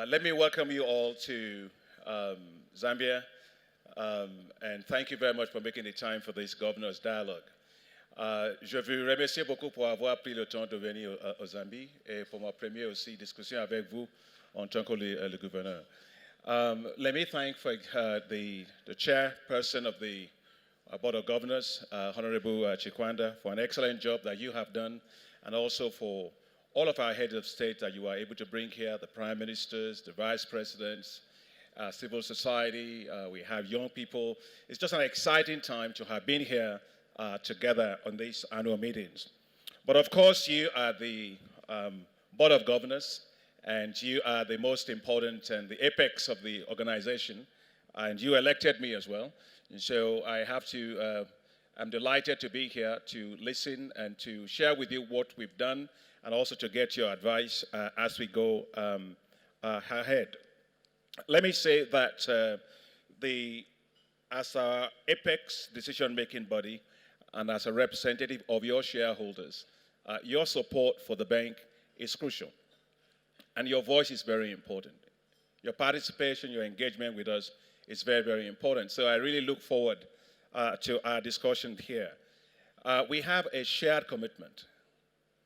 Let me welcome you all to Zambia, and thank you very much for making the time for this Governor's Dialogue. Je veux remercier beaucoup pour avoir pris le temps de venir au Zambie et pour ma première aussi discussion avec vous en tant que le gouverneur. Let me thank for, the chairperson of the Board of Governors, Honorable Chikwanda, for an excellent job that you have done, and also for all of our heads of state that you are able to bring here, the prime ministers, the vice presidents, civil society, we have young people. It's just an exciting time to have been here together on these annual meetings. But of course, you are the Board of Governors, and you are the most important and the apex of the organization, and you elected me as well. And so I have to, I'm delighted to be here to listen and to share with you what we've done, and also to get your advice as we go ahead. Let me say that as our apex decision-making body and as a representative of your shareholders, your support for the bank is crucial, and your voice is very important. Your participation, your engagement with us is very, very important. So I really look forward to our discussion here. We have a shared commitment.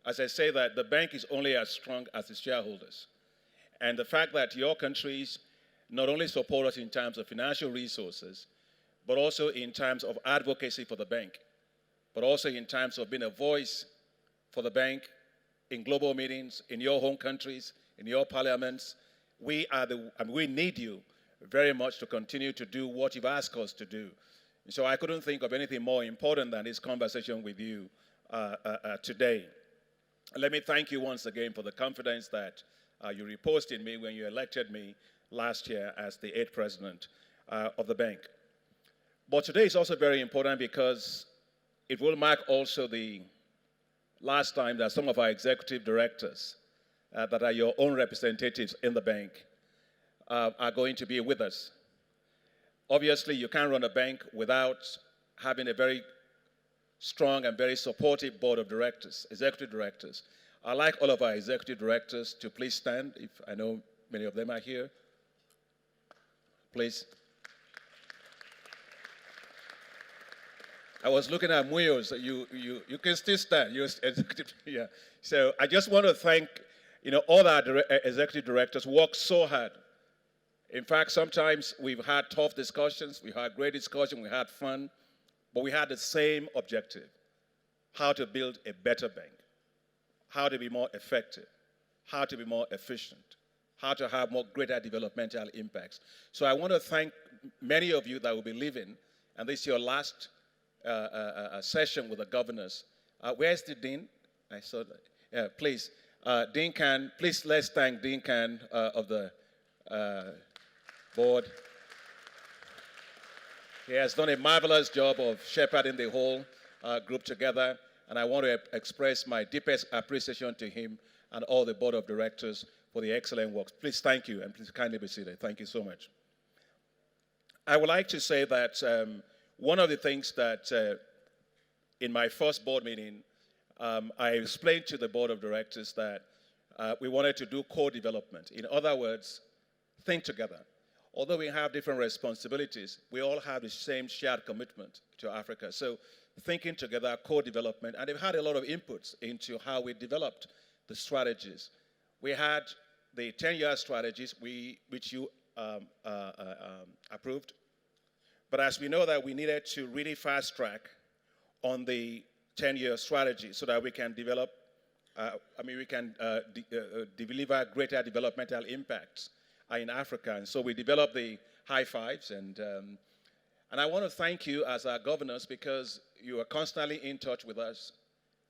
As I say that, the bank is only as strong as its shareholders. And the fact that your countries not only support us in terms of financial resources, but also in terms of advocacy for the bank, but also in terms of being a voice for the bank in global meetings, in your home countries, in your parliaments. We need you very much to continue to do what you've asked us to do. So I couldn't think of anything more important than this conversation with you today. Let me thank you once again for the confidence that you reposed in me when you elected me last year as the 8th president of the bank. But today is also very important because it will mark also the last time that some of our executive directors that are your own representatives in the bank are going to be with us. Obviously, you can't run a bank without having a very strong and very supportive board of directors, executive directors. I'd like all of our executive directors to please stand, if I know many of them are here. Please. I was looking at Muyo, so you can still stand. You're executive, yeah. So I just want to thank all our executive directors who work so hard. In fact, sometimes we've had tough discussions, we had great discussion, we had fun, but we had the same objective: how to build a better bank, how to be more effective, how to be more efficient, how to have more greater developmental impacts. So I want to thank many of you that will be leaving, and this is your last session with the governors. Where's the dean? I saw that. Yeah, please. Dean Khan, please let's thank Dean Khan of the board. He has done a marvelous job of shepherding the whole group together, and I want to express my deepest appreciation to him and all the board of directors for the excellent work. Please thank you, and please kindly be seated. Thank you so much. I would like to say that one of the things that in my first board meeting, I explained to the board of directors that we wanted to do co-development. In other words, think together. Although we have different responsibilities, we all have the same shared commitment to Africa. So thinking together, co-development, and they've had a lot of inputs into how we developed the strategies. We had the 10-year strategies, which you approved. But as we know that we needed to really fast track on the 10-year strategy so that we can develop, deliver greater developmental impacts in Africa. And so we developed the high fives, and I want to thank you as our governors because you are constantly in touch with us.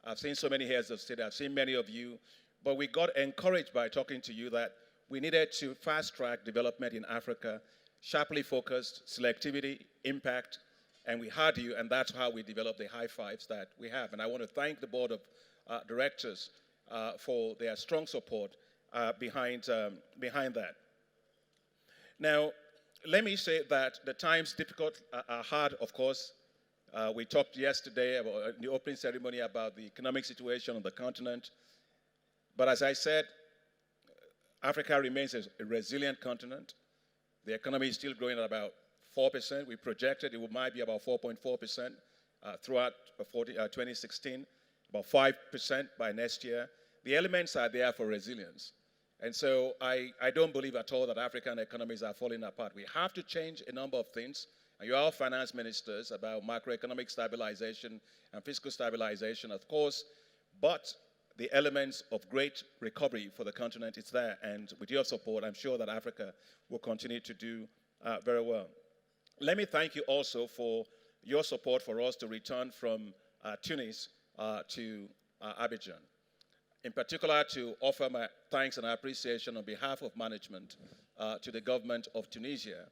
I've seen so many heads of state, I've seen many of you, but we got encouraged by talking to you that we needed to fast track development in Africa, sharply focused, selectivity, impact, and we had you, and that's how we developed the high fives that we have. And I want to thank the board of directors for their strong support behind that. Now, let me say that the times are hard, of course. We talked yesterday about the opening ceremony about the economic situation on the continent. But as I said, Africa remains a resilient continent. The economy is still growing at about 4%. We projected it might be about 4.4% throughout 2016, about 5% by next year. The elements are there for resilience. And so I don't believe at all that African economies are falling apart. We have to change a number of things. And you are all finance ministers about macroeconomic stabilization and fiscal stabilization, of course, but the elements of great recovery for the continent is there. And with your support, I'm sure that Africa will continue to do very well. Let me thank you also for your support for us to return from Tunis to Abidjan. In particular, to offer my thanks and appreciation on behalf of management to the government of Tunisia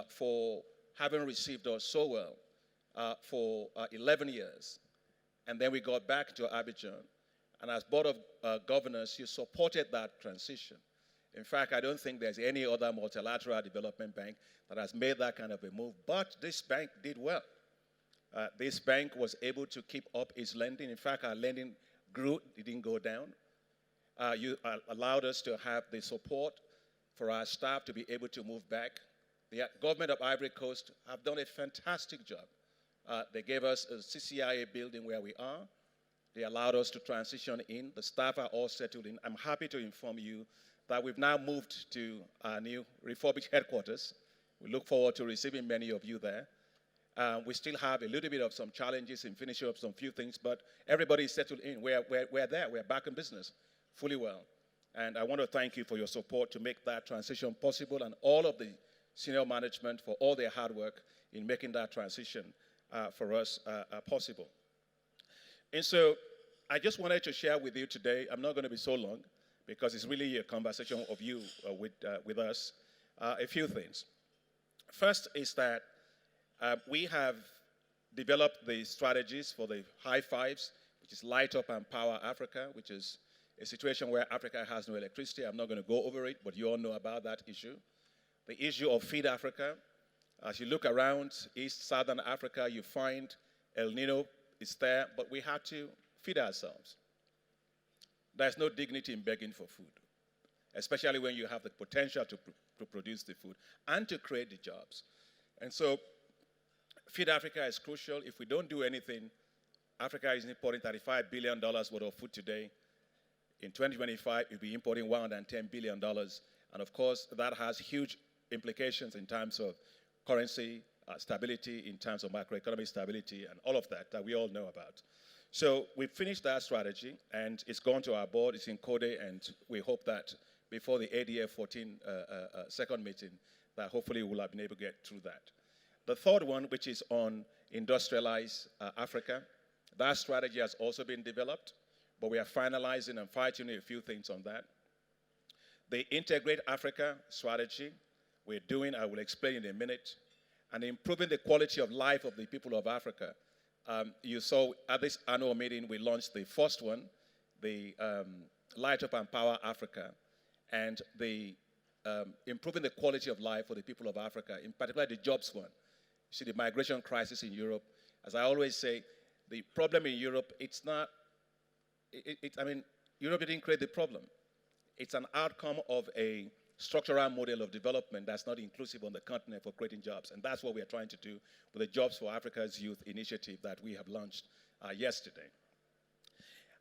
for having received us so well for 11 years. And then we got back to Abidjan. And as Board of Governors, you supported that transition. In fact, I don't think there's any other multilateral development bank that has made that kind of a move. But this bank did well. This bank was able to keep up its lending. In fact, our lending grew, it didn't go down. You allowed us to have the support for our staff to be able to move back. The government of Ivory Coast have done a fantastic job. They gave us a CCIA building where we are. They allowed us to transition in. The staff are all settled in. I'm happy to inform you that we've now moved to our new refurbished headquarters. We look forward to receiving many of you there. We still have a little bit of some challenges in finishing up some few things, but everybody is settled in. We're there. We're back in business fully well. And I want to thank you for your support to make that transition possible, and all of the senior management for all their hard work in making that transition for us possible. And so I just wanted to share with you today, I'm not going to be so long because it's really a conversation of you with us, a few things. First is that we have developed the strategies for the high fives, which is Light Up and Power Africa, which is a situation where Africa has no electricity. I'm not going to go over it, but you all know about that issue. The issue of Feed Africa. As you look around East, Southern Africa, you find El Nino is there, but we have to feed ourselves. There's no dignity in begging for food, especially when you have the potential to produce the food and to create the jobs. And so Feed Africa is crucial. If we don't do anything, Africa is importing $35 billion worth of food today. In 2025, we'll be importing $110 billion. And of course, that has huge implications in terms of currency stability, in terms of macroeconomic stability, and all of that we all know about. So we've finished that strategy, and it's gone to our board. It's in Code, and we hope that before the ADF 14 second meeting, that hopefully we'll have been able to get through that. The third one, which is on industrialize Africa, that strategy has also been developed, but we are finalizing and fine-tuning a few things on that. The Integrate Africa strategy we're doing, I will explain in a minute, and improving the quality of life of the people of Africa. You saw at this annual meeting, we launched the first one, the Light Up and Power Africa, and the improving the quality of life for the people of Africa, in particular the jobs one. You see the migration crisis in Europe. As I always say, the problem in Europe, it's not, I mean, Europe didn't create the problem. It's an outcome of a structural model of development that's not inclusive on the continent for creating jobs. And that's what we are trying to do with the Jobs for Africa's Youth initiative that we have launched yesterday.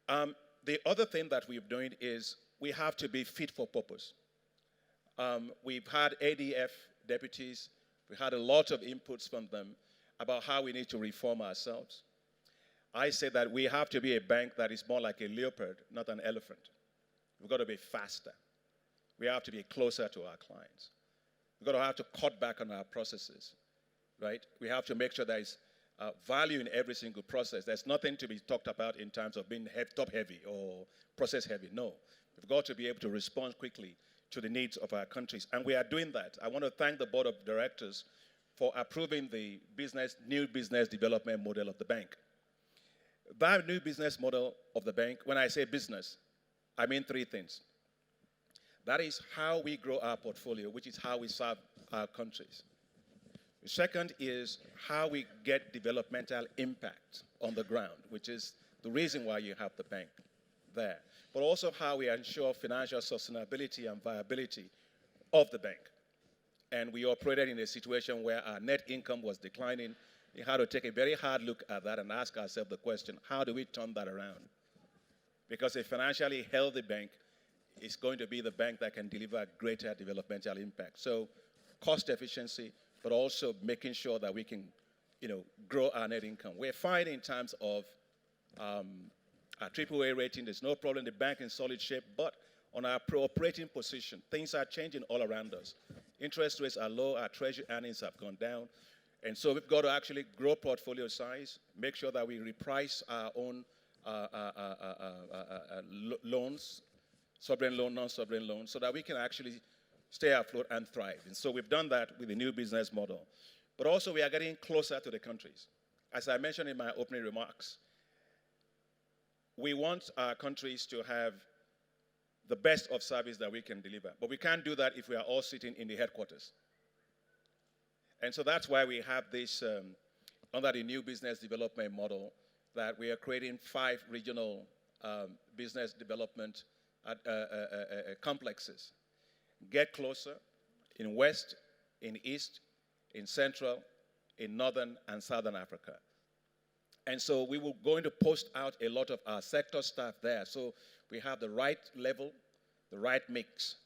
The other thing that we're doing is we have to be fit for purpose. We've had ADF deputies. We had a lot of inputs from them about how we need to reform ourselves. I say that we have to be a bank that is more like a leopard, not an elephant. We've got to be faster. We have to be closer to our clients. We've got to have to cut back on our processes, right? We have to make sure there is value in every single process. There's nothing to be talked about in terms of being top-heavy or process-heavy. No. We've got to be able to respond quickly to the needs of our countries, and we are doing that. I want to thank the Board of Directors for approving the new business development model of the bank. That new business model of the bank, when I say business, I mean three things. That is how we grow our portfolio, which is how we serve our countries. The second is how we get developmental impact on the ground, which is the reason why you have the bank. there, but also how we ensure financial sustainability and viability of the bank. And we operated in a situation where our net income was declining. We had to take a very hard look at that and ask ourselves the question, how do we turn that around? Because a financially healthy bank is going to be the bank that can deliver greater developmental impact. So cost efficiency, but also making sure that we can, grow our net income. We're fine in terms of our AAA rating. There's no problem. The bank in solid shape, but on our operating position, things are changing all around us. Interest rates are low. Our treasury earnings have gone down. And so we've got to actually grow portfolio size, make sure that we reprice our own loans, sovereign loan, non-sovereign loans, so that we can actually stay afloat and thrive. And so we've done that with the new business model. But also we are getting closer to the countries. As I mentioned in my opening remarks, we want our countries to have the best of service that we can deliver. But we can't do that if we are all sitting in the headquarters. And so that's why we have this, under the new business development model, that we are creating 5 regional business development complexes. Get closer in West, in East, in Central, in Northern and Southern Africa. And so we will going to post out a lot of our sector staff there. So we have the right level, the right mix,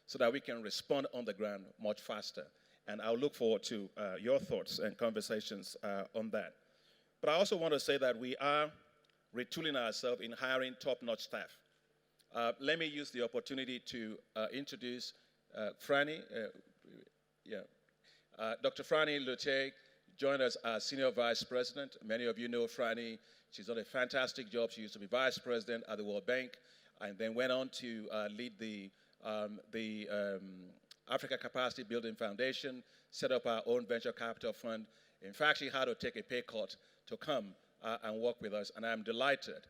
so that we can respond on the ground much faster. And I'll look forward to your thoughts and conversations on that. But I also want to say that we are retooling ourselves in hiring top-notch staff. Let me use the opportunity to introduce Franny. Dr. Franny Lute joined us as Senior Vice President. Many of you know Franny. She's done a fantastic job. She used to be Vice President at the World Bank and then went on to lead the Africa Capacity Building Foundation, set up our own venture capital fund. In fact, she had to take a pay cut to come and work with us, and I'm delighted.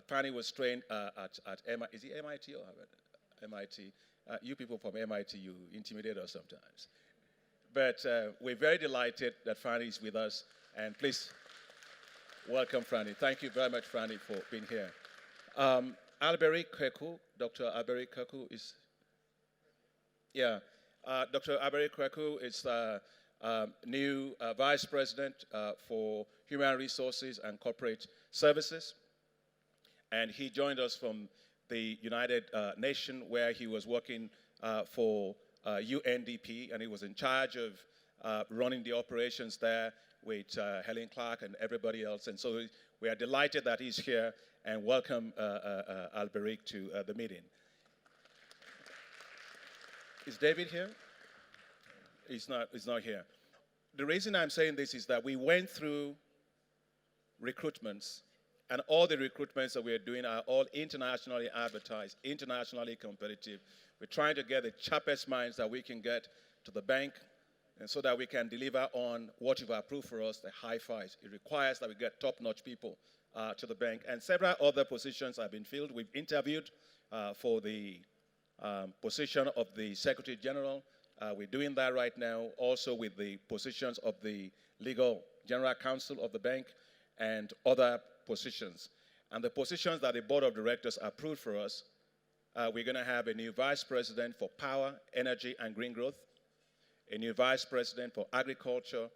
Franny was trained at MIT. Is it MIT or Harvard? MIT. You people from MIT, you intimidate us sometimes. But we're very delighted that Franny is with us, and please welcome Franny. Thank you very much, Franny, for being here. Alberi Kweku, Dr. Alberi Kweku is, Dr. Alberi Kweku is new Vice President for Human Resources and Corporate Services. And he joined us from the United Nations, where he was working for UNDP, and he was in charge of running the operations there with Helen Clark and everybody else. And so we are delighted that he's here, and welcome Alberic to the meeting. Is David here? He's not here. The reason I'm saying this is that we went through recruitments, and all the recruitments that we're doing are all internationally advertised, internationally competitive. We're trying to get the sharpest minds that we can get to the bank, and so that we can deliver on what you've approved for us, the high fives. It requires that we get top-notch people to the bank. And several other positions have been filled. We've interviewed for the position of the Secretary General. We're doing that right now, also with the positions of the Legal General Counsel of the bank and other positions. And the positions that the Board of Directors approved for us, we're going to have a new Vice President for Power, Energy, and Green Growth, a new Vice President for Agriculture,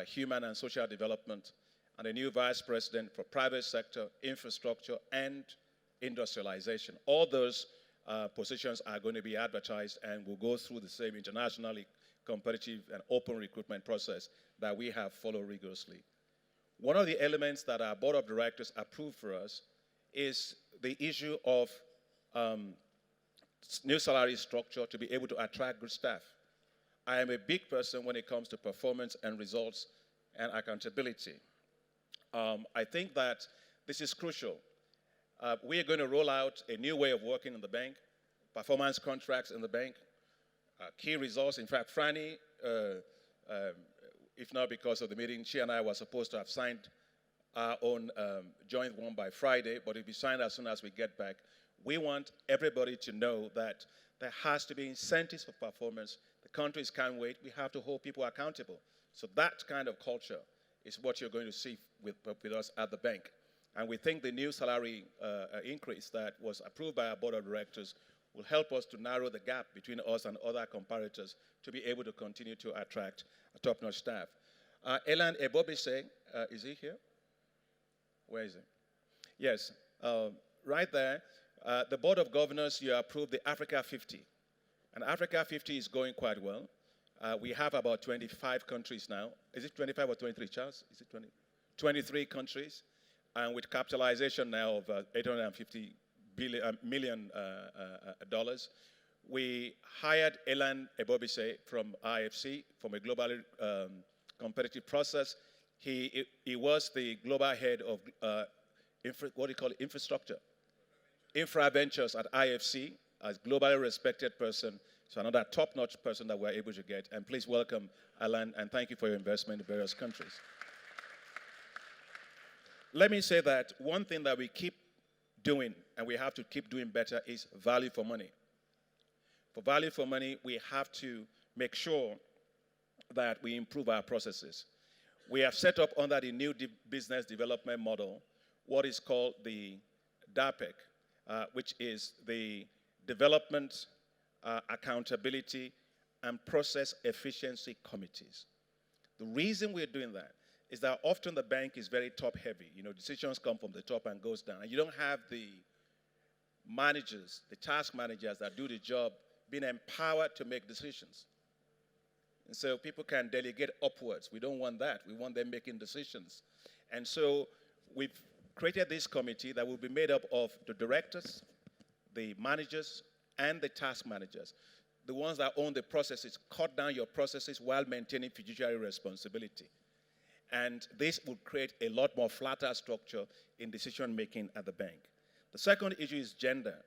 Human and Social Development, and a new Vice President for Private Sector, Infrastructure, and Industrialization. All those positions are going to be advertised and will go through the same internationally competitive and open recruitment process that we have followed rigorously. One of the elements that our Board of Directors approved for us is the issue of new salary structure to be able to attract good staff. I am a big person when it comes to performance and results and accountability. I think that this is crucial. We are going to roll out a new way of working in the bank, performance contracts in the bank, key results. In fact, Franny, if not because of the meeting, she and I were supposed to have signed our own joint one by Friday, but it'll be signed as soon as we get back. We want everybody to know that there has to be incentives for performance. The countries can't wait. We have to hold people accountable. So that kind of culture is what you're going to see with us at the bank. And we think the new salary increase that was approved by our board of directors will help us to narrow the gap between us and other comparators to be able to continue to attract top-notch staff. Elan Ebobise, is he here? Where is he? Yes, right there. The Board of Governors, you approved the Africa 50. And Africa 50 is going quite well. We have about 25 countries now. Is it 25 or 23, Charles? Is it 20? 23 countries. And with capitalization now of $850 million. We hired Elan Ebobise from IFC, from a globally competitive process. He was the global head of what do you call it? Infrastructure. Infra Ventures at IFC, as globally respected person. So another top-notch person that we're able to get. And please welcome Elan, and thank you for your investment in various countries. Let me say that one thing that we keep doing, and we have to keep doing better, is value for money. For value for money, we have to make sure that we improve our processes. We have set up under the new business development model what is called the DAPEC, which is the Development, Accountability, and Process Efficiency Committees. The reason we're doing that is that often the bank is very top-heavy. You know, decisions come from the top and goes down. And you don't have the managers, the task managers that do the job being empowered to make decisions. And so people can delegate upwards. We don't want that. We want them making decisions. And so we've created this committee that will be made up of the directors, the managers, and the task managers, the ones that own the processes. Cut down your processes while maintaining fiduciary responsibility. And this will create a lot more flatter structure in decision-making at the bank. The second issue is gender.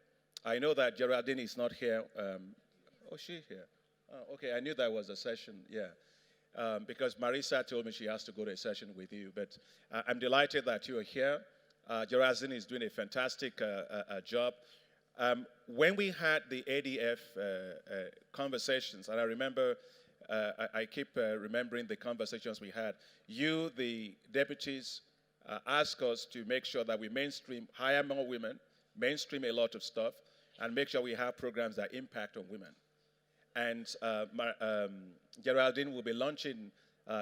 I know that Geraldine is not here. Oh, she's here. Oh, okay, I knew that was a session, yeah. Because Marisa told me she has to go to a session with you. But I'm delighted that you are here. Geraldine is doing a fantastic job. When we had the ADF conversations, and I remember, I keep remembering the conversations we had, you, the deputies, asked us to make sure that we mainstream, hire more women, mainstream a lot of stuff, and make sure we have programs that impact on women. And Geraldine will be launching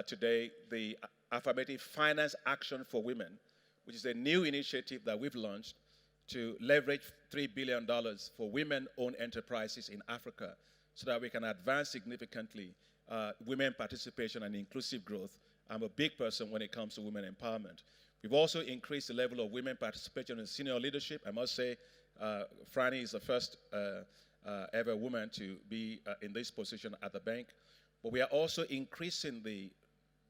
today the Affirmative Finance Action for Women, which is a new initiative that we've launched to leverage $3 billion for women-owned enterprises in Africa so that we can advance significantly women participation and inclusive growth. I'm a big person when it comes to women empowerment. We've also increased the level of women participation in senior leadership. I must say, Franny is the first ever woman to be in this position at the bank. But we are also increasing the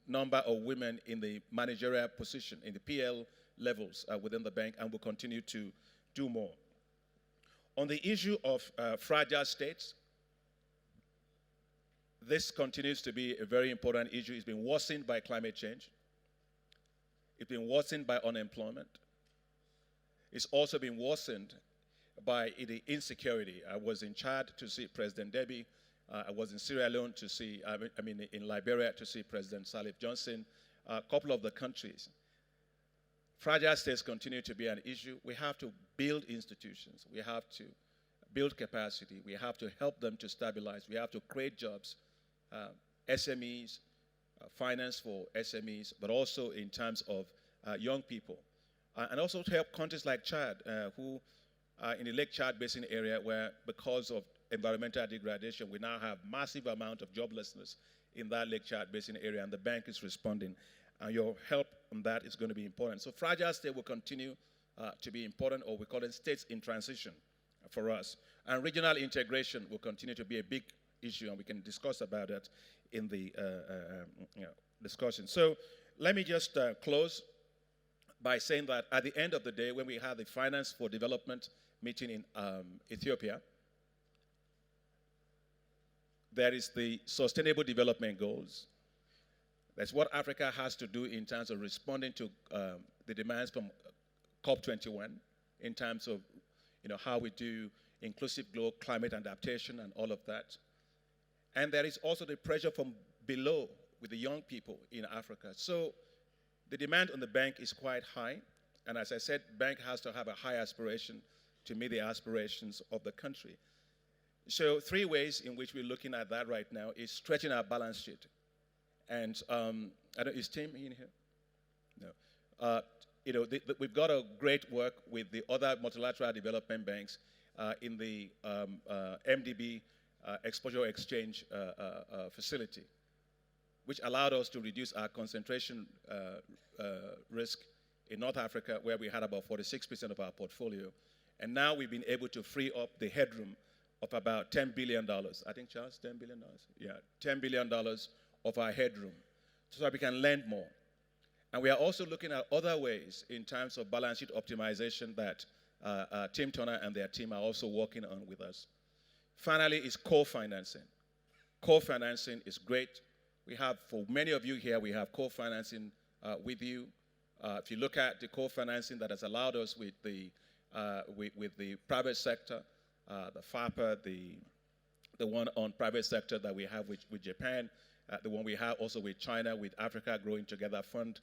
number of women in the managerial position, in the PL levels within the bank, and will continue to do more. On the issue of fragile states, this continues to be a very important issue. It's been worsened by climate change. It's been worsened by unemployment. It's also been worsened by the insecurity. I was in Chad to see President Deby. I was in Sierra Leone to see, in Liberia to see President Salif Johnson, a couple of the countries. Fragile states continue to be an issue. We have to build institutions. We have to build capacity. We have to help them to stabilize. We have to create jobs, SMEs, finance for SMEs, but also in terms of young people. And also to help countries like Chad, who are in the Lake Chad Basin area, where because of environmental degradation, we now have massive amount of joblessness in that Lake Chad Basin area, and the bank is responding. Your help on that is going to be important. So fragile state will continue to be important, or we call it states in transition for us. And regional integration will continue to be a big issue, and we can discuss about that in the discussion. So let me just close by saying that at the end of the day, when we had the Finance for Development meeting in Ethiopia, there is the Sustainable Development Goals. That's what Africa has to do in terms of responding to the demands from COP21, in terms of how we do inclusive global climate adaptation and all of that. And there is also the pressure from below with the young people in Africa. So the demand on the bank is quite high. And as I said, bank has to have a high aspiration to meet the aspirations of the country. So 3 ways in which we're looking at that right now is stretching our balance sheet. And is Tim in here? No. We've got a great work with the other multilateral development banks in the MDB exposure exchange facility, which allowed us to reduce our concentration risk in North Africa, where we had about 46% of our portfolio. And now we've been able to free up the headroom of about $10 billion. I think, Charles, $10 billion? Yeah, $10 billion of our headroom so that we can lend more. And we are also looking at other ways in terms of balance sheet optimization that Tim Turner and their team are also working on with us. Finally, is co-financing. Co-financing is great. We have, for many of you here, we have co-financing with you. If you look at the co-financing that has allowed us with the private sector, the FAPA, the one on private sector that we have with Japan, the one we have also with China, with Africa Growing Together Fund,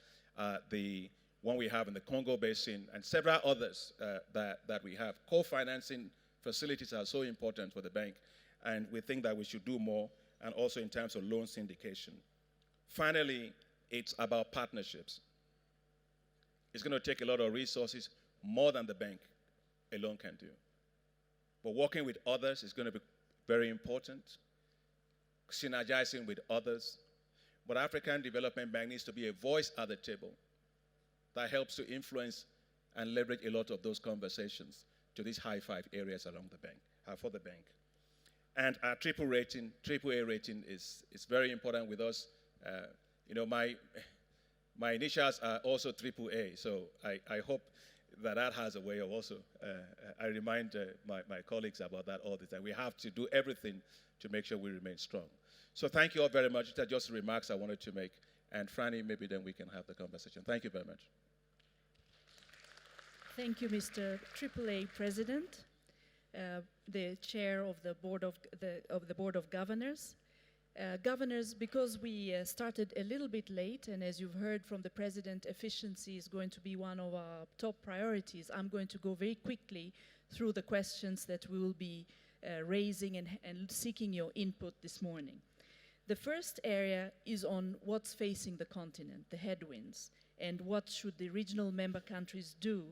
the one we have in the Congo Basin, and several others that we have. Co-financing facilities are so important for the bank, and we think that we should do more, and also in terms of loan syndication. Finally, it's about partnerships. It's going to take a lot of resources, more than the bank alone can do. But working with others is going to be very important, synergizing with others. But African Development Bank needs to be a voice at the table that helps to influence and leverage a lot of those conversations to these high 5 areas along the bank, for the bank. And our AAA rating is very important with us. My initials are also AAA, so I hope that has a way of also, I remind my colleagues about that all the time. We have to do everything to make sure we remain strong. So thank you all very much. These are just remarks I wanted to make. And Franny, maybe then we can have the conversation. Thank you very much. Thank you, Mr. AAA President, the chair of the Board of Governors. Governors, because we started a little bit late, and as you've heard from the President, efficiency is going to be one of our top priorities. I'm going to go very quickly through the questions that we will be raising and seeking your input this morning. The first area is on what's facing the continent, the headwinds, and what should the regional member countries do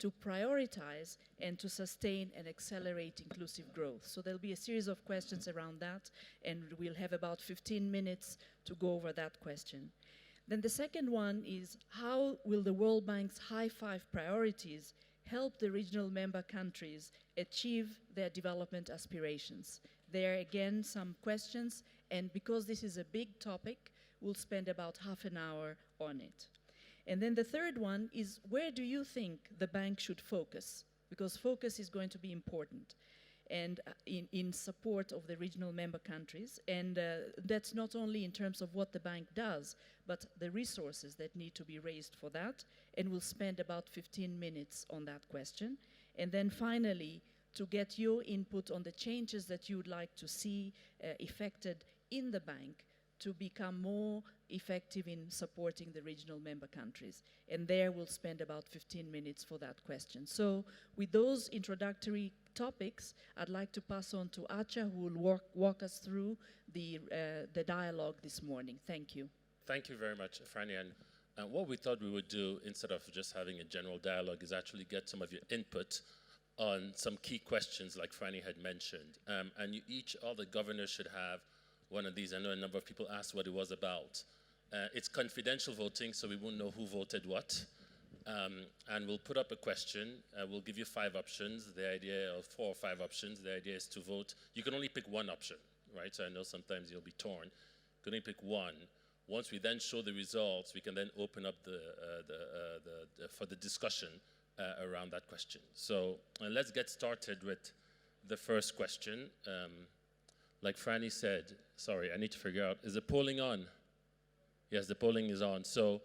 to prioritize and to sustain and accelerate inclusive growth. So there'll be a series of questions around that, and we'll have about 15 minutes to go over that question. Then the second one is, how will the World Bank's high 5 priorities help the regional member countries achieve their development aspirations? There are again some questions, and because this is a big topic, we'll spend about half an hour on it. And then the third one is, where do you think the bank should focus? Because focus is going to be important and in support of the regional member countries. And that's not only in terms of what the bank does, but the resources that need to be raised for that. And we'll spend about 15 minutes on that question. And then finally, to get your input on the changes that you would like to see effected in the bank to become more effective in supporting the regional member countries. And there we'll spend about 15 minutes for that question. So with those introductory topics, I'd like to pass on to Acha, who will walk us through the dialogue this morning. Thank you. Thank you very much, Franny. And what we thought we would do, instead of just having a general dialogue, is actually get some of your input on some key questions like Franny had mentioned. And all the governors should have one of these. I know a number of people asked what it was about. It's confidential voting, so we won't know who voted what. And we'll put up a question. We'll give you 5 options. The idea of 4 or 5 options. The idea is to vote. You can only pick one option, right? So I know sometimes you'll be torn. You can only pick one. Once we then show the results, we can then open up for the discussion around that question. So let's get started with the first question. Like Franny said, sorry, I need to figure out, is the polling on? Yes, the polling is on. So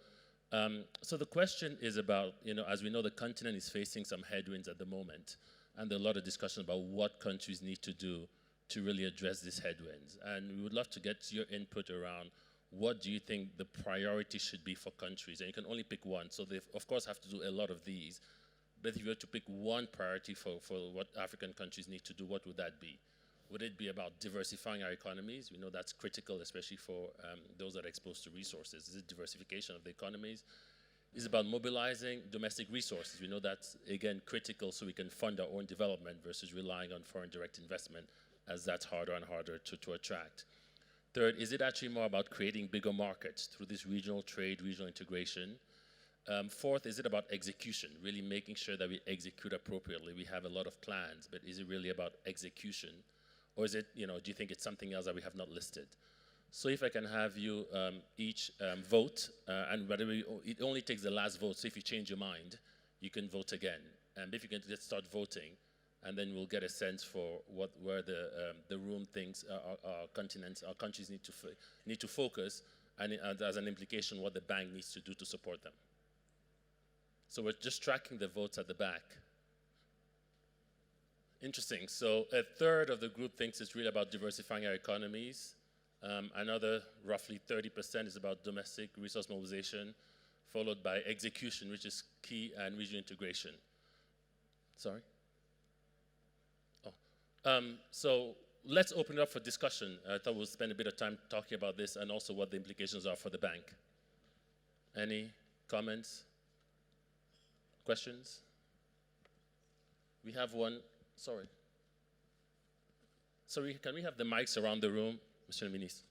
the question is about, as we know, the continent is facing some headwinds at the moment, and there are a lot of discussion about what countries need to do to really address these headwinds. And we would love to get your input around what do you think the priority should be for countries? And you can only pick one. So they, of course, have to do a lot of these. But if you were to pick one priority for what African countries need to do, what would that be? Would it be about diversifying our economies? We know that's critical, especially for those that are exposed to resources. Is it diversification of the economies? Is it about mobilizing domestic resources? We know that's, again, critical so we can fund our own development versus relying on foreign direct investment, as that's harder and harder to attract. Third, is it actually more about creating bigger markets through this regional trade, regional integration? Fourth, is it about execution, really making sure that we execute appropriately? We have a lot of plans, but is it really about execution? Or is it, do you think it's something else that we have not listed? So if I can have you each vote, and it only takes the last vote, so if you change your mind, you can vote again. And if you can just start voting, and then we'll get a sense for where the room thinks our countries need to focus, and as an implication, what the bank needs to do to support them. So we're just tracking the votes at the back. Interesting. So a third of the group thinks it's really about diversifying our economies. Another roughly 30% is about domestic resource mobilization, followed by execution, which is key, and regional integration. Sorry? Oh. So let's open it up for discussion. I thought we'll spend a bit of time talking about this and also what the implications are for the bank. Any comments? Questions? We have one. Sorry. Sorry, can we have the mics around the room, Monsieur le Ministre?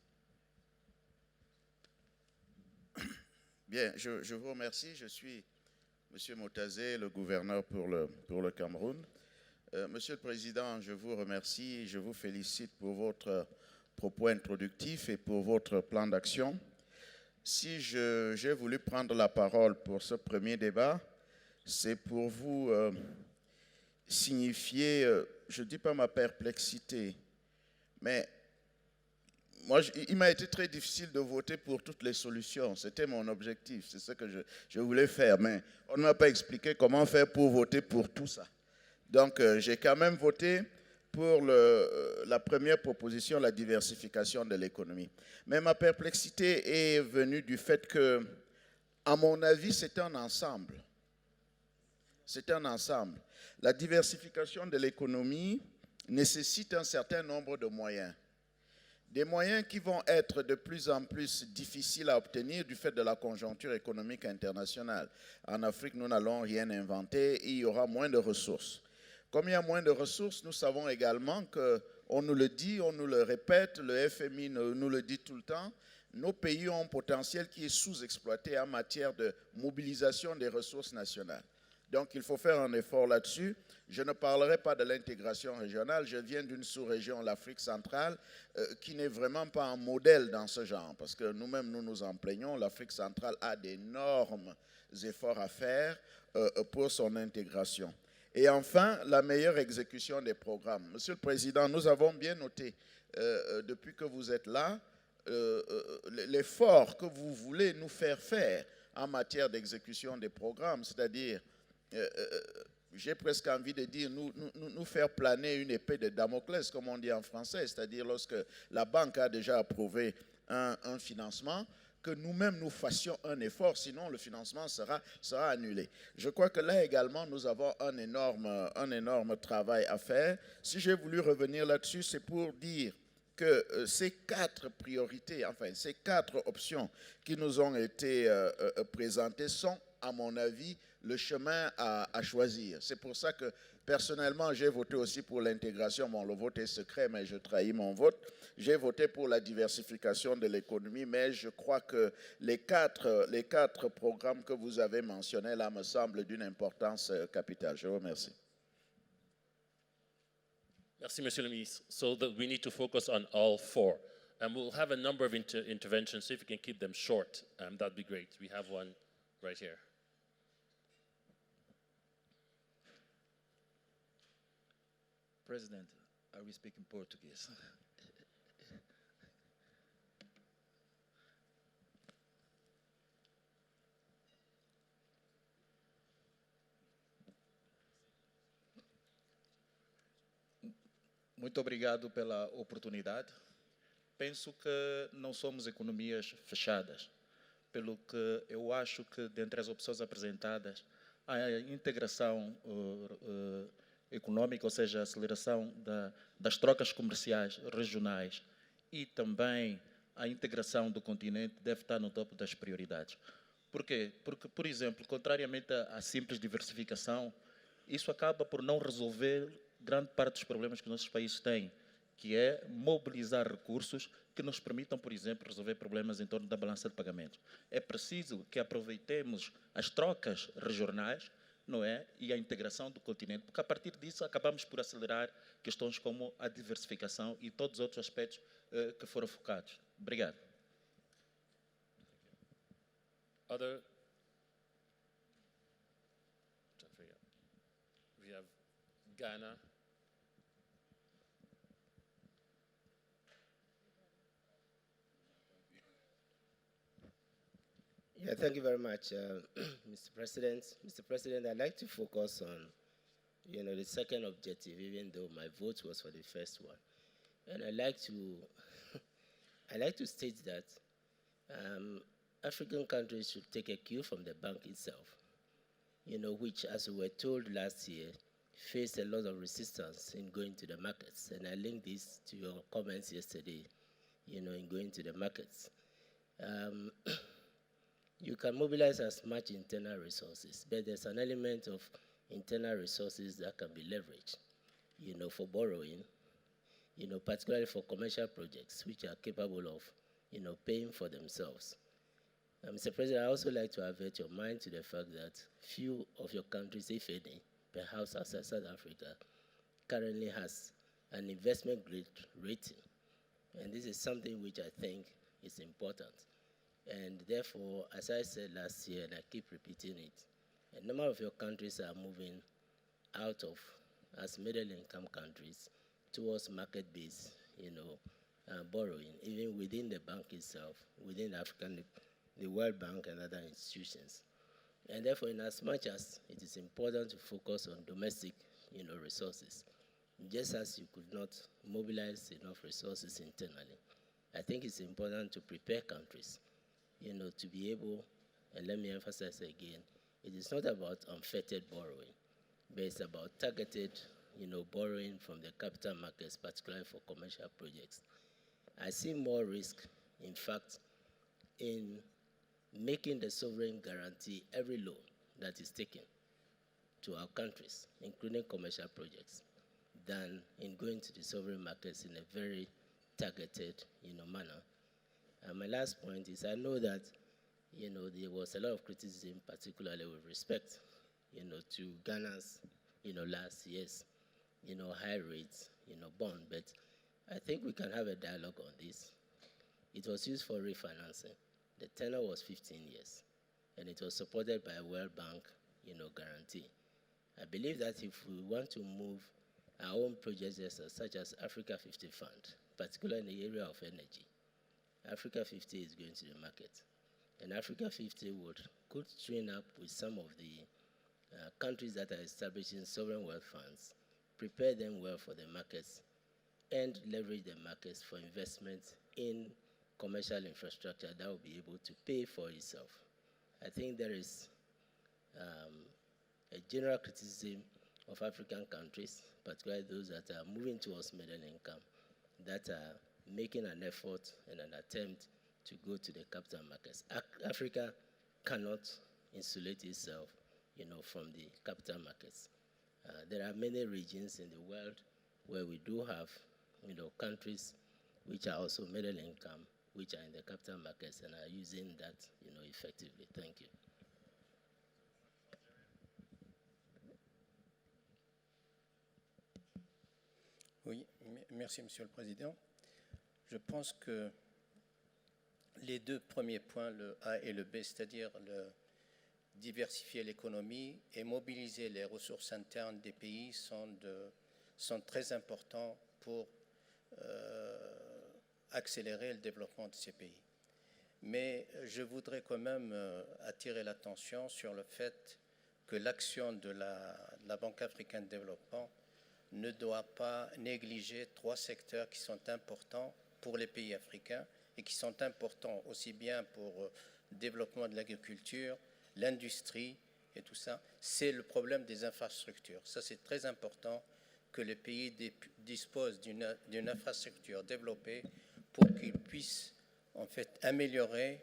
Bien, je vous remercie. Je suis Monsieur Motazé, le gouverneur pour le Cameroun. Monsieur le Président, je vous remercie et je vous félicite pour votre propos introductif et pour votre plan d'action. Si j'ai voulu prendre la parole pour ce premier débat, c'est pour vous signifier, je ne dis pas ma perplexité, mais moi, il m'a été très difficile de voter pour toutes les solutions. C'était mon objectif, c'est ce que je voulais faire, mais on ne m'a pas expliqué comment faire pour voter pour tout ça. Donc, j'ai quand même voté pour la première proposition, la diversification de l'économie. Mais ma perplexité est venue du fait que, à mon avis, c'est un ensemble. C'est un ensemble. La diversification de l'économie nécessite un certain nombre de moyens. Des moyens qui vont être de plus en plus difficiles à obtenir du fait de la conjoncture économique internationale. En Afrique, nous n'allons rien inventer et il y aura moins de ressources. Comme il y a moins de ressources, nous savons également qu'on nous le dit, on nous le répète, le FMI nous le dit tout le temps, nos pays ont un potentiel qui est sous-exploité en matière de mobilisation des ressources nationales. Donc, il faut faire un effort là-dessus. Je ne parlerai pas de l'intégration régionale. Je viens d'une sous-région, l'Afrique centrale, qui n'est vraiment pas un modèle dans ce genre, parce que nous-mêmes, nous nous en plaignons. L'Afrique centrale a d'énormes efforts à faire pour son intégration. Et enfin, la meilleure exécution des programmes. Monsieur le Président, nous avons bien noté, depuis que vous êtes là, l'effort que vous voulez nous faire faire en matière d'exécution des programmes, c'est-à-dire j'ai presque envie de dire nous faire planer une épée de Damoclès, comme on dit en français, c'est-à-dire lorsque la banque a déjà approuvé un financement, que nous-mêmes nous fassions un effort, sinon le financement sera annulé. Je crois que là également, nous avons un énorme travail à faire. Si j'ai voulu revenir là-dessus, c'est pour dire que ces 4 priorités, enfin ces 4 options qui nous ont été présentées sont, à mon avis, le chemin à choisir. C'est pour ça que, personnellement, j'ai voté aussi pour l'intégration. Bon, le vote est secret, mais je trahis mon vote. J'ai voté pour la diversification de l'économie, mais je crois que les quatre programmes que vous avez mentionnés là me semblent d'une importance capitale. Je vous remercie. Merci, Monsieur le Ministre. So we need to focus on all 4. And we'll have a number of interventions, so if you can keep them short, that'd be great. We have one right here. President, I will speak in Portuguese. Muito obrigado pela oportunidade. penso que não somos economias fechadas, pelo que eu acho que, dentre as opções apresentadas, a integração econômica, ou seja, a aceleração das trocas comerciais regionais e também a integração do continente deve estar no topo das prioridades. Por quê? Porque, por exemplo, contrariamente à simples diversificação, isso acaba por não resolver grande parte dos problemas que os nossos países têm, que é mobilizar recursos que nos permitam, por exemplo, resolver problemas em torno da balança de pagamentos. É preciso que aproveitemos as trocas regionais, não é? E a integração do continente, porque a partir disso acabamos por acelerar questões como a diversificação e todos os outros aspectos que foram focados. Obrigado. Other? We have Ghana. Yeah, thank you very much, Mr. President. Mr. President, I'd like to focus on, the second objective, even though my vote was for the first one. And I'd like to state that African countries should take a cue from the bank itself, which, as we were told last year, faced a lot of resistance in going to the markets. And I link this to your comments yesterday, in going to the markets. You can mobilize as much internal resources, but there's an element of internal resources that can be leveraged, for borrowing, particularly for commercial projects, which are capable of, paying for themselves. Mr. President, I also like to avert your mind to the fact that few of your countries, if any, perhaps outside South Africa, currently has an investment grade rating. And this is something which I think is important. And therefore, as I said last year, and I keep repeating it, a number of your countries are moving out of, as middle-income countries, towards market-based, borrowing, even within the bank itself, within the World Bank and other institutions. And therefore, in as much as it is important to focus on domestic, resources, just as you could not mobilize enough resources internally, I think it's important to prepare countries to be able, and let me emphasize again, it is not about unfettered borrowing, but it's about targeted, borrowing from the capital markets, particularly for commercial projects. I see more risk, in fact, in making the sovereign guarantee every loan that is taken to our countries, including commercial projects, than in going to the sovereign markets in a very targeted, manner. And my last point is I know that, there was a lot of criticism, particularly with respect, to Ghana's, last year's, high rates, bond. But I think we can have a dialogue on this. It was used for refinancing. The tenor was 15 years, and it was supported by a World Bank, guarantee. I believe that if we want to move our own projects such as Africa 50 Fund, particularly in the area of energy, Africa 50 is going to the market. And Africa 50 could train up with some of the countries that are establishing sovereign wealth funds, prepare them well for the markets, and leverage the markets for investment in commercial infrastructure that will be able to pay for itself. I think there is a general criticism of African countries, particularly those that are moving towards middle income, that are making an effort and an attempt to go to the capital markets. Africa cannot insulate itself, from the capital markets. There are many regions in the world where we do have, countries which are also middle income, which are in the capital markets and are using that, effectively. Thank you. Oui, merci Monsieur le Président. Je pense que les deux premiers points, le A et le B, c'est-à-dire diversifier l'économie et mobiliser les ressources internes des pays sont très importants pour accélérer le développement de ces pays. Mais je voudrais quand même attirer l'attention sur le fait que l'action de la Banque africaine de développement ne doit pas négliger trois secteurs qui sont importants pour les pays africains et qui sont importants aussi bien pour le développement de l'agriculture, l'industrie et tout ça, c'est le problème des infrastructures. Ça, c'est très important que les pays disposent d'une infrastructure développée pour qu'ils puissent en fait améliorer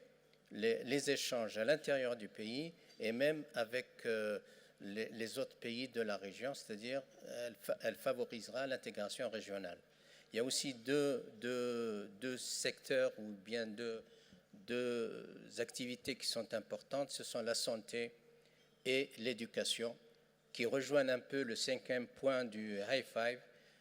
les échanges à l'intérieur du pays et même avec les autres pays de la région, c'est-à-dire elle favorisera l'intégration régionale. Il y a aussi deux secteurs ou bien deux activités qui sont importantes, ce sont la santé et l'éducation, qui rejoignent un peu le 5e point du High Five,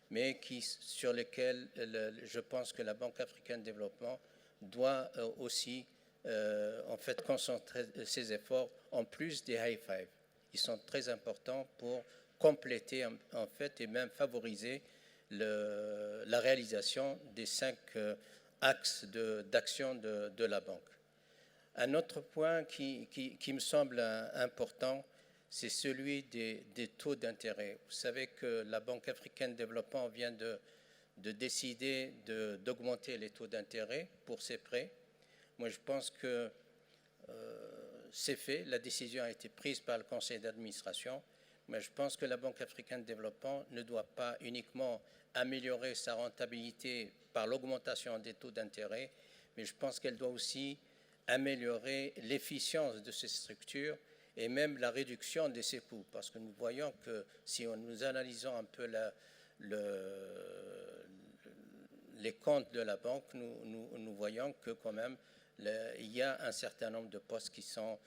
mais sur lesquels je pense que la Banque africaine de développement doit aussi en fait concentrer ses efforts en plus des High Five. Ils sont très importants pour compléter en fait et même favoriser la réalisation des 5 axes d'action de la banque. Un autre point qui me semble important, c'est celui des taux d'intérêt. Vous savez que la Banque africaine de développement vient de décider d'augmenter les taux d'intérêt pour ses prêts. Moi, je pense que c'est fait. La décision a été prise par le conseil d'administration. Mais je pense que la Banque africaine de développement ne doit pas uniquement améliorer sa rentabilité par l'augmentation des taux d'intérêt, mais je pense qu'elle doit aussi améliorer l'efficience de ces structures et même la réduction de ses coûts. Parce que nous voyons que si nous analysons un peu les comptes de la banque, nous voyons que quand même il y a un certain nombre de postes qui sont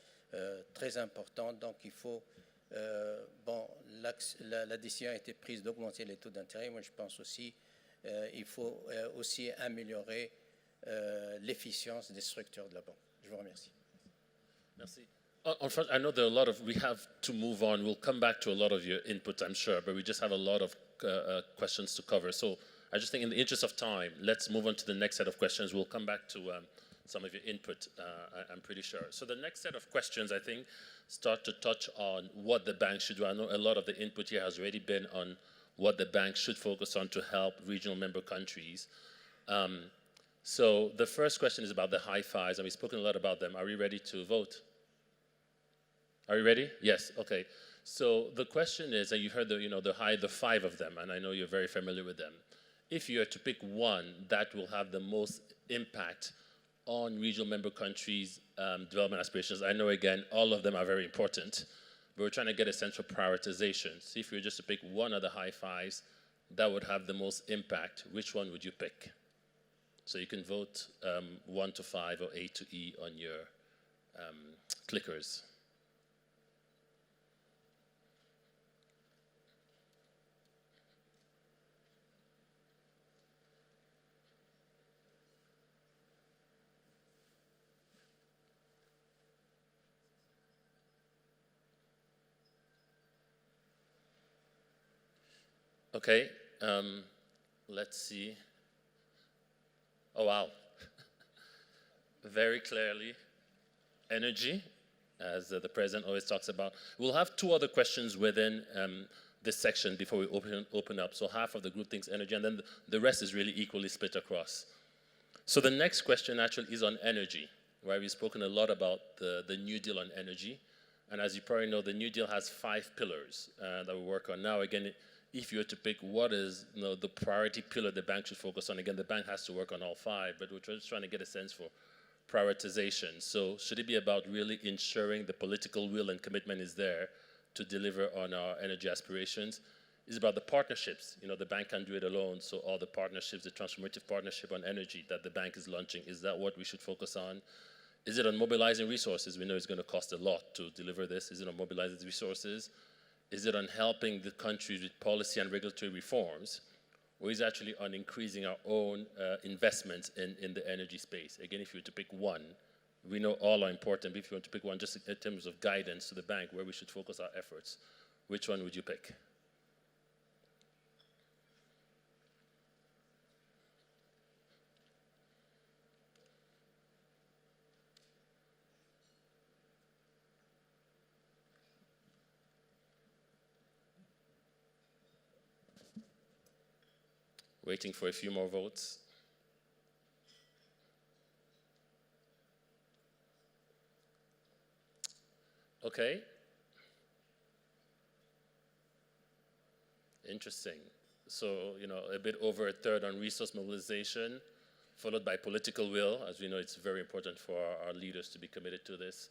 très importants. Donc il faut, la décision a été prise d'augmenter les taux d'intérêt. Moi je pense aussi il faut aussi améliorer l'efficience des structures de la banque. Je vous remercie. Merci. Unfortunately, I know there are a lot of, we have to move on. We'll come back to a lot of your input, I'm sure, but we just have a lot of questions to cover. So I just think in the interest of time, let's move on to the next set of questions. We'll come back to some of your input, I'm pretty sure. So the next set of questions, I think, start to touch on what the bank should do. I know a lot of the input here has already been on what the bank should focus on to help regional member countries. So the first question is about the high fives, and we've spoken a lot about them. Are we ready to vote? Are you ready? Yes, okay. So the question is, and you heard the 5 of them, and I know you're very familiar with them. If you are to pick one that will have the most impact on regional member countries' development aspirations, I know again, all of them are very important, but we're trying to get a sense of prioritization. So if you were just to pick one of the high fives that would have the most impact, which one would you pick? So you can vote 1 to 5 or A to E on your clickers. Okay, let's see. Oh, wow. Very clearly, energy, as the president always talks about. We'll have 2 other questions within this section before we open up. So half of the group thinks energy, and then the rest is really equally split across. So the next question actually is on energy, where we've spoken a lot about the New Deal on energy. And as you probably know, the New Deal has 5 pillars that we work on. Now, again, if you were to pick what is the priority pillar the bank should focus on, again, the bank has to work on all 5, but we're just trying to get a sense for prioritization. So should it be about really ensuring the political will and commitment is there to deliver on our energy aspirations? Is it about the partnerships? The bank can't do it alone, so all the partnerships, the transformative partnership on energy that the bank is launching, is that what we should focus on? Is it on mobilizing resources? We know it's going to cost a lot to deliver this. Is it on mobilizing resources? Is it on helping the countries with policy and regulatory reforms? Or is it actually on increasing our own investments in the energy space? Again, if you were to pick one, we know all are important, but if you want to pick one just in terms of guidance to the bank where we should focus our efforts, which one would you pick? Waiting for a few more votes. Okay. Interesting. So, a bit over a third on resource mobilization, followed by political will. As we know, it's very important for our leaders to be committed to this.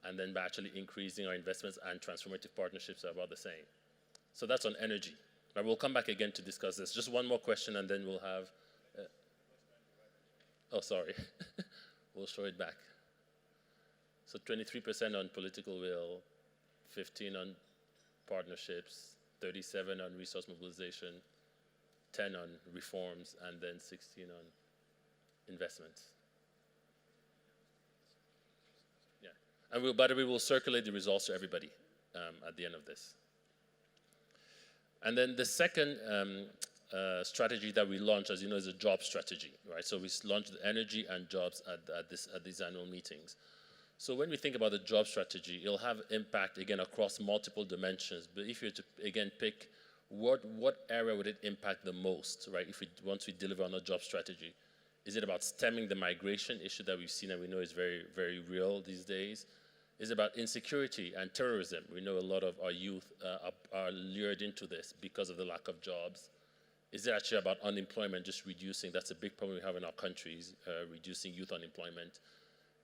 And then by actually increasing our investments and transformative partnerships are about the same. So that's on energy. Now, we'll come back again to discuss this. Just one more question, and then we'll have... oh, sorry. We'll show it back. So 23% on political will, 15 on partnerships, 37 on resource mobilization, 10 on reforms, and then 16 on investments. Yeah. And by the way, we'll circulate the results to everybody at the end of this. And then the second strategy that we launched, as you know, is a job strategy, right? So we launched energy and jobs at these annual meetings. So when we think about the job strategy, it'll have impact, again, across multiple dimensions. But if you were to, again, pick what area would it impact the most, right, once we deliver on a job strategy? Is it about stemming the migration issue that we've seen and we know is very, very real these days? Is it about insecurity and terrorism? We know a lot of our youth are lured into this because of the lack of jobs. Is it actually about unemployment, just reducing? That's a big problem we have in our countries, reducing youth unemployment.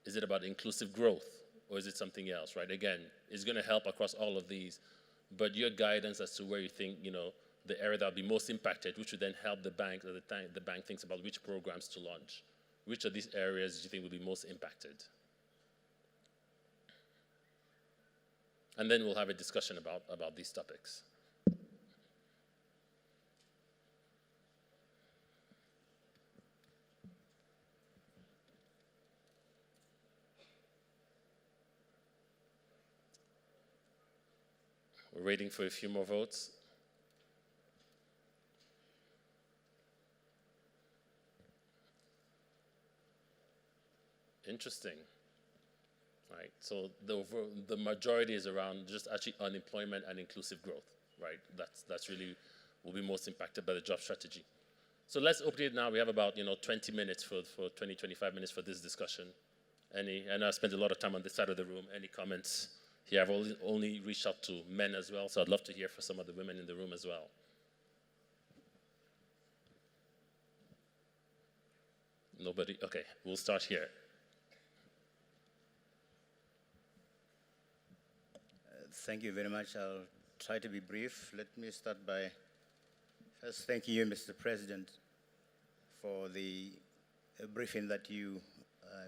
Is it about inclusive growth, or is it something else, right? Again, it's going to help across all of these, but your guidance as to where you think, the area that will be most impacted, which would then help the bank, at the time the bank thinks about which programs to launch. Which of these areas do you think will be most impacted? And then we'll have a discussion about these topics. We're waiting for a few more votes. Interesting. Right. So the majority is around just actually unemployment and inclusive growth. Right. That's really will be most impacted by the job strategy. So let's open it now. We have about 20 minutes for 25 minutes for this discussion. And I spent a lot of time on this side of the room. Any comments? Here, I've only reached out to men as well, so I'd love to hear from some of the women in the room as well. Nobody? Okay, we'll start here. Thank you very much. I'll try to be brief. Let me start by first thanking you, Mr. President, for the briefing that you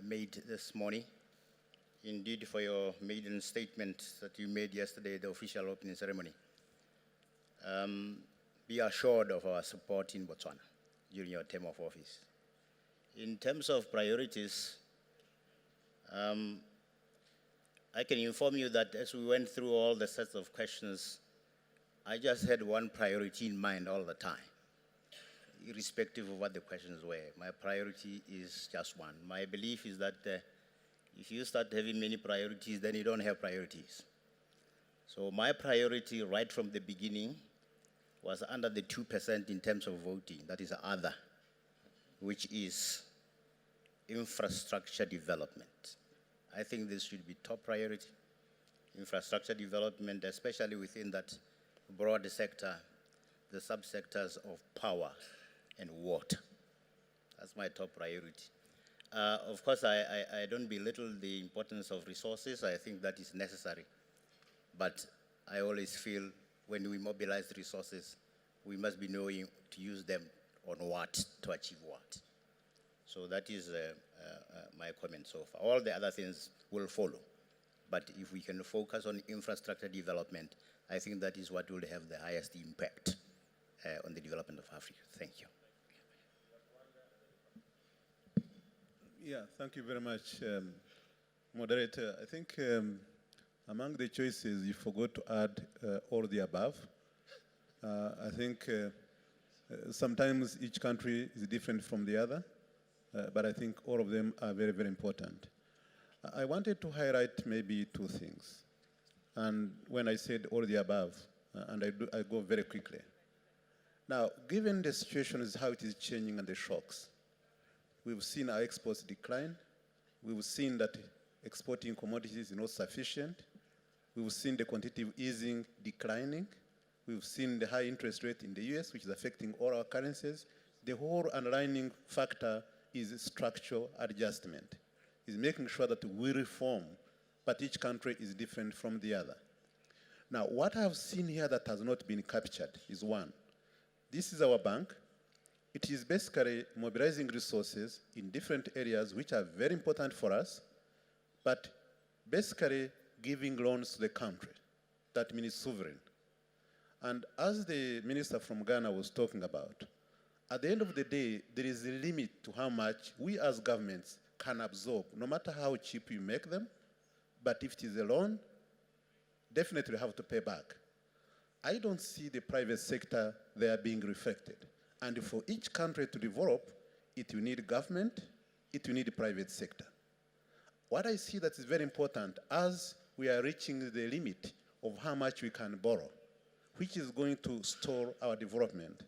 made this morning. Indeed, for your maiden statement that you made yesterday, the official opening ceremony. Be assured of our support in Botswana during your term of office. In terms of priorities, I can inform you that as we went through all the sets of questions, I just had one priority in mind all the time, irrespective of what the questions were. My priority is just one. My belief is that if you start having many priorities, then you don't have priorities. So my priority right from the beginning was under the 2% in terms of voting, that is other, which is infrastructure development. I think this should be top priority. Infrastructure development, especially within that broad sector, the subsectors of power and water. That's my top priority. Of course, I don't belittle the importance of resources. I think that is necessary. But I always feel when we mobilize resources, we must be knowing to use them on what, to achieve what. So that is my comment so far. All the other things will follow. But if we can focus on infrastructure development, I think that is what will have the highest impact on the development of Africa. Thank you. Yeah, thank you very much, Moderator. I think among the choices, you forgot to add all the above. I think sometimes each country is different from the other, but I think all of them are very, very important. I wanted to highlight maybe two things. And when I said all the above, and I go very quickly. Now, given the situation is how it is changing and the shocks, we've seen our exports decline. We've seen that exporting commodities is not sufficient. We've seen the quantitative easing declining. We've seen the high interest rate in the US, which is affecting all our currencies. The whole underlying factor is structural adjustment, is making sure that we reform, but each country is different from the other. Now, what I've seen here that has not been captured is one, this is our bank. It is basically mobilizing resources in different areas which are very important for us, but basically giving loans to the country. That means sovereign. And as the minister from Ghana was talking about, at the end of the day, there is a limit to how much we as governments can absorb, no matter how cheap you make them. But if it is a loan, definitely have to pay back. I don't see the private sector there being reflected. And for each country to develop, it will need government, it will need the private sector. What I see that is very important as we are reaching the limit of how much we can borrow, which is going to stall our development,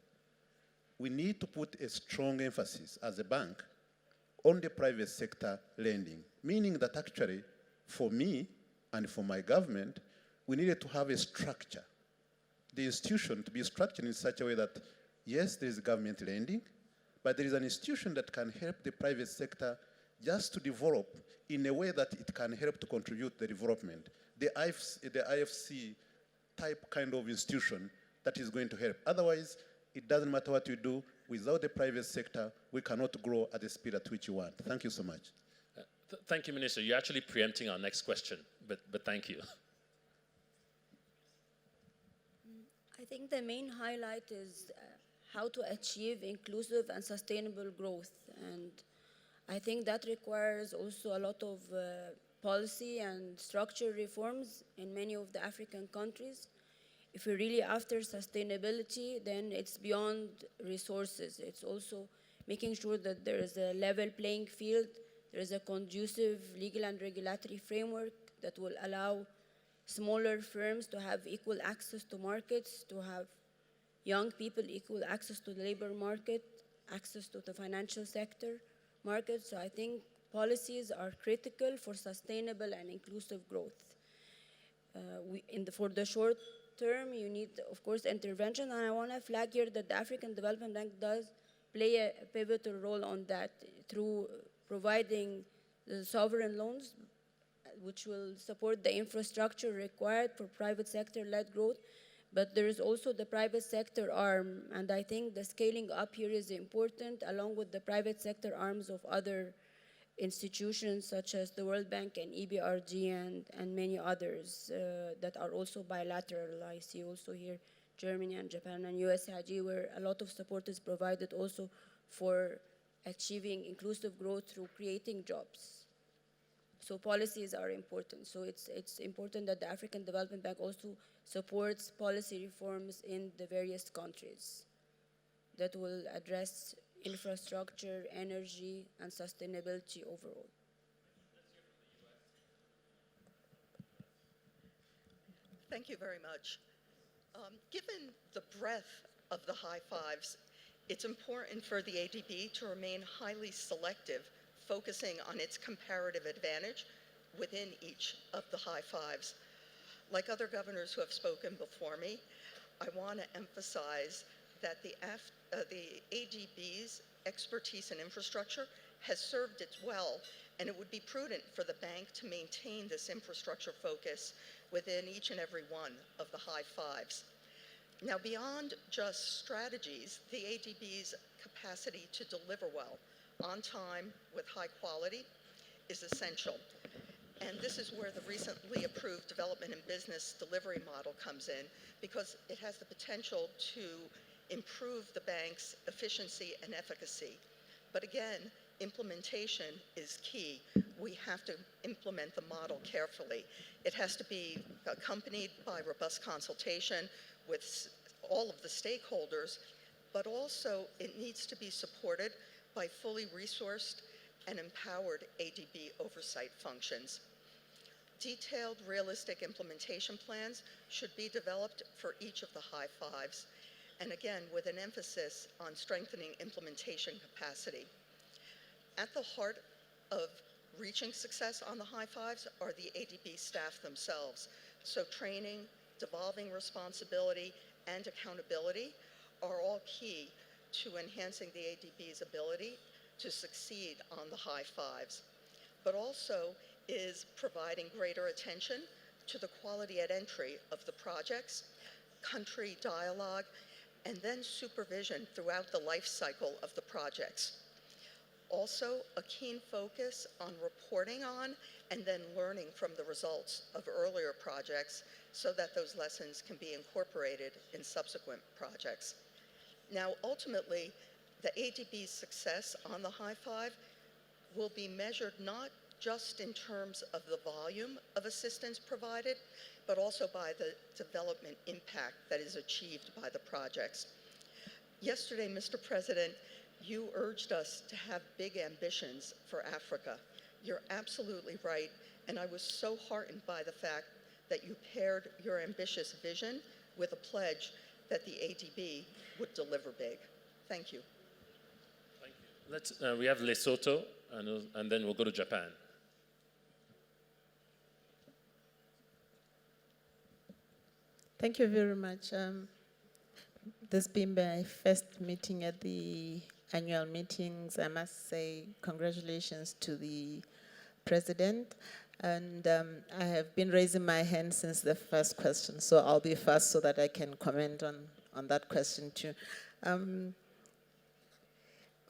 we need to put a strong emphasis as a bank on the private sector lending, meaning that actually, for me and for my government, we needed to have a structure, the institution to be structured in such a way that, yes, there is government lending, but there is an institution that can help the private sector just to develop in a way that it can help to contribute to the development. The IFC type kind of institution that is going to help. Otherwise, it doesn't matter what you do. Without the private sector, we cannot grow at the speed at which you want. Thank you so much. Thank you, Minister. You're actually preempting our next question, but thank you. I think the main highlight is how to achieve inclusive and sustainable growth. And I think that requires also a lot of policy and structure reforms in many of the African countries. If we're really after sustainability, then it's beyond resources. It's also making sure that there is a level playing field, there is a conducive legal and regulatory framework that will allow smaller firms to have equal access to markets, to have young people equal access to the labor market, access to the financial sector market. So I think policies are critical for sustainable and inclusive growth. For the short term, you need, of course, intervention, and I want to flag here that the African Development Bank does play a pivotal role on that through providing the sovereign loans, which will support the infrastructure required for private sector-led growth. But there is also the private sector arm, and I think the scaling up here is important, along with the private sector arms of other institutions such as the World Bank and EBRD and many others that are also bilateral. I see also here Germany and Japan and USAID, where a lot of support is provided also for achieving inclusive growth through creating jobs. So policies are important. So it's important that the African Development Bank also supports policy reforms in the various countries that will address infrastructure, energy, and sustainability overall. Thank you very much. Given the breadth of the high fives, it's important for the ADB to remain highly selective, focusing on its comparative advantage within each of the high fives. Like other governors who have spoken before me, I want to emphasize that the ADB's expertise in infrastructure has served it well, and it would be prudent for the bank to maintain this infrastructure focus within each and every one of the high fives. Now, beyond just strategies, the ADB's capacity to deliver well, on time, with high quality, is essential. And this is where the recently approved development and business delivery model comes in, because it has the potential to improve the bank's efficiency and efficacy. But again, implementation is key. We have to implement the model carefully. It has to be accompanied by robust consultation with all of the stakeholders, but also it needs to be supported by fully resourced and empowered ADB oversight functions. Detailed, realistic implementation plans should be developed for each of the high fives, and again, with an emphasis on strengthening implementation capacity. At the heart of reaching success on the high fives are the ADB staff themselves. So training, devolving responsibility, and accountability are all key to enhancing the ADB's ability to succeed on the high fives, but also is providing greater attention to the quality at entry of the projects, country dialogue, and then supervision throughout the life cycle of the projects. Also, a keen focus on reporting on and then learning from the results of earlier projects so that those lessons can be incorporated in subsequent projects. Now, ultimately, the ADB's success on the high five will be measured not just in terms of the volume of assistance provided, but also by the development impact that is achieved by the projects. Yesterday, Mr. President, you urged us to have big ambitions for Africa. You're absolutely right, and I was so heartened by the fact that you paired your ambitious vision with a pledge that the ADB would deliver big. Thank you. We have Lesotho, and then we'll go to Japan. Thank you very much. This being my first meeting at the annual meetings, I must say congratulations to the President. And I have been raising my hand since the first question, so I'll be fast so that I can comment on that question too.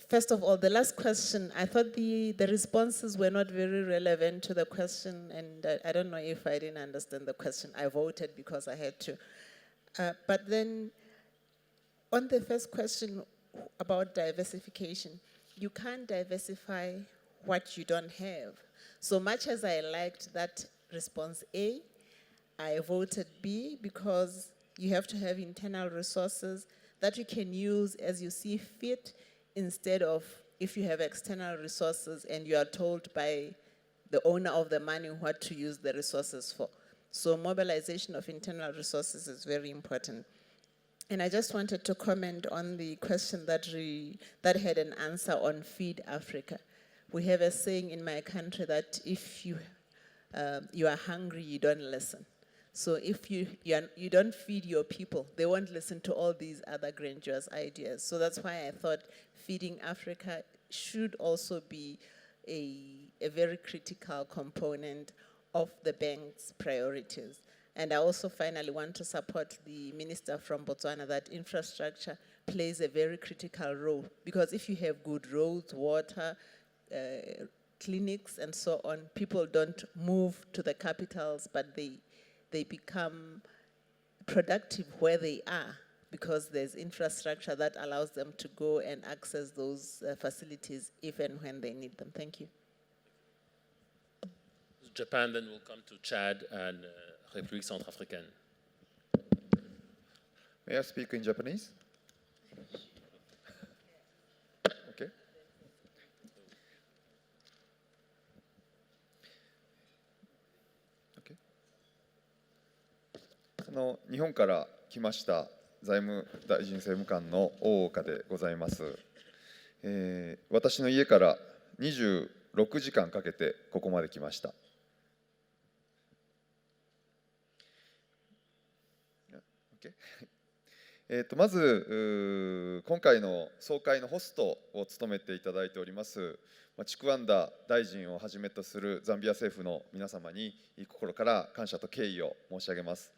First of all, the last question, I thought the responses were not very relevant to the question, and I don't know if I didn't understand the question. I voted because I had to. But then, on the first question about diversification, you can't diversify what you don't have. So much as I liked that response A, I voted B because you have to have internal resources that you can use as you see fit, instead of if you have external resources and you are told by the owner of the money what to use the resources for. So mobilization of internal resources is very important. And I just wanted to comment on the question that had an answer on Feed Africa. We have a saying in my country that if you are hungry, you don't listen. So if you don't feed your people, they won't listen to all these other grandiose ideas. So that's why I thought Feeding Africa should also be a very critical component of the bank's priorities. And I also finally want to support the minister from Botswana that infrastructure plays a very critical role. Because if you have good roads, water, clinics, and so on, people don't move to the capitals, but they become productive where they are because there's infrastructure that allows them to go and access those facilities if and when they need them. Thank you. Japan, then we'll come to Chad and République Centrafricaine. May I speak in Japanese? Okay. 日本から来ました財務大臣政務官の大岡でございます。私の家から26時間かけてここまで来ました。まず今回の総会のホストを務めていただいておりますチクワンダ大臣をはじめとするザンビア政府の皆様に心から感謝と敬意を申し上げます。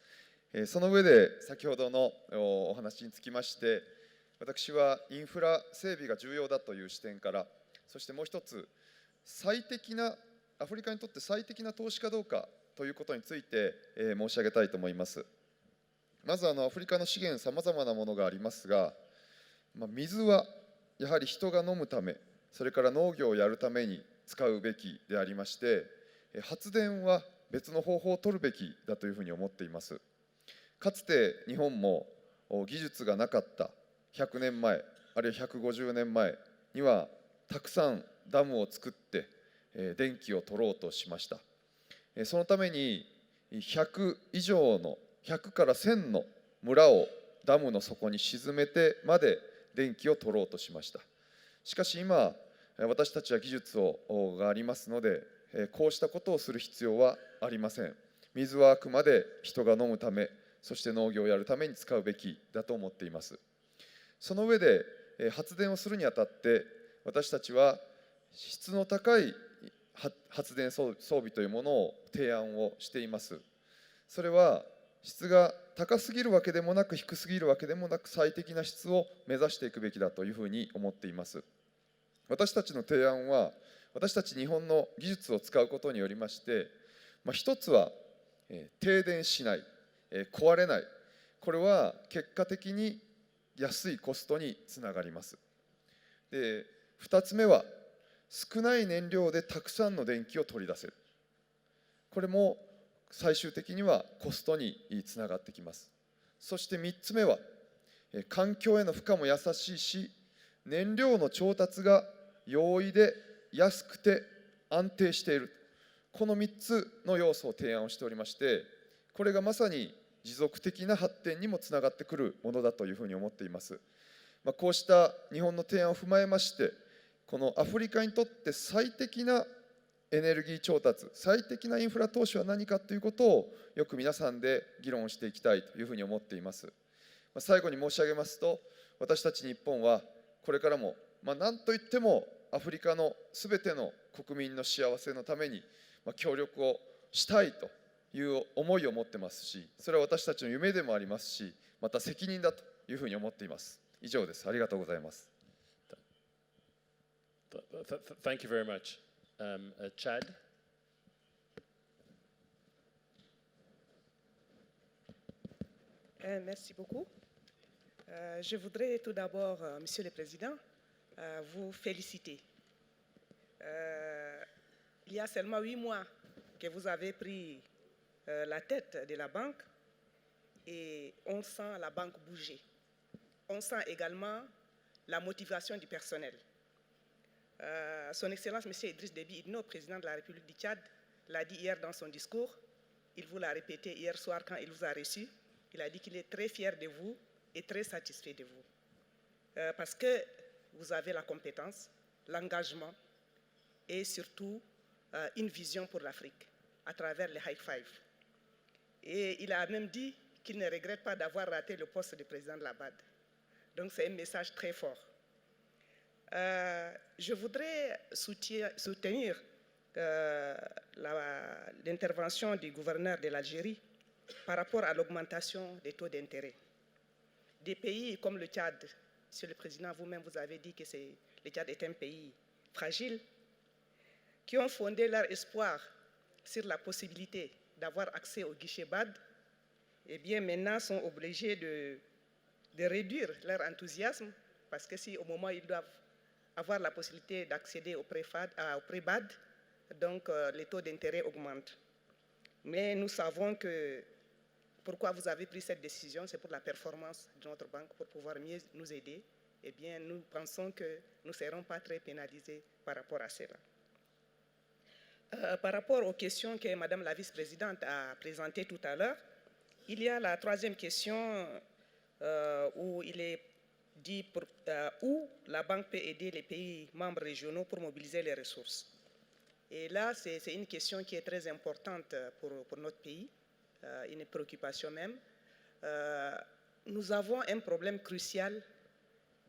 その上で先ほどのお話につきまして私はインフラ整備が重要だという視点からそしてもう一つ最適なアフリカにとって最適な投資かどうかということについて申し上げたいと思います。まずアフリカの資源さまざまなものがありますが、水はやはり人が飲むためそれから農業をやるために使うべきでありまして発電は別の方法を取るべきだというふうに思っています。かつて日本も技術がなかった100年前あるいは150年前にはたくさんダムを作って電気を取ろうとしました。そのために100以上の100から1000の村をダムの底に沈めてまで電気を取ろうとしました。しかし今私たちは技術がありますのでこうしたことをする必要はありません。水はあくまで人が飲むため、そして農業をやるために使うべきだと思っています。その上で、発電をするにあたって私たちは質の高い発電装備というものを提案をしています。それは質が高すぎるわけでもなく低すぎるわけでもなく最適な質を目指していくべきだというふうに思っています。私たちの提案は私たち日本の技術を使うことによりまして、一つは停電しない、壊れない、これは結果的に安いコストにつながります。で、2つ目は少ない燃料でたくさんの電気を取り出せる。これも最終的にはコストにつながってきます。そして3つ目は環境への負荷も優しいし、燃料の調達が容易で安くて安定している。この3つの要素を提案をしておりまして、これがまさに持続的な発展にもつながってくるものだというふうに思っています。こうした日本の提案を踏まえまして、このアフリカにとって最適なエネルギー調達、最適なインフラ投資は何かということをよく皆さんで議論をしていきたいというふうに思っています。最後に申し上げますと、私たち日本はこれからも、何といってもアフリカのすべての国民の幸せのために協力をしたいという思いを持ってますし、それは私たちの夢でもありますし、また責任だというふうに思っています。以上です。ありがとうございます。Thank you very much. Chad? Merci beaucoup. Je voudrais tout d'abord, Monsieur le Président, vous féliciter. Il y a seulement 8 mois que vous avez pris la tête de la banque et on sent la banque bouger. On sent également la motivation du personnel. Son Excellence M. Idriss Déby Itno, président de la République du Tchad, l'a dit hier dans son discours. Il vous l'a répété hier soir quand il vous a reçu. Il a dit qu'il est très fier de vous et très satisfait de vous. Parce que vous avez la compétence, l'engagement et surtout une vision pour l'Afrique à travers les High Five. Et il a même dit qu'il ne regrette pas d'avoir raté le poste de président de la BAD. Donc c'est un message très fort. Je voudrais soutenir l'intervention du gouverneur de l'Algérie par rapport à l'augmentation des taux d'intérêt. Des pays comme le Tchad, Monsieur le Président, vous-même vous avez dit que le Tchad est un pays fragile, qui ont fondé leur espoir sur la possibilité d'avoir accès au guichet BAD, et bien maintenant sont obligés de réduire leur enthousiasme, parce que si au moment où ils doivent avoir la possibilité d'accéder au prêt BAD, donc les taux d'intérêt augmentent. Mais nous savons que pourquoi vous avez pris cette décision, c'est pour la performance de notre banque, pour pouvoir mieux nous aider. Eh bien, nous pensons que nous ne serons pas très pénalisés par rapport à cela. Par rapport aux questions que Madame la vice-présidente a présentées tout à l'heure, il y a la troisième question où il est dit où la banque peut aider les pays membres régionaux pour mobiliser les ressources. Et là, c'est une question qui est très importante pour notre pays, une préoccupation même. Nous avons un problème crucial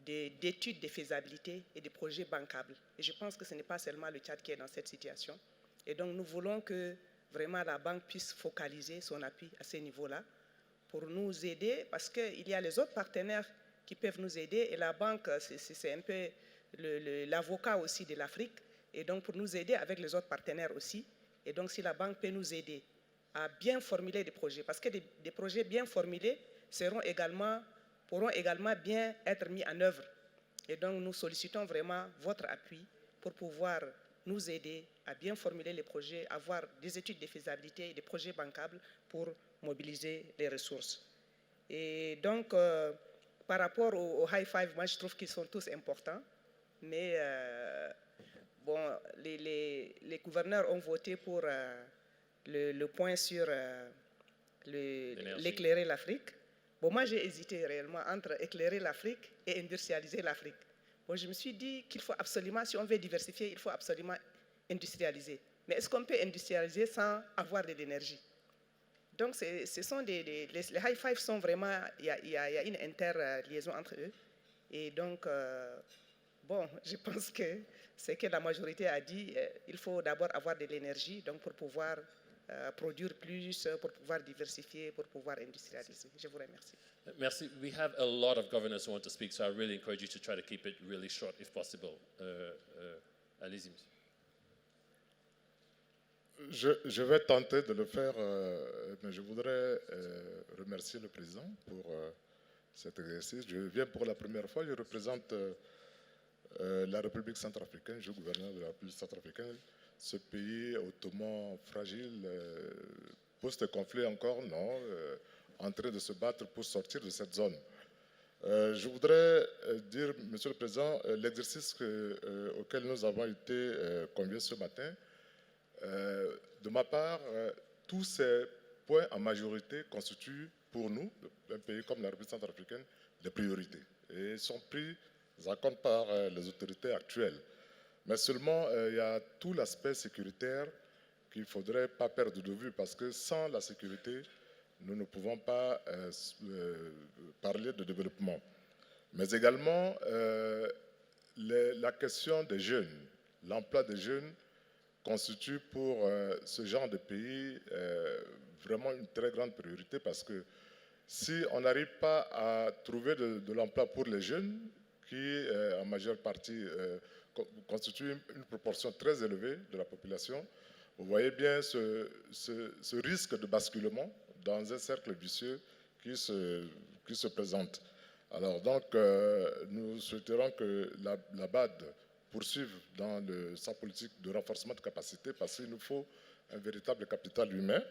d'études de faisabilité et de projets bancables. Et je pense que ce n'est pas seulement le Tchad qui est dans cette situation. Et donc, nous voulons que vraiment la banque puisse focaliser son appui à ce niveau-là pour nous aider, parce qu'il y a les autres partenaires qui peuvent nous aider, et la banque, c'est un peu l'avocat aussi de l'Afrique, et donc pour nous aider avec les autres partenaires aussi. Et donc, si la banque peut nous aider à bien formuler des projets, parce que des projets bien formulés pourront également bien être mis en œuvre. Et donc, nous sollicitons vraiment votre appui pour pouvoir nous aider à bien formuler les projets, avoir des études de faisabilité et des projets bancables pour mobiliser les ressources. Et donc, par rapport au High Five, moi, je trouve qu'ils sont tous importants, mais bon, les gouverneurs ont voté pour le point sur l'éclairer l'Afrique. Bon, moi, j'ai hésité réellement entre éclairer l'Afrique et industrialiser l'Afrique. Bon, je me suis dit qu'il faut absolument, si on veut diversifier, il faut absolument industrialiser. Mais est-ce qu'on peut industrialiser sans avoir de l'énergie? Donc, ce sont les high five sont vraiment, il y a une interliaison entre eux. Et donc, bon, je pense que ce que la majorité a dit, il faut d'abord avoir de l'énergie donc pour pouvoir produire plus, pour pouvoir diversifier, pour pouvoir industrialiser. Je vous remercie. Merci. We have a lot of governors who want to speak, so I really encourage you to try to keep it really short if possible. Allez-y, monsieur. Je vais tenter de le faire, mais je voudrais remercier le président pour cet exercice. Je viens pour la première fois, je représente la République centrafricaine, je suis gouverneur de la République centrafricaine. Ce pays hautement fragile, post-conflit encore, non, en train de se battre pour sortir de cette zone. Je voudrais dire, Monsieur le Président, l'exercice auquel nous avons été conviés ce matin, de ma part, tous ces points en majorité constituent pour nous, un pays comme la République centrafricaine, des priorités et sont pris en compte par les autorités actuelles. Mais seulement, il y a tout l'aspect sécuritaire qu'il ne faudrait pas perdre de vue parce que sans la sécurité, nous ne pouvons pas parler de développement. Mais également, la question des jeunes, l'emploi des jeunes, constitue pour ce genre de pays vraiment une très grande priorité parce que si on n'arrive pas à trouver de l'emploi pour les jeunes, qui en majeure partie constitue une proportion très élevée de la population, vous voyez bien ce risque de basculement dans un cercle vicieux qui se présente. Alors donc, nous souhaiterons que la BAD poursuive dans sa politique de renforcement de capacité parce qu'il nous faut un véritable capital humain,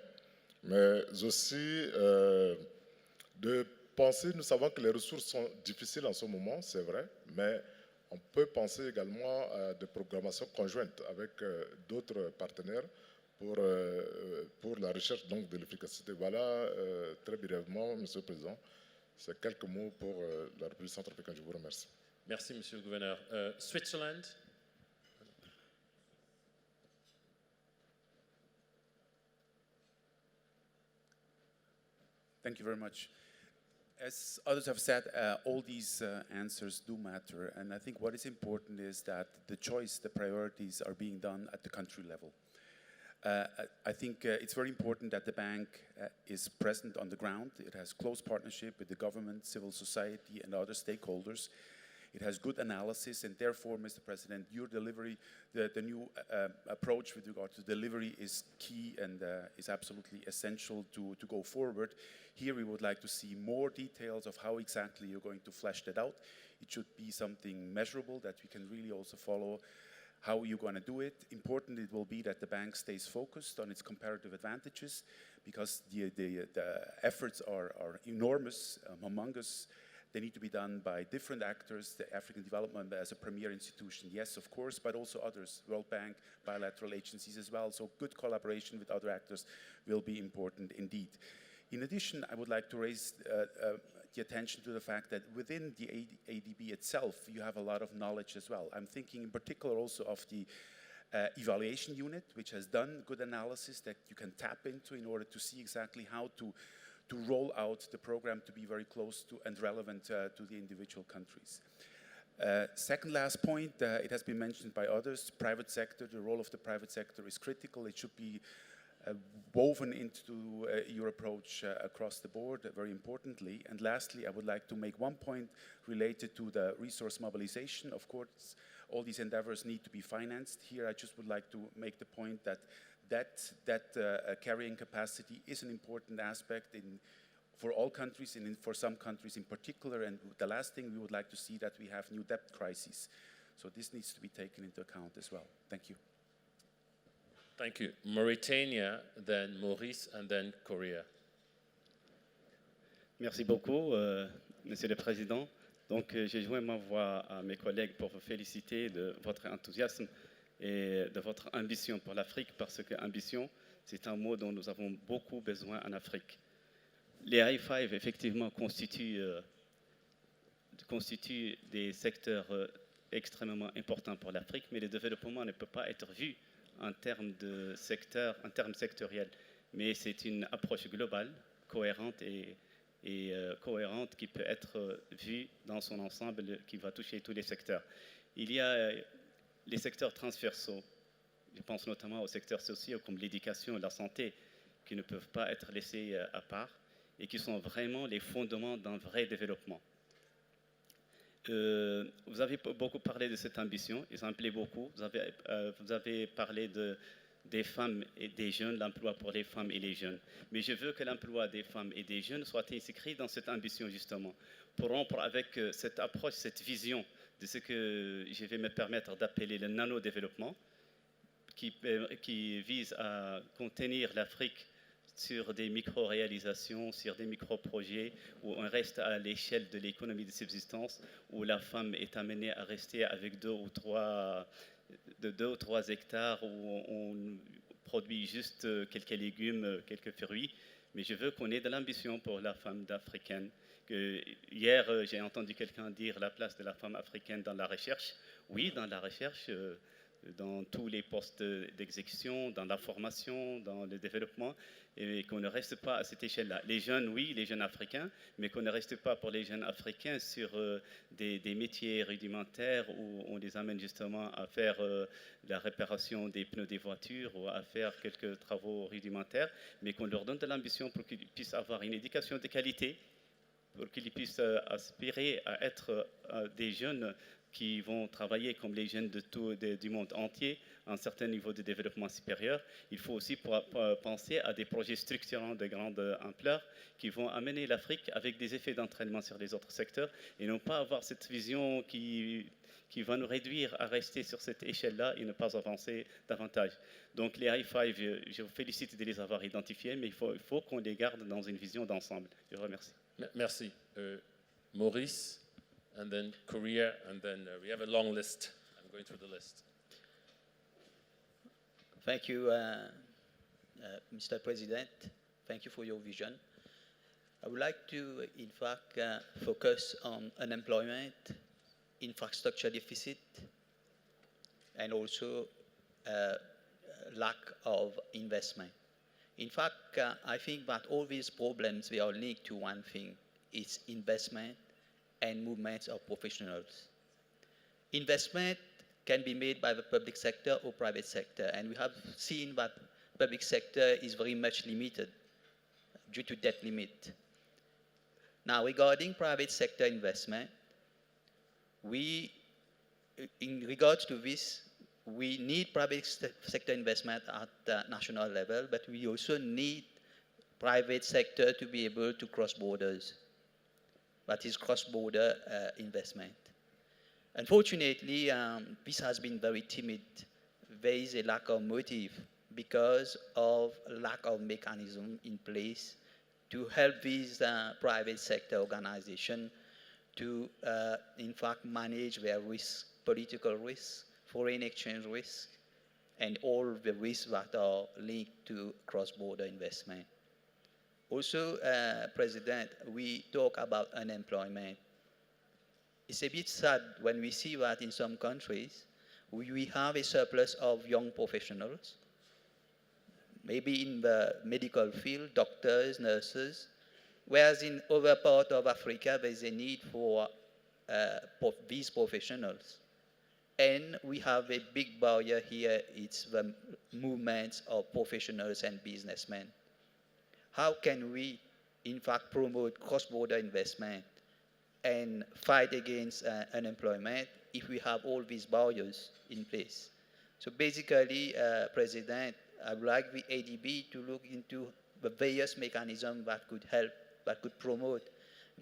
mais aussi de penser, nous savons que les ressources sont difficiles en ce moment, c'est vrai, mais on peut penser également à des programmations conjointes avec d'autres partenaires pour la recherche donc, de l'efficacité. Voilà, très brièvement, Monsieur le Président, c'est quelques mots pour la République centrafricaine. Je vous remercie. Merci, Monsieur le Gouverneur. Switzerland. Thank you very much. As others have said, all these answers do matter, and I think what is important is that the choice, the priorities are being done at the country level. I think it's very important that the bank is present on the ground. It has close partnership with the government, civil society, and other stakeholders. It has good analysis, and therefore, Mr. President, your delivery, the new approach with regard to delivery is key and is absolutely essential to go forward. Here we would like to see more details of how exactly you're going to flesh that out. It should be something measurable that we can really also follow how you're going to do it. Important it will be that the bank stays focused on its comparative advantages because the efforts are enormous, humongous. They need to be done by different actors, the African Development as a premier institution, yes, of course, but also others, World Bank, bilateral agencies as well. So good collaboration with other actors will be important indeed. In addition, I would like to raise the attention to the fact that within the ADB itself, you have a lot of knowledge as well. I'm thinking in particular also of the evaluation unit, which has done good analysis that you can tap into in order to see exactly how to roll out the program to be very close to and relevant to the individual countries. Second last point, it has been mentioned by others, private sector, the role of the private sector is critical. It should be woven into your approach across the board, very importantly. And lastly, I would like to make one point related to the resource mobilization. Of course, all these endeavors need to be financed. Here, I just would like to make the point that carrying capacity is an important aspect for all countries and for some countries in particular. And the last thing we would like to see that we have new debt crises. So this needs to be taken into account as well. Thank you. Thank you. Mauritania, then Maurice, and then Korea. Merci beaucoup, Monsieur le Président. Donc, j'ai joint ma voix à mes collègues pour vous féliciter de votre enthousiasme et de votre ambition pour l'Afrique, parce que ambition, c'est un mot dont nous avons beaucoup besoin en Afrique. Les high five, effectivement, constituent des secteurs extrêmement importants pour l'Afrique, mais le développement ne peut pas être vu en termes sectoriels. mais c'est une approche globale, cohérente et cohérente qui peut être vue dans son ensemble, qui va toucher tous les secteurs. Il y a les secteurs transversaux, je pense notamment aux secteurs sociaux comme l'éducation et la santé, qui ne peuvent pas être laissés à part et qui sont vraiment les fondements d'un vrai développement. Vous avez beaucoup parlé de cette ambition, et ça me plaît beaucoup. Vous avez parlé des femmes et des jeunes, l'emploi pour les femmes et les jeunes. Mais je veux que l'emploi des femmes et des jeunes soit inscrit dans cette ambition justement, pour rompre avec cette approche, cette vision de ce que je vais me permettre d'appeler le nano-développement, qui vise à contenir l'Afrique sur des micro-réalisations, sur des micro-projets, où on reste à l'échelle de l'économie de subsistance, où la femme est amenée à rester avec 2 ou 3 hectares, où on produit juste quelques légumes, quelques fruits. Mais je veux qu'on ait de l'ambition pour la femme africaine. Hier, j'ai entendu quelqu'un dire la place de la femme africaine dans la recherche. Oui, dans la recherche, dans tous les postes d'exécution, dans la formation, dans le développement, et qu'on ne reste pas à cette échelle-là. Les jeunes, oui, les jeunes africains, mais qu'on ne reste pas pour les jeunes africains sur des métiers rudimentaires où on les amène justement à faire la réparation des pneus des voitures ou à faire quelques travaux rudimentaires, mais qu'on leur donne de l'ambition pour qu'ils puissent avoir une éducation de qualité, pour qu'ils puissent aspirer à être des jeunes qui vont travailler comme les jeunes du monde entier à un certain niveau de développement supérieur. Il faut aussi penser à des projets structurants de grande ampleur qui vont amener l'Afrique avec des effets d'entraînement sur les autres secteurs et non pas avoir cette vision qui va nous réduire à rester sur cette échelle-là et ne pas avancer davantage. Donc les high five, je vous félicite de les avoir identifiés, mais il faut qu'on les garde dans une vision d'ensemble. Je vous remercie. Merci. Maurice, and then Korea, and then we have a long list. I'm going through the list. Thank you, Mr. President. Thank you for your vision. I would like to, in fact, focus on unemployment, infrastructure deficit, and also lack of investment. In fact, I think that all these problems, they are linked to one thing. It's investment and movements of professionals. Investment can be made by the public sector or private sector, and we have seen that public sector is very much limited due to debt limit. Now, regarding private sector investment, in regards to this, we need private sector investment at the national level, but we also need private sector to be able to cross borders. That is cross-border investment. Unfortunately, this has been very timid. There is a lack of motive because of lack of mechanism in place to help these private sector organizations to, in fact, manage their risk, political risk, foreign exchange risk, and all the risks that are linked to cross-border investment. Also, President, we talk about unemployment. It's a bit sad when we see that in some countries, we have a surplus of young professionals, maybe in the medical field, doctors, nurses, whereas in other parts of Africa, there's a need for these professionals. And we have a big barrier here, it's the movements of professionals and businessmen. How can we, in fact, promote cross-border investment and fight against unemployment if we have all these barriers in place? So basically, President, I would like the ADB to look into the various mechanisms that could help, that could promote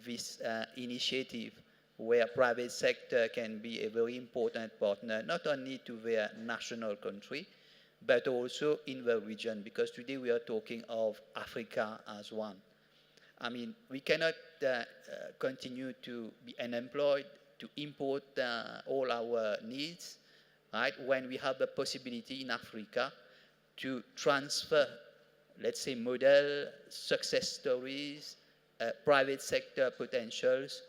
this initiative where private sector can be a very important partner, not only to their national country, but also in the region, because today we are talking of Africa as one. I mean, we cannot continue to be unemployed, to import all our needs, right, when we have the possibility in Africa to transfer, let's say, model, success stories, private sector potentials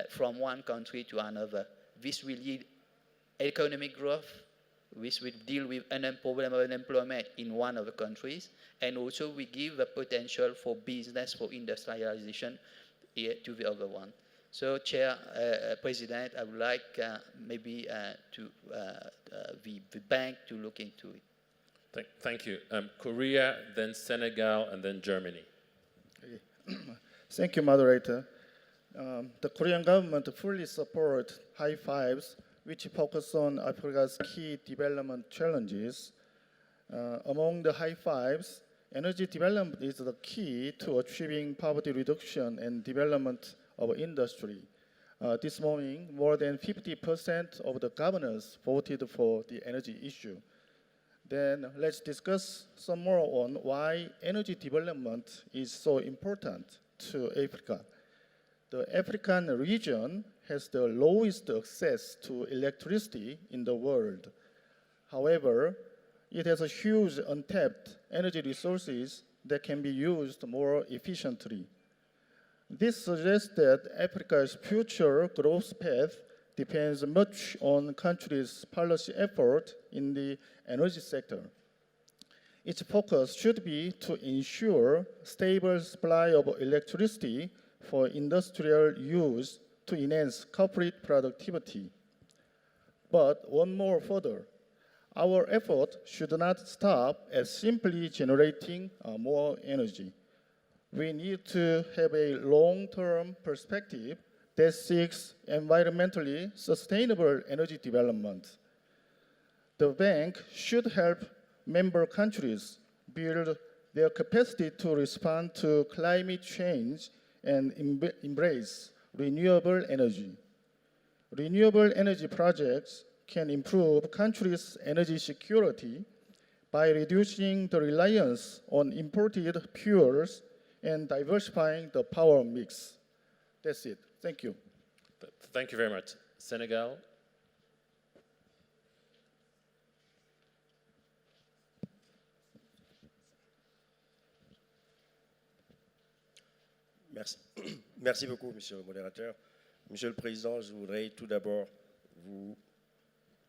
from one country to another. This will yield economic growth, which will deal with problem of unemployment in one of the countries, and also we give a potential for business, for industrialization here to the other one. So, Chair, President, I would like maybe the bank to look into it. Thank you. Korea, then Senegal, and then Germany. Thank you, moderator. The Korean government fully supports High Fives, which focus on Africa's key development challenges. Among the High Fives, energy development is the key to achieving poverty reduction and development of industry. This morning, more than 50% of the governors voted for the energy issue. Then let's discuss some more on why energy development is so important to Africa. The African region has the lowest access to electricity in the world. However, it has a huge untapped energy resources that can be used more efficiently. This suggests that Africa's future growth path depends much on the country's policy effort in the energy sector. Its focus should be to ensure stable supply of electricity for industrial use to enhance corporate productivity. But one more further, our effort should not stop at simply generating more energy. We need to have a long-term perspective that seeks environmentally sustainable energy development. The bank should help member countries build their capacity to respond to climate change and embrace renewable energy. Renewable energy projects can improve countries' energy security by reducing the reliance on imported fuels and diversifying the power mix. That's it. Thank you. Thank you very much. Senegal. Merci. Merci beaucoup, Monsieur le modérateur. Monsieur le Président, je voudrais tout d'abord vous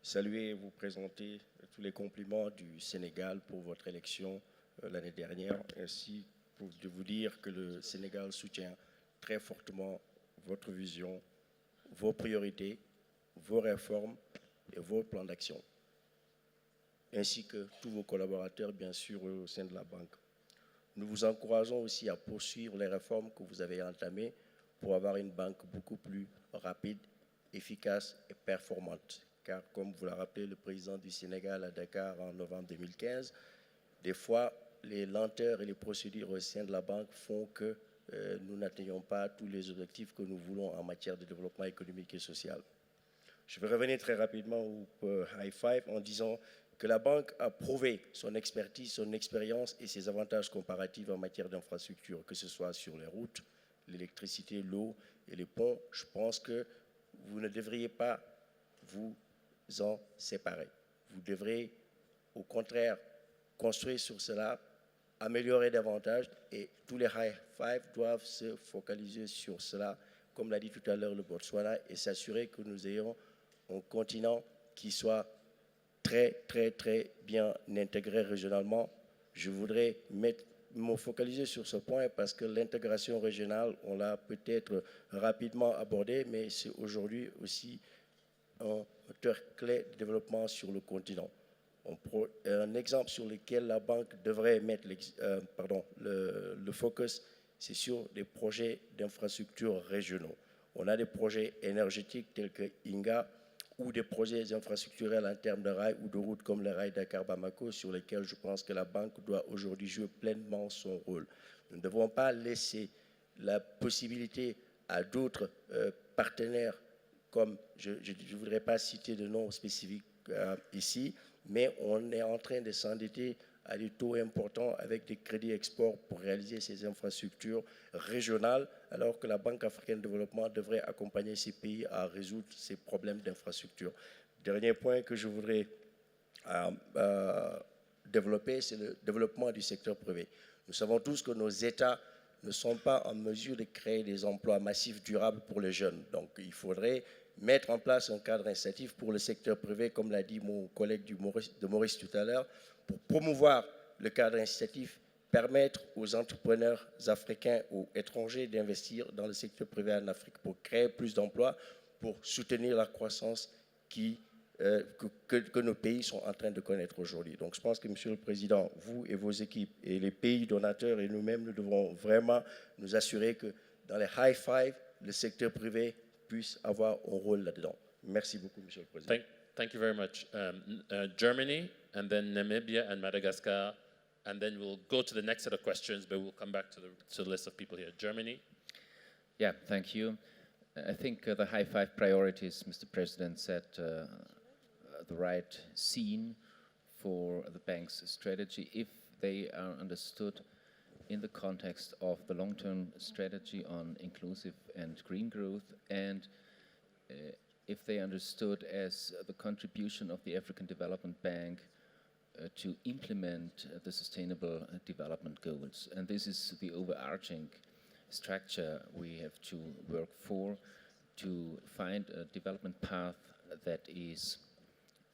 saluer et vous présenter tous les compliments du Sénégal pour votre élection l'année dernière, ainsi de vous dire que le Sénégal soutient très fortement votre vision, vos priorités, vos réformes et vos plans d'action, ainsi que tous vos collaborateurs, bien sûr, au sein de la banque. Nous vous encourageons aussi à poursuivre les réformes que vous avez entamées pour avoir une banque beaucoup plus rapide, efficace et performante. Car, comme vous l'a rappelé le président du Sénégal à Dakar en novembre 2015, des fois, les lenteurs et les procédures au sein de la banque font que nous n'atteignons pas tous les objectifs que nous voulons en matière de développement économique et social. Je vais revenir très rapidement au High Five en disant que la banque a prouvé son expertise, son expérience et ses avantages comparatifs en matière d'infrastructure, que ce soit sur les routes, l'électricité, l'eau et les ponts. Je pense que vous ne devriez pas vous en séparer. Vous devrez, au contraire, construire sur cela, améliorer davantage et tous les High Five doivent se focaliser sur cela, comme l'a dit tout à l'heure le Botswana, et s'assurer que nous ayons un continent qui soit très bien intégré régionalement. Je voudrais me focaliser sur ce point parce que l'intégration régionale, on l'a peut-être rapidement abordé, mais c'est aujourd'hui aussi un moteur clé de développement sur le continent. Un exemple sur lequel la banque devrait mettre le focus, c'est sur des projets d'infrastructures régionaux. On a des projets énergétiques tels que INGA ou des projets infrastructurels en termes de rails ou de routes comme le rail Dakar-Bamako sur lesquels je pense que la banque doit aujourd'hui jouer pleinement son rôle. Nous ne devons pas laisser la possibilité à d'autres partenaires comme, je ne voudrais pas citer de noms spécifiques ici, mais on est en train de s'endetter à des taux importants avec des crédits export pour réaliser ces infrastructures régionales, alors que la Banque africaine de développement devrait accompagner ces pays à résoudre ces problèmes d'infrastructure. Dernier point que je voudrais développer, c'est le développement du secteur privé. Nous savons tous que nos États ne sont pas en mesure de créer des emplois massifs durables pour les jeunes. Donc il faudrait mettre en place un cadre incitatif pour le secteur privé, comme l'a dit mon collègue de Maurice tout à l'heure, pour promouvoir le cadre incitatif permettre aux entrepreneurs africains ou étrangers d'investir dans le secteur privé en Afrique pour créer plus d'emplois, pour soutenir la croissance que nos pays sont en train de connaître aujourd'hui. Donc je pense que, Monsieur le Président, vous et vos équipes et les pays donateurs et nous-mêmes, nous devons vraiment nous assurer que dans les high five, le secteur privé puisse avoir un rôle là-dedans. Merci beaucoup, Monsieur le Président. Thank you very much. Germany, and then Namibia and Madagascar, and then we'll go to the next set of questions, but we'll come back to the list of people here. Germany. Yeah, thank you. I think the high five priorities, Mr. President, set the right scene for the bank's strategy if they are understood in the context of the long-term strategy on inclusive and green growth, and if they understood as the contribution of the African Development Bank to implement the Sustainable Development Goals. And this is the overarching structure we have to work for, to find a development path that is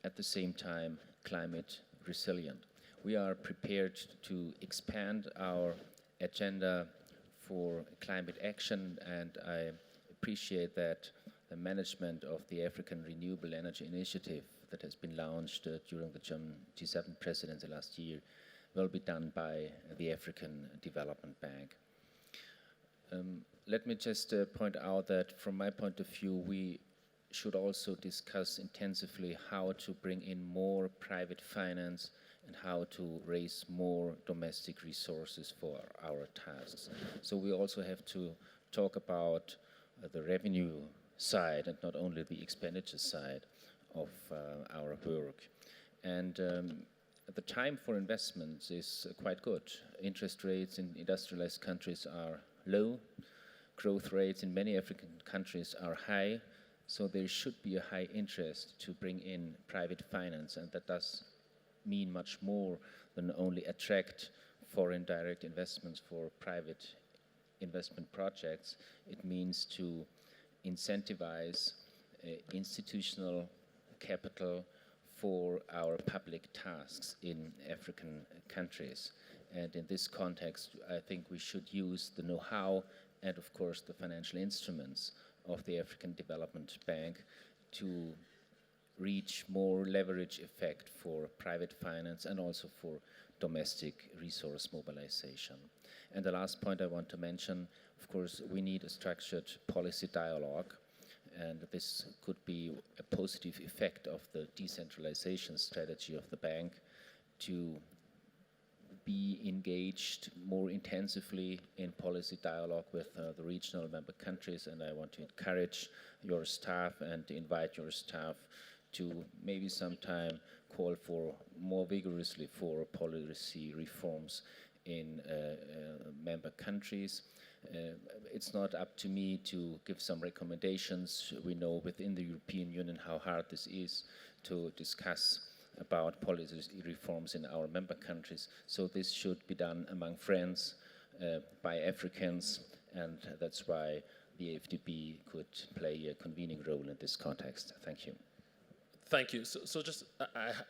at the same time climate resilient. We are prepared to expand our agenda for climate action, and I appreciate that the management of the African Renewable Energy Initiative that has been launched during the G7 presidency last year will be done by the African Development Bank. Let me just point out that from my point of view, we should also discuss intensively how to bring in more private finance and how to raise more domestic resources for our tasks. So we also have to talk about the revenue side and not only the expenditure side of our work. And the time for investments is quite good. Interest rates in industrialized countries are low. Growth rates in many African countries are high. So there should be a high interest to bring in private finance, and that does mean much more than only attract foreign direct investments for private investment projects. It means to incentivize institutional capital for our public tasks in African countries. And in this context, I think we should use the know-how and, of course, the financial instruments of the African Development Bank to reach more leverage effect for private finance and also for domestic resource mobilization. And the last point I want to mention, of course, we need a structured policy dialogue, and this could be a positive effect of the decentralization strategy of the bank to be engaged more intensively in policy dialogue with the regional member countries, and I want to encourage your staff and invite your staff to maybe sometime call for more vigorously for policy reforms in member countries. It's not up to me to give some recommendations. We know within the European Union how hard this is to discuss about policy reforms in our member countries. So this should be done among friends, by Africans, and that's why the AFDB could play a convening role in this context. Thank you. Thank you. So just,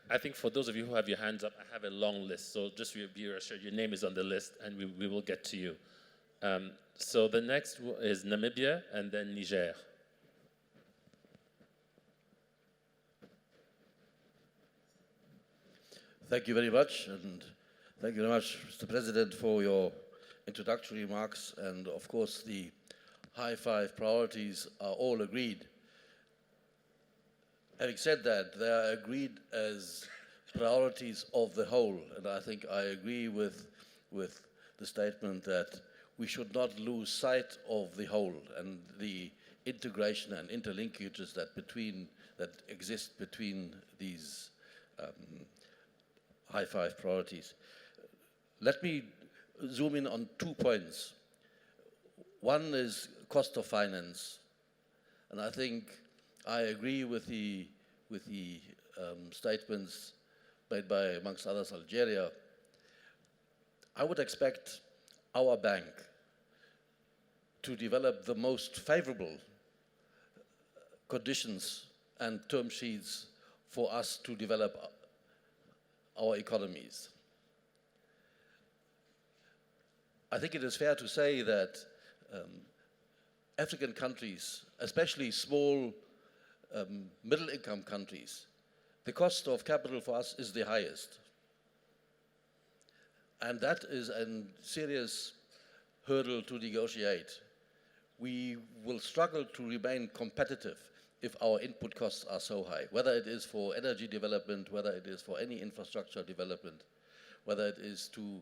I think for those of you who have your hands up, I have a long list. So just be assured your name is on the list, and we will get to you. So the next is Namibia and then Niger. Thank you very much, and thank you very much, Mr. President, for your introductory remarks. And of course, the high five priorities are all agreed. Having said that, they are agreed as priorities of the whole, and I think I agree with the statement that we should not lose sight of the whole and the integration and interlinkages that exist between these high five priorities. Let me zoom in on 2 points. One is cost of finance, and I think I agree with the statements made by, amongst others, Algeria. I would expect our bank to develop the most favorable conditions and term sheets for us to develop our economies. I think it is fair to say that African countries, especially small middle-income countries, the cost of capital for us is the highest. And that is a serious hurdle to negotiate. We will struggle to remain competitive if our input costs are so high, whether it is for energy development, whether it is for any infrastructure development, whether it is to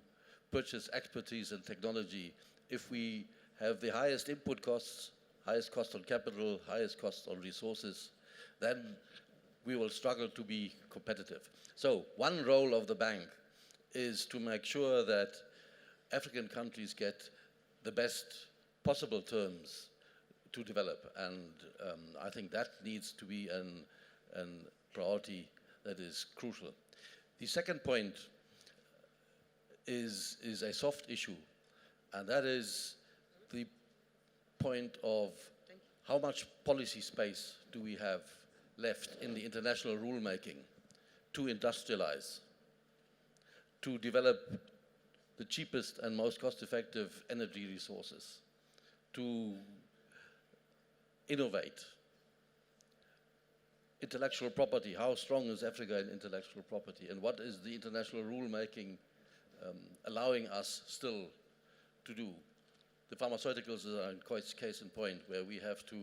purchase expertise and technology. If we have the highest input costs, highest cost on capital, highest cost on resources, then we will struggle to be competitive. So one role of the bank is to make sure that African countries get the best possible terms to develop, and I think that needs to be a priority that is crucial. The second point is a soft issue, and that is the point of how much policy space do we have left in the international rulemaking to industrialize, to develop the cheapest and most cost-effective energy resources, to innovate. Intellectual property, how strong is Africa in intellectual property, and what is the international rulemaking allowing us still to do? The pharmaceuticals are a case in point, where we have to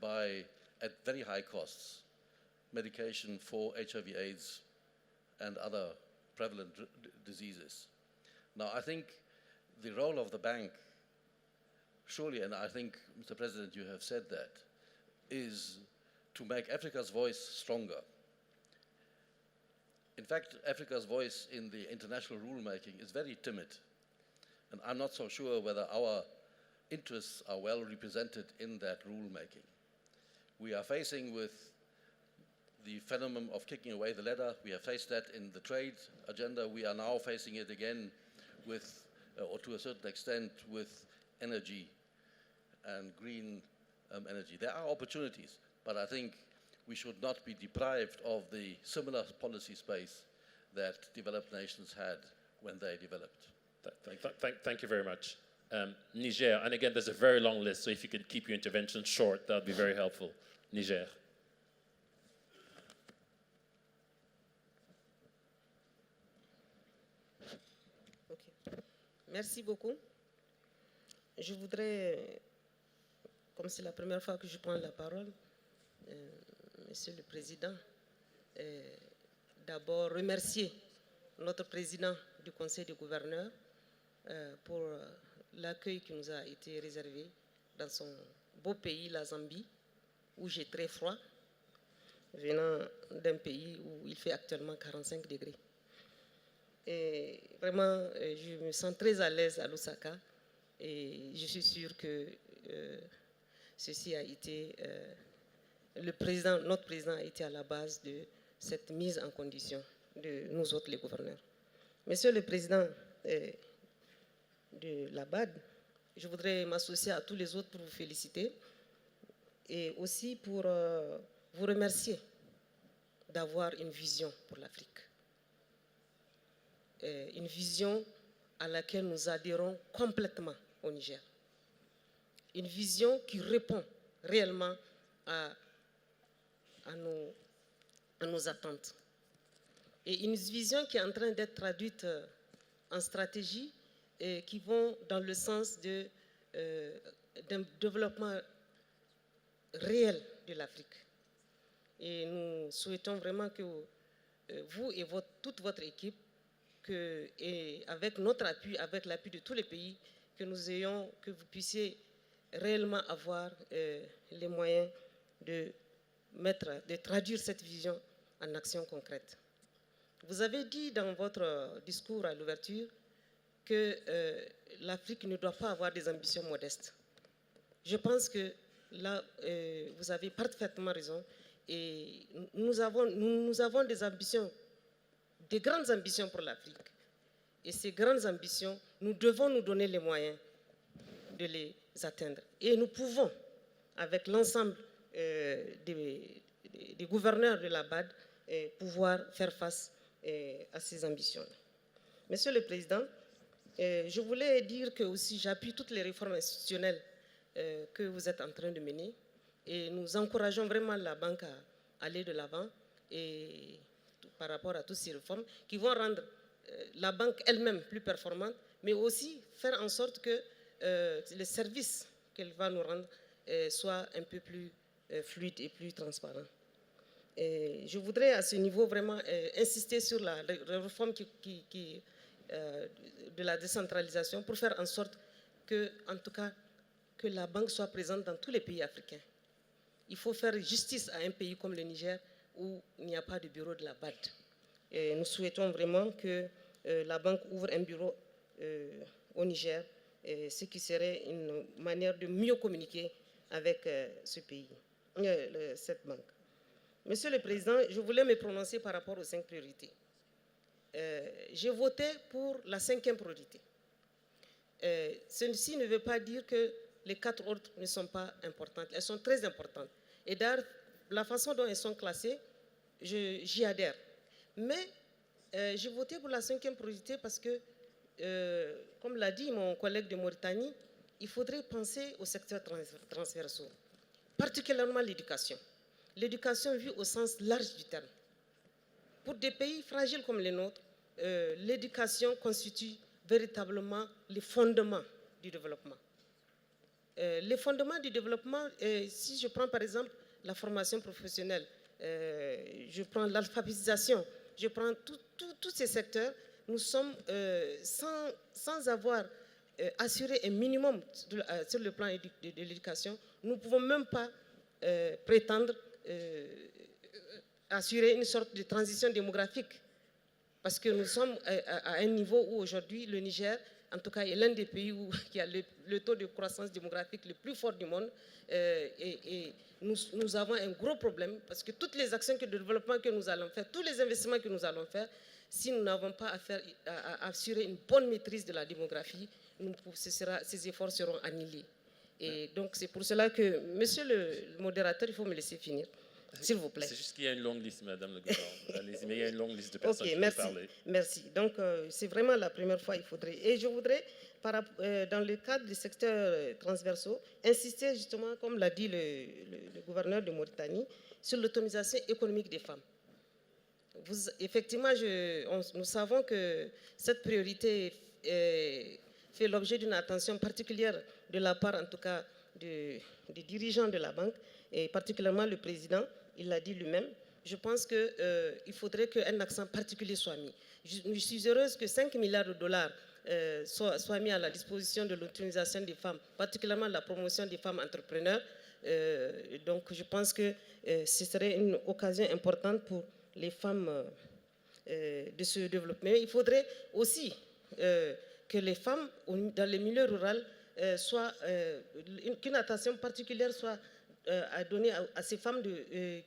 buy at very high costs medication for HIV/AIDS and other prevalent diseases. Now, I think the role of the bank, surely, and I think, Mr. President, you have said that, is to make Africa's voice stronger. In fact, Africa's voice in the international rulemaking is very timid, and I'm not so sure whether our interests are well represented in that rulemaking. We are facing with the phenomenon of kicking away the ladder. We have faced that in the trade agenda. We are now facing it again with, or to a certain extent, with energy and green energy. There are opportunities, but I think we should not be deprived of the similar policy space that developed nations had when they developed. Thank you very much. Niger, and again, there's a very long list, so if you could keep your intervention short, that would be very helpful. Niger. Merci beaucoup. Je voudrais, comme c'est la première fois que je prends la parole, Monsieur le Président, d'abord remercier notre Président du Conseil des gouverneurs pour l'accueil qui nous a été réservé dans son beau pays, la Zambie, où j'ai très froid, venant d'un pays où il fait actuellement 45 degrés. Et vraiment, je me sens très à l'aise à Lusaka et je suis sûr que ceci a été, notre président a été à la base de cette mise en condition de nous autres les gouverneurs. Monsieur le Président de la BAD, je voudrais m'associer à tous les autres pour vous féliciter et aussi pour vous remercier d'avoir une vision pour l'Afrique. Une vision à laquelle nous adhérons complètement au Niger. Une vision qui répond réellement à nos attentes. Et une vision qui est en train d'être traduite en stratégie et qui vont dans le sens d'un développement réel de l'Afrique. Et nous souhaitons vraiment que vous et toute votre équipe, et avec notre appui, avec l'appui de tous les pays, que vous puissiez réellement avoir les moyens de traduire cette vision en action concrète. Vous avez dit dans votre discours à l'ouverture que l'Afrique ne doit pas avoir des ambitions modestes. Je pense que là, vous avez parfaitement raison. Et nous avons des ambitions, des grandes ambitions pour l'Afrique. Et ces grandes ambitions, nous devons nous donner les moyens de les atteindre. Et nous pouvons, avec l'ensemble des gouverneurs de la BAD, pouvoir faire face à ces ambitions. Monsieur le Président, Je voulais dire que aussi j'appuie toutes les réformes institutionnelles que vous êtes en train de mener et nous encourageons vraiment la banque à aller de l'avant et par rapport à toutes ces réformes qui vont rendre la banque elle-même plus performante, mais aussi faire en sorte que les services qu'elle va nous rendre soient un peu plus fluides et plus transparents. Et je voudrais à ce niveau vraiment insister sur la réforme de la décentralisation pour faire en sorte que, en tout cas, que la banque soit présente dans tous les pays africains. Il faut faire justice à un pays comme le Niger où il n'y a pas de bureau de la BAD. Et nous souhaitons vraiment que la banque ouvre un bureau au Niger, ce qui serait une manière de mieux communiquer avec ce pays, cette banque. Monsieur le Président, je voulais me prononcer par rapport aux 5 priorités. J'ai voté pour la 5e priorité. Ceci ne veut pas dire que les 4 autres ne sont pas importantes. Elles sont très importantes. Et d'ailleurs, la façon dont elles sont classées, j'y adhère. Mais j'ai voté pour la 5e priorité parce que, comme l'a dit mon collègue de Mauritanie, il faudrait penser au secteur transversal, particulièrement l'éducation. L'éducation vue au sens large du terme. Pour des pays fragiles comme les nôtres, l'éducation constitue véritablement les fondements du développement. Les fondements du développement, si je prends par exemple la formation professionnelle, je prends l'alphabétisation, je prends tous ces secteurs, nous sommes sans avoir assuré un minimum sur le plan de l'éducation, nous ne pouvons même pas prétendre assurer une sorte de transition démographique. Parce que nous sommes à un niveau où aujourd'hui le Niger, en tout cas, est l'un des pays qui a le taux de croissance démographique le plus fort du monde. Et nous avons un gros problème parce que toutes les actions de développement que nous allons faire, tous les investissements que nous allons faire, si nous n'avons pas à assurer une bonne maîtrise de la démographie, ces efforts seront annihilés. Et donc c'est pour cela que, monsieur le modérateur, il faut me laisser finir. S'il vous plaît. C'est juste qu'il y a une longue liste, Madame le Gouverneur. Allez-y, mais il y a une longue liste de personnes qui veulent parler. Merci. Donc, c'est vraiment la première fois qu'il faudrait. Et je voudrais, dans le cadre des secteurs transversaux, insister justement, comme l'a dit le gouverneur de Mauritanie, sur l'autonomisation économique des femmes. Effectivement, nous savons que cette priorité fait l'objet d'une attention particulière de la part, en tout cas, des dirigeants de la banque, et particulièrement le président, il l'a dit lui-même. Je pense qu'il faudrait qu'un accent particulier soit mis. Je suis heureuse que 5 milliards de dollars soient mis à la disposition de l'autonomisation des femmes, particulièrement la promotion des femmes entrepreneurs. Donc je pense que ce serait une occasion importante pour les femmes de se développer. Mais il faudrait aussi que les femmes dans les milieux ruraux qu'une attention particulière soit à donner à ces femmes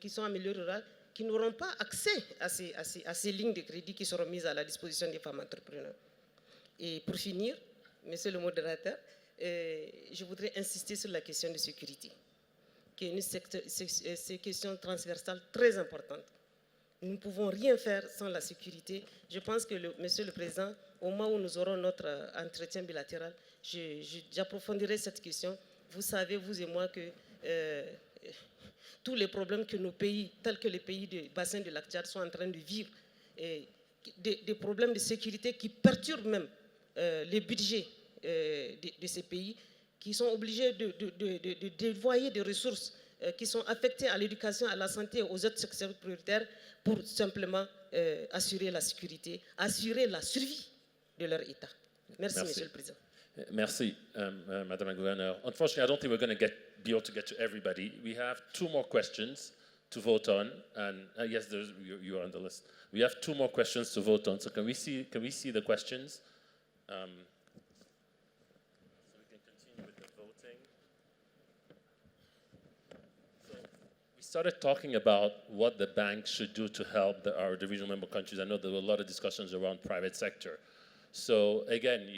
qui sont en milieu rural, qui n'auront pas accès à ces lignes de crédit qui seront mises à la disposition des femmes entrepreneurs. Et pour finir, monsieur le modérateur, je voudrais insister sur la question de sécurité, qui est une question transversale très importante. Nous ne pouvons rien faire sans la sécurité. Je pense que, monsieur le Président, au moment où nous aurons notre entretien bilatéral, j'approfondirai cette question. Vous savez, vous et moi, que tous les problèmes que nos pays, tels que les pays du bassin de lac Tchad, sont en train de vivre, des problèmes de sécurité qui perturbent même les budgets de ces pays, qui sont obligés de dévoyer des ressources qui sont affectées à l'éducation, à la santé et aux autres secteurs prioritaires pour simplement assurer la sécurité, assurer la survie de leur État. Merci. Monsieur le Président. Merci, Madame la Gouverneure. Unfortunately, I don't think we're going to be able to get to everybody. We have 2 more questions to vote on, and yes, you are on the list. We have 2 more questions to vote on. So can we see the questions? So we can continue with the voting. So we started talking about what the bank should do to help the regional member countries. I know there were a lot of discussions around private sector. So again,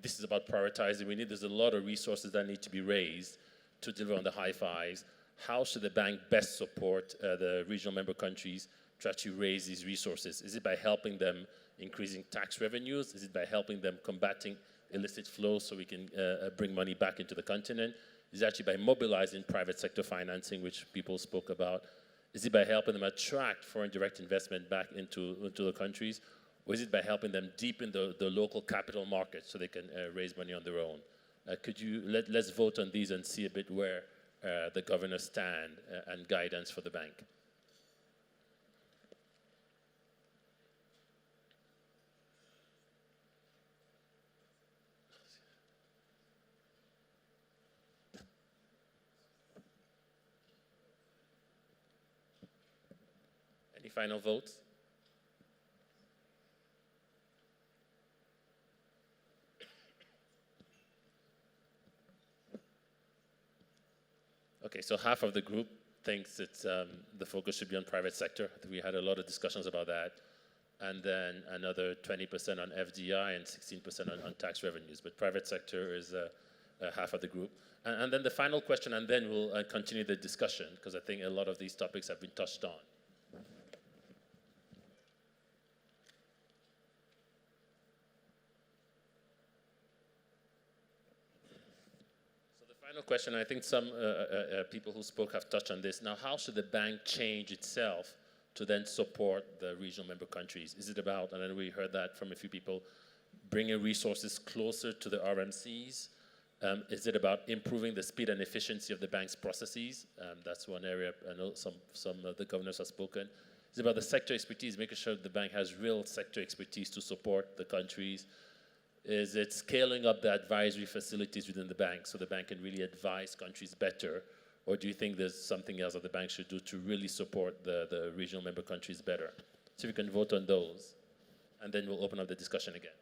this is about prioritizing. There's a lot of resources that need to be raised to deliver on the high fives. How should the bank best support the regional member countries try to raise these resources? Is it by helping them increasing tax revenues? Is it by helping them combating illicit flows so we can bring money back into the continent? Is it actually by mobilizing private sector financing, which people spoke about? Is it by helping them attract foreign direct investment back into the countries? Or is it by helping them deepen the local capital market so they can raise money on their own? Could you, let's vote on these and see a bit where the governors stand and guidance for the bank. Any final votes? Okay, so half of the group thinks it's, the focus should be on private sector. We had a lot of discussions about that. And then another 20% on FDI and 16% on tax revenues. But private sector is half of the group. And then the final question, and then we'll continue the discussion, because I think a lot of these topics have been touched on. Final question, I think some people who spoke have touched on this. Now, how should the bank change itself to then support the regional member countries? Is it about, and then we heard that from a few people, bringing resources closer to the RMCs? Is it about improving the speed and efficiency of the bank's processes? That's one area I know some of the governors have spoken. Is it about the sector expertise, making sure the bank has real sector expertise to support the countries? Is it scaling up the advisory facilities within the bank so the bank can really advise countries better? Or do you think there's something else that the bank should do to really support the regional member countries better? So we can vote on those, and then we'll open up the discussion again.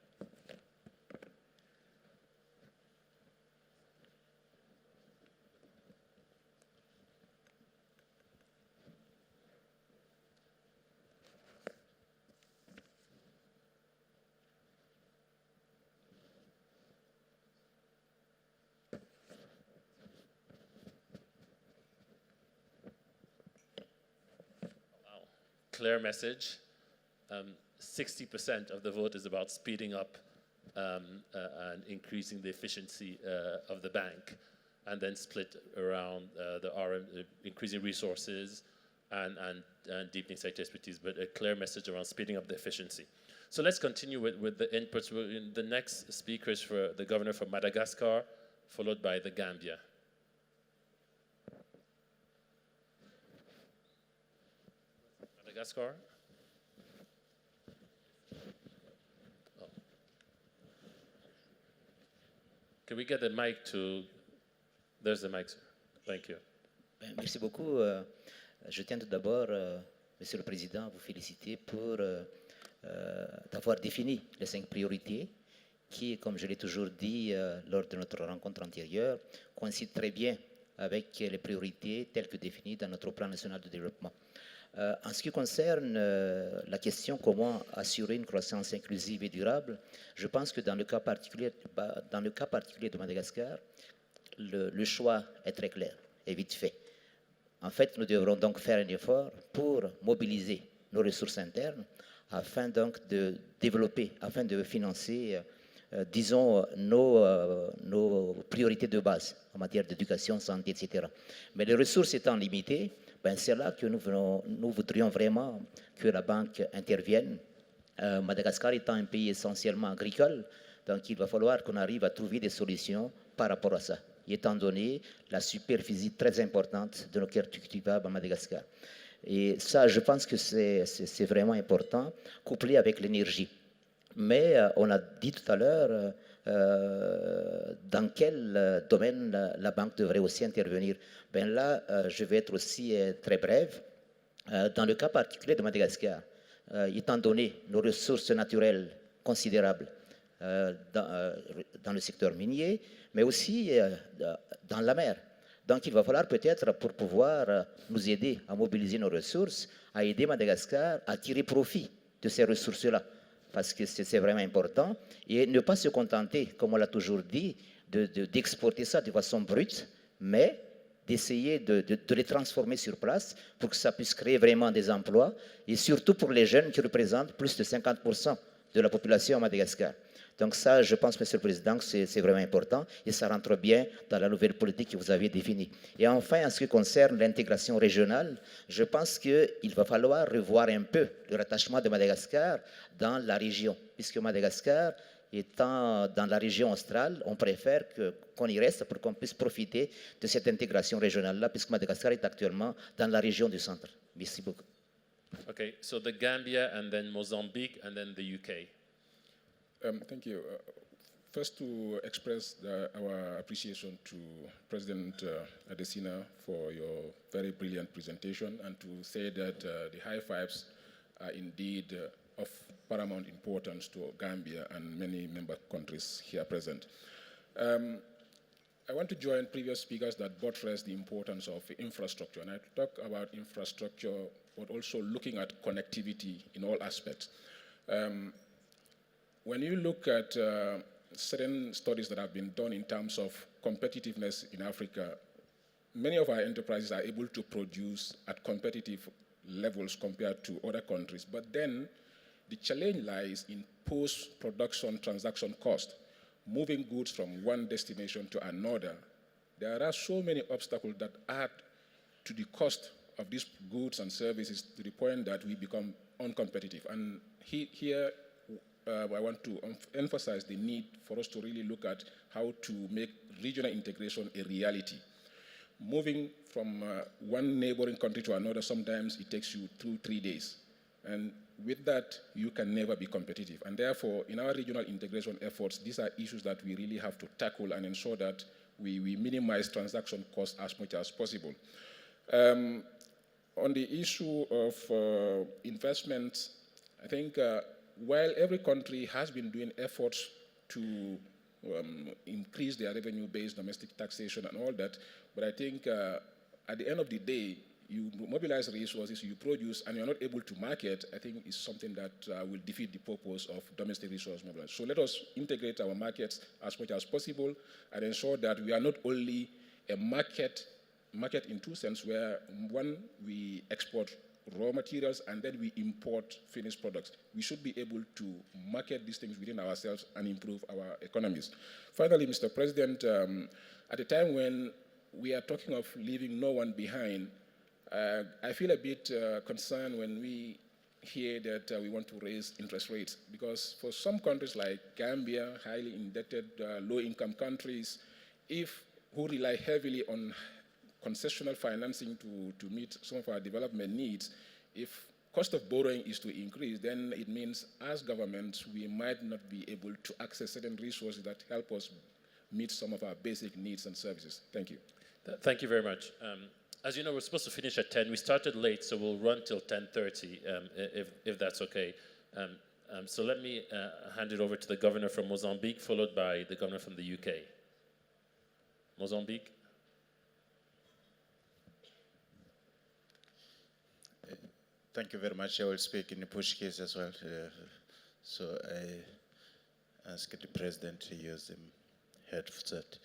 Clear message. 60% of the vote is about speeding up and increasing the efficiency of the bank, and then split around increasing resources and deepening sector expertise, but a clear message around speeding up the efficiency. So let's continue with the inputs. The next speaker is for the governor from Madagascar, followed by the Gambia. Madagascar. Oh. Can we get the mic to... There's the mic, sir. Thank you. Merci beaucoup. Je tiens tout d'abord, Monsieur le Président, vous féliciter pour d'avoir défini les 5 priorités qui, comme je l'ai toujours dit lors de notre rencontre antérieure, coïncident très bien avec les priorités telles que définies dans notre plan national de développement. En ce qui concerne la question comment assurer une croissance inclusive et durable, je pense que dans le cas particulier de Madagascar, le choix est très clair et vite fait. En fait, nous devrons donc faire un effort pour mobiliser nos ressources internes afin donc de développer, afin de financer, disons, nos priorités de base en matière d'éducation, santé, etc. Mais les ressources étant limitées, ben c'est là que nous voudrions vraiment que la banque intervienne. Madagascar étant un pays essentiellement agricole, donc il va falloir qu'on arrive à trouver des solutions par rapport à ça, étant donné la superficie très importante de nos terres cultivables à Madagascar. Et ça, je pense que c'est vraiment important, couplé avec l'énergie. Mais on a dit tout à l'heure dans quel domaine la banque devrait aussi intervenir. Ben là, je vais être aussi très brève. Dans le cas particulier de Madagascar, étant donné nos ressources naturelles considérables dans le secteur minier, mais aussi dans la mer. Donc il va falloir peut-être, pour pouvoir nous aider à mobiliser nos ressources, à aider Madagascar à tirer profit de ces ressources-là, parce que c'est vraiment important, et ne pas se contenter, comme on l'a toujours dit, d'exporter ça de façon brute, mais d'essayer de les transformer sur place pour que ça puisse créer vraiment des emplois, et surtout pour les jeunes qui représentent plus de 50% de la population à Madagascar. Donc ça, je pense, Monsieur le Président, que c'est vraiment important et ça rentre bien dans la nouvelle politique que vous avez définie. Et enfin, en ce qui concerne l'intégration régionale, je pense qu'il va falloir revoir un peu le rattachement de Madagascar dans la région, puisque Madagascar étant dans la région australe, on préfère qu'on y reste pour qu'on puisse profiter de cette intégration régionale-là, puisque Madagascar est actuellement dans la région du centre. Merci beaucoup. Okay, so the Gambia and then Mozambique and then the UK. Thank you. First, to express our appreciation to President Adesina for your very brilliant presentation, and to say that the high fives are indeed of paramount importance to Gambia and many member countries here present. I want to join previous speakers that buttress the importance of infrastructure, and I talk about infrastructure, but also looking at connectivity in all aspects. When you look at certain studies that have been done in terms of competitiveness in Africa, many of our enterprises are able to produce at competitive levels compared to other countries. But then the challenge lies in post-production transaction cost, moving goods from one destination to another. There are so many obstacles that add to the cost of these goods and services to the point that we become uncompetitive. And here, I want to emphasize the need for us to really look at how to make regional integration a reality. Moving from one neighboring country to another, sometimes it takes you 2-3 days. And with that, you can never be competitive. And therefore, in our regional integration efforts, these are issues that we really have to tackle and ensure that we minimize transaction costs as much as possible. On the issue of investment, I think while every country has been doing efforts to increase their revenue-based domestic taxation and all that, but I think at the end of the day, you mobilize resources, you produce, and you're not able to market, I think is something that will defeat the purpose of domestic resource mobilization. So let us integrate our markets as much as possible and ensure that we are not only a market in two senses, where one, we export raw materials and then we import finished products. We should be able to market these things within ourselves and improve our economies. Finally, Mr. President, at a time when we are talking of leaving no one behind, I feel a bit concerned when we hear that we want to raise interest rates, because for some countries like Gambia, highly indebted, low-income countries, who rely heavily on concessional financing to meet some of our development needs, if cost of borrowing is to increase, then it means as governments, we might not be able to access certain resources that help us meet some of our basic needs and services. Thank you. Thank you very much. As you know, we're supposed to finish at 10. We started late, so we'll run till 10:30, if that's okay. So let me hand it over to the governor from Mozambique, followed by the governor from the UK. Mozambique. Thank you very much. I will speak in Portuguese as well. So I ask the President to use the headset.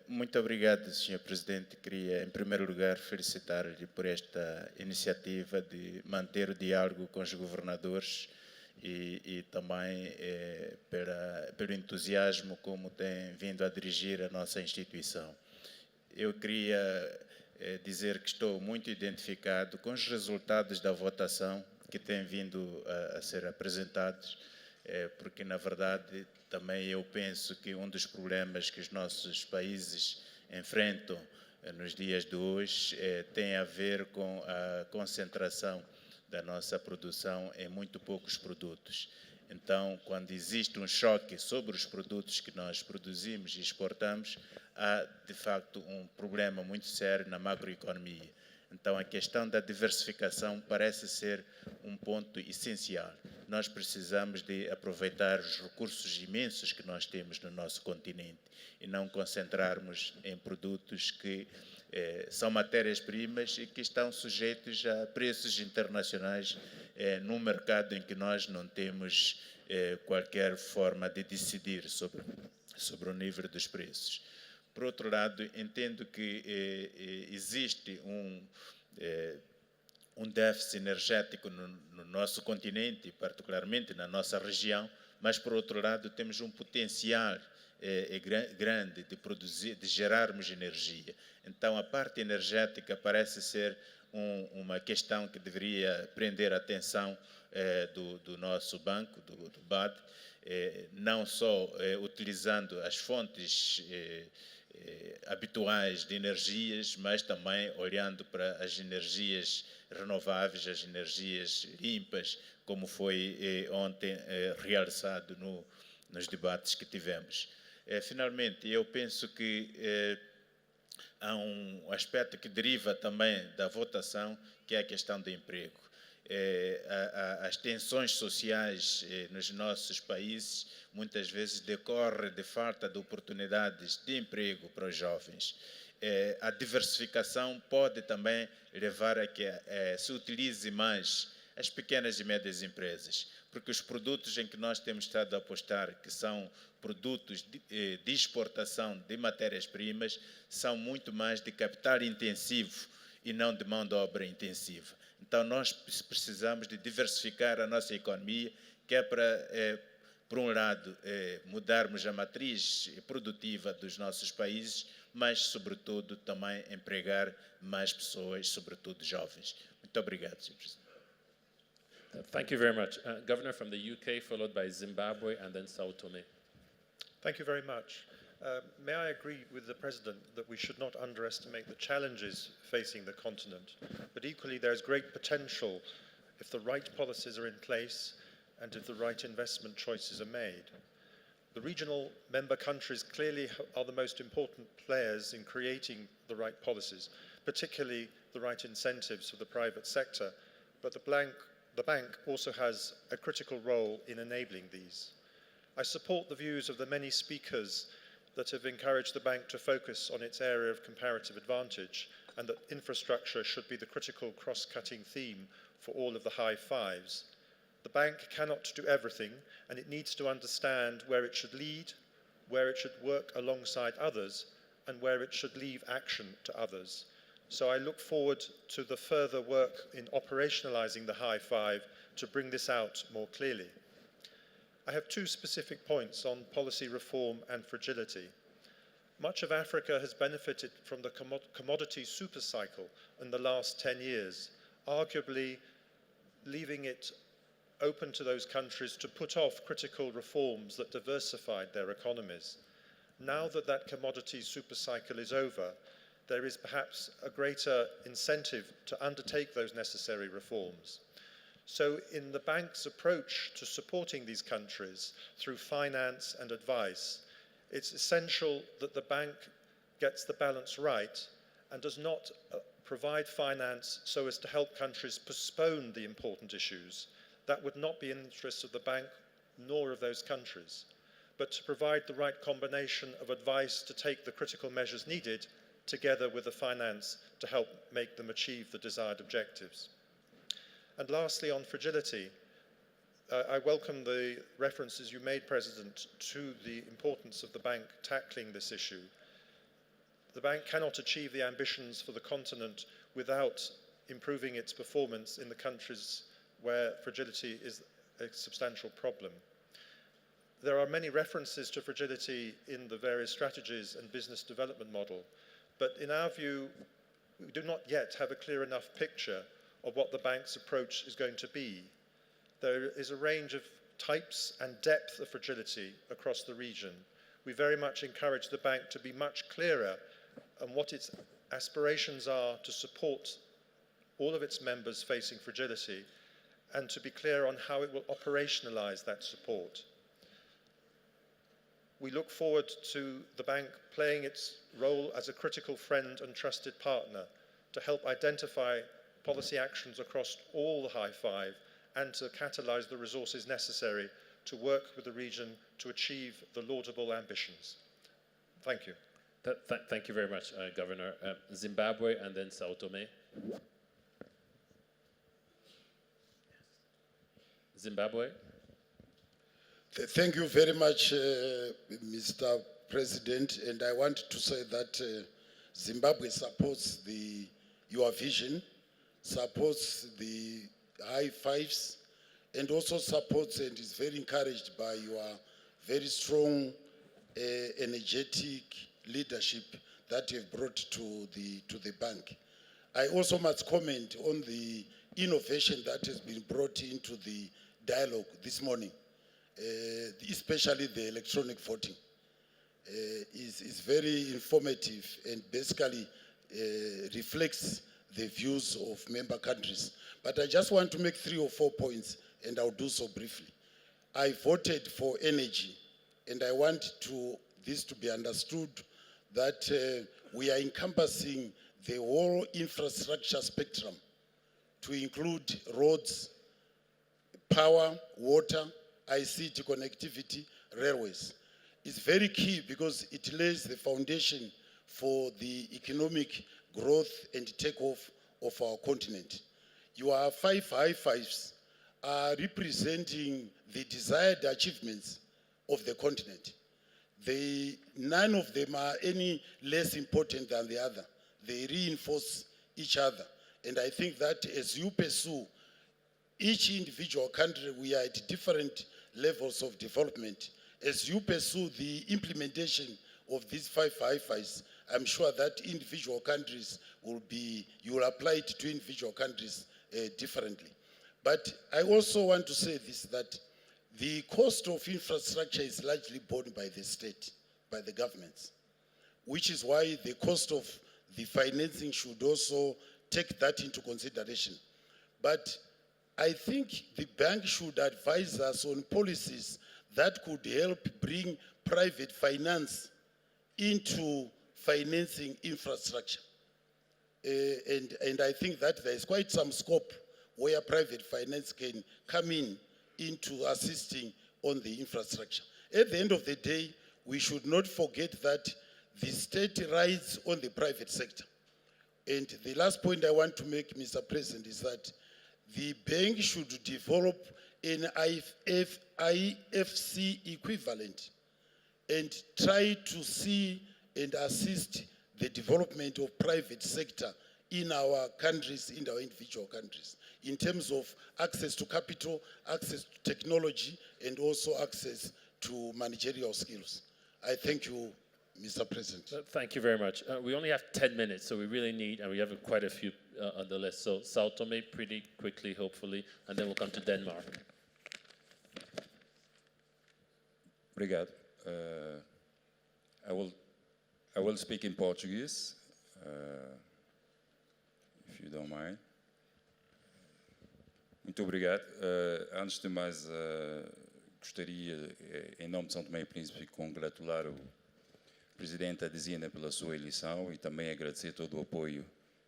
Muito obrigado, Sr. Presidente. Queria, em primeiro lugar, felicitar-lhe por esta iniciativa de manter o diálogo com os governadores e também pelo entusiasmo como tem vindo a dirigir a nossa instituição. Eu queria dizer que estou muito identificado com os resultados da votação que têm vindo a ser apresentados, porque, na verdade, também eu penso que um dos problemas que os nossos países enfrentam nos dias de hoje tem a ver com a concentração da nossa produção em muito poucos produtos. Então, quando existe um choque sobre os produtos que nós produzimos e exportamos, há, de facto, um problema muito sério na macroeconomia. Então, a questão da diversificação parece ser um ponto essencial. Nós precisamos de aproveitar os recursos imensos que nós temos no nosso continente e não concentrarmos em produtos que são matérias-primas e que estão sujeitos a preços internacionais num mercado em que nós não temos qualquer forma de decidir sobre o nível dos preços. Por outro lado, entendo que existe déficit energético no nosso continente, particularmente na nossa região, mas por outro lado temos um potencial grande de produzir, de gerarmos energia. Então a parte energética parece ser uma questão que deveria prender a atenção do nosso banco, do BAD, não só utilizando as fontes habituais de energias, mas também olhando para as energias renováveis, as energias limpas, como foi ontem realçado nos debates que tivemos. Finalmente, eu penso que há um aspecto que deriva também da votação, que é a questão do emprego. As tensões sociais nos nossos países muitas vezes decorrem de falta de oportunidades de emprego para os jovens. A diversificação pode também levar a que se utilize mais as pequenas e médias empresas, porque os produtos em que nós temos estado a apostar, que são produtos de exportação de matérias-primas, são muito mais de capital intensivo e não de mão de obra intensiva. Então, nós precisamos de diversificar a nossa economia, que é para, por um lado, mudarmos a matriz produtiva dos nossos países, mas, sobretudo, também empregar mais pessoas, sobretudo jovens. Muito obrigado, Sr. Presidente. Thank you very much. Governor from the UK, followed by Zimbabwe and then Sao Tome. Thank you very much. May I agree with the President that we should not underestimate the challenges facing the continent, but equally there is great potential if the right policies are in place and if the right investment choices are made. The regional member countries clearly are the most important players in creating the right policies, particularly the right incentives for the private sector, but the bank also has a critical role in enabling these. I support the views of the many speakers that have encouraged the bank to focus on its area of comparative advantage and that infrastructure should be the critical cross-cutting theme for all of the high fives. The bank cannot do everything, and it needs to understand where it should lead, where it should work alongside others, and where it should leave action to others. So I look forward to the further work in operationalizing the high five to bring this out more clearly. I have two specific points on policy reform and fragility. Much of Africa has benefited from the commodity supercycle in the last 10 years, arguably leaving it open to those countries to put off critical reforms that diversified their economies. Now that that commodity supercycle is over, there is perhaps a greater incentive to undertake those necessary reforms. So in the bank's approach to supporting these countries through finance and advice, it's essential that the bank gets the balance right and does not provide finance so as to help countries postpone the important issues. That would not be in the interests of the bank nor of those countries, but to provide the right combination of advice to take the critical measures needed together with the finance to help make them achieve the desired objectives. And lastly, on fragility, I welcome the references you made, President, to the importance of the bank tackling this issue. The bank cannot achieve the ambitions for the continent without improving its performance in the countries where fragility is a substantial problem. There are many references to fragility in the various strategies and business development model, but in our view, we do not yet have a clear enough picture of what the bank's approach is going to be. There is a range of types and depth of fragility across the region. We very much encourage the bank to be much clearer on what its aspirations are to support all of its members facing fragility and to be clear on how it will operationalize that support. We look forward to the bank playing its role as a critical friend and trusted partner to help identify policy actions across all the high five and to catalyze the resources necessary to work with the region to achieve the laudable ambitions. Thank you. Thank you very much, Governor. Zimbabwe and then Sao Tome. Zimbabwe. Thank you very much, Mr. President, and I want to say that Zimbabwe supports your vision supports the high fives and also supports and is very encouraged by your very strong, energetic leadership that you've brought to the bank. I also must comment on the innovation that has been brought into the dialogue this morning, especially the electronic voting. Is very informative and basically reflects the views of member countries. But I just want to make 3 or 4 points, and I'll do so briefly. I voted for energy, and I want this to be understood that we are encompassing the whole infrastructure spectrum to include roads, power, water, ICT connectivity, railways. It's very key because it lays the foundation for the economic growth and takeoff of our continent. Your 5 high fives are representing the desired achievements of the continent. None of them are any less important than the other. They reinforce each other. And I think that as you pursue each individual country, we are at different levels of development. As you pursue the implementation of these 5 high fives, I'm sure that individual countries you will apply it to individual countries differently. But I also want to say this, that the cost of infrastructure is largely borne by the state, by the governments, which is why the cost of the financing should also take that into consideration. But I think the bank should advise us on policies that could help bring private finance into financing infrastructure. And I think that there is quite some scope where private finance can come into assisting on the infrastructure. At the end of the day, we should not forget that the state rides on the private sector. And the last point I want to make, Mr. President, is that the bank should develop an IFC equivalent and try to see and assist the development of private sector in our countries, in our individual countries, in terms of access to capital, access to technology, and also access to managerial skills. I thank you, Mr. President. Thank you very much. We only have 10 minutes, so we really need, and we have quite a few on the list. So Sao Tome pretty quickly, hopefully, and then we'll come to Denmark. Obrigado. I will speak in Portuguese, if you don't mind. Muito obrigado. Antes de mais, gostaria, em nome de São Tomé e Príncipe, congratular o Presidente Adesina pela sua eleição e também agradecer todo o apoio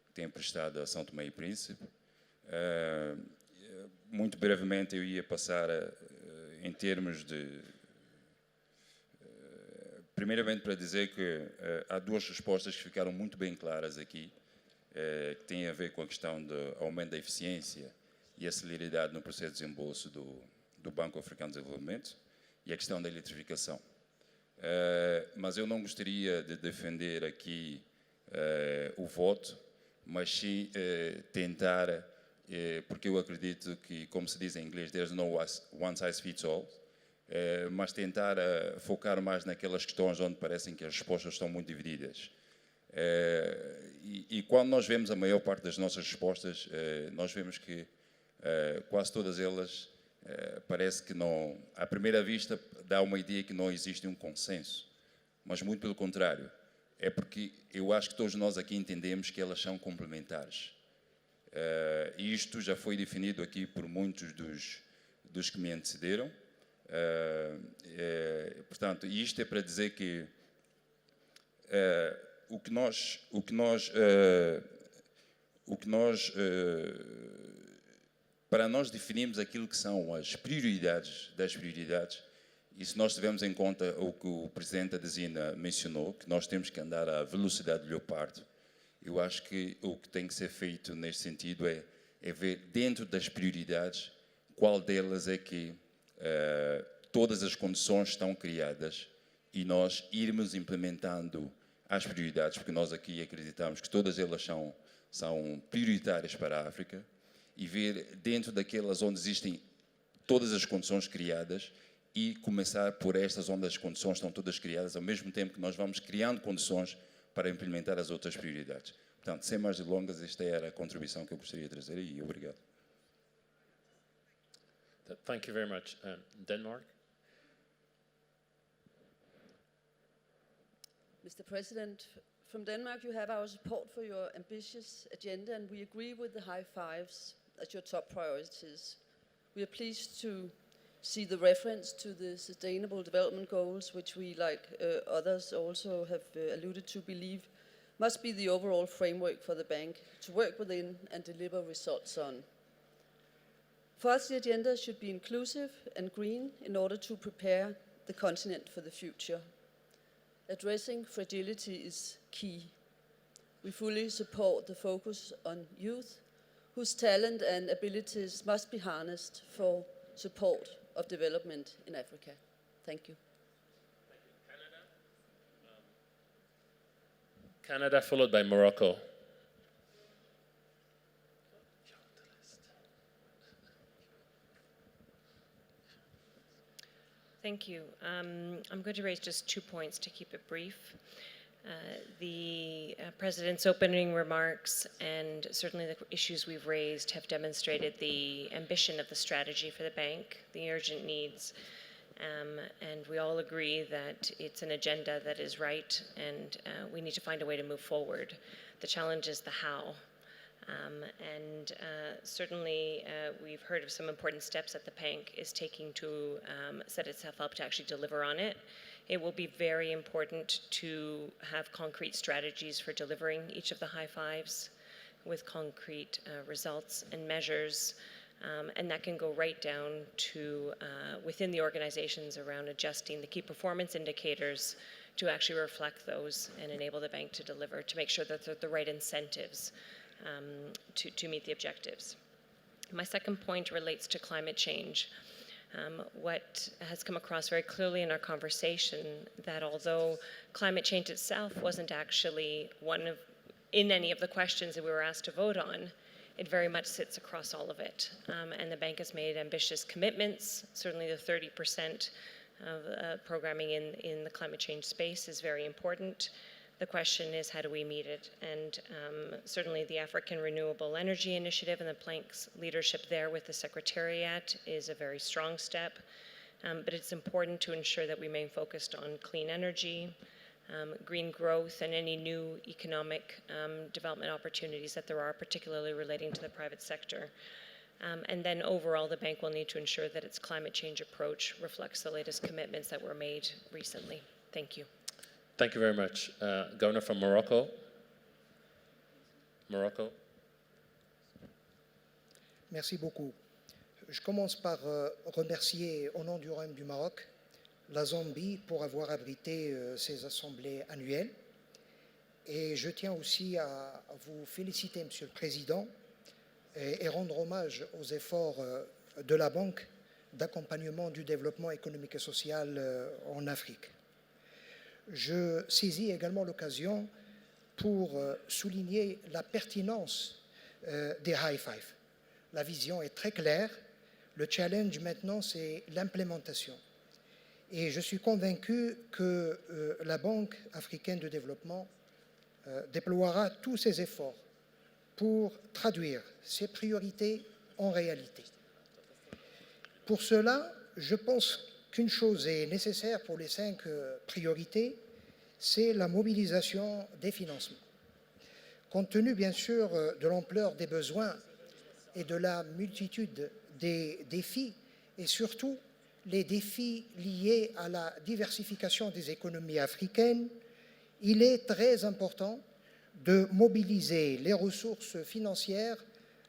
que tem prestado a São Tomé e Príncipe. Muito brevemente eu ia passar em termos de... primeiramente para dizer que há 2 respostas que ficaram muito bem claras aqui, que têm a ver com a questão do aumento da eficiência e a celeridade no processo de desembolso do Banco Africano de Desenvolvimento e a questão da eletrificação. Mas eu não gostaria de defender aqui o voto, mas sim tentar, porque eu acredito que, como se diz em inglês, there's no one size fits all, mas tentar focar mais naquelas questões onde parecem que as respostas estão muito divididas. E quando nós vemos a maior parte das nossas respostas, nós vemos que quase todas elas parece que não, à primeira vista dá uma ideia que não existe um consenso, mas muito pelo contrário, é porque eu acho que todos nós aqui entendemos que elas são complementares. E isto já foi definido aqui por muitos dos que me antecederam. Portanto, isto é para dizer que o que nós para nós definirmos aquilo que são as prioridades das prioridades, e se nós tivermos em conta o que o Presidente Adesina mencionou, que nós temos que andar à velocidade de leopardo, eu acho que o que tem que ser feito neste sentido é ver dentro das prioridades qual delas é que todas as condições estão criadas e nós irmos implementando às prioridades, porque nós aqui acreditamos que todas elas são prioritárias para a África, e ver dentro daquelas onde existem todas as condições criadas e começar por estas onde as condições estão todas criadas, ao mesmo tempo que nós vamos criando condições para implementar as outras prioridades. Portanto, sem mais delongas, esta era a contribuição que eu gostaria de trazer e obrigado. Thank you very much. Denmark? Mr. President, from Denmark you have our support for your ambitious agenda, and we agree with the high fives as your top priorities. We are pleased to see the reference to the Sustainable Development Goals, which we, like others also have alluded to, believe must be the overall framework for the bank to work within and deliver results on. For us, the agenda should be inclusive and green in order to prepare the continent for the future. Addressing fragility is key. We fully support the focus on youth, whose talent and abilities must be harnessed for support of development in Africa. Thank you. Canada, followed by Morocco. Thank you. I'm going to raise just 2 points to keep it brief. The President's opening remarks and certainly the issues we've raised have demonstrated the ambition of the strategy for the bank, the urgent needs, and we all agree that it's an agenda that is right, and we need to find a way to move forward. The challenge is the how. Certainly we've heard of some important steps that the bank is taking to set itself up to actually deliver on it. It will be very important to have concrete strategies for delivering each of the high fives with concrete results and measures, and that can go right down to within the organizations around adjusting the key performance indicators to actually reflect those and enable the bank to deliver, to make sure that they're the right incentives to meet the objectives. My second point relates to climate change. What has come across very clearly in our conversation, that although climate change itself wasn't actually in any of the questions that we were asked to vote on, it very much sits across all of it. And the bank has made ambitious commitments. Certainly the 30% of programming in the climate change space is very important. The question is, how do we meet it? And certainly the African Renewable Energy Initiative and the bank's leadership there with the Secretariat is a very strong step. But it's important to ensure that we remain focused on clean energy, green growth, and any new economic development opportunities that there are, particularly relating to the private sector. And then overall, the bank will need to ensure that its climate change approach reflects the latest commitments that were made recently. Thank you. Thank you very much. Governor from Morocco. Morocco. Merci beaucoup. Je commence par remercier au nom du Royaume du Maroc la Zambie pour avoir abrité ces assemblées annuelles. Et je tiens aussi à vous féliciter, Monsieur le Président, et rendre hommage aux efforts de la Banque d'accompagnement du développement économique et social en Afrique. Je saisis également l'occasion pour souligner la pertinence des High Five. La vision est très claire. Le challenge maintenant, c'est l'implémentation. Et je suis convaincu que la Banque africaine de développement déploiera tous ses efforts pour traduire ces priorités en réalité. Pour cela, je pense qu'une chose est nécessaire pour les 5 priorités, c'est la mobilisation des financements. Compte tenu, bien sûr, de l'ampleur des besoins et de la multitude des défis, et surtout les défis liés à la diversification des économies africaines, il est très important de mobiliser les ressources financières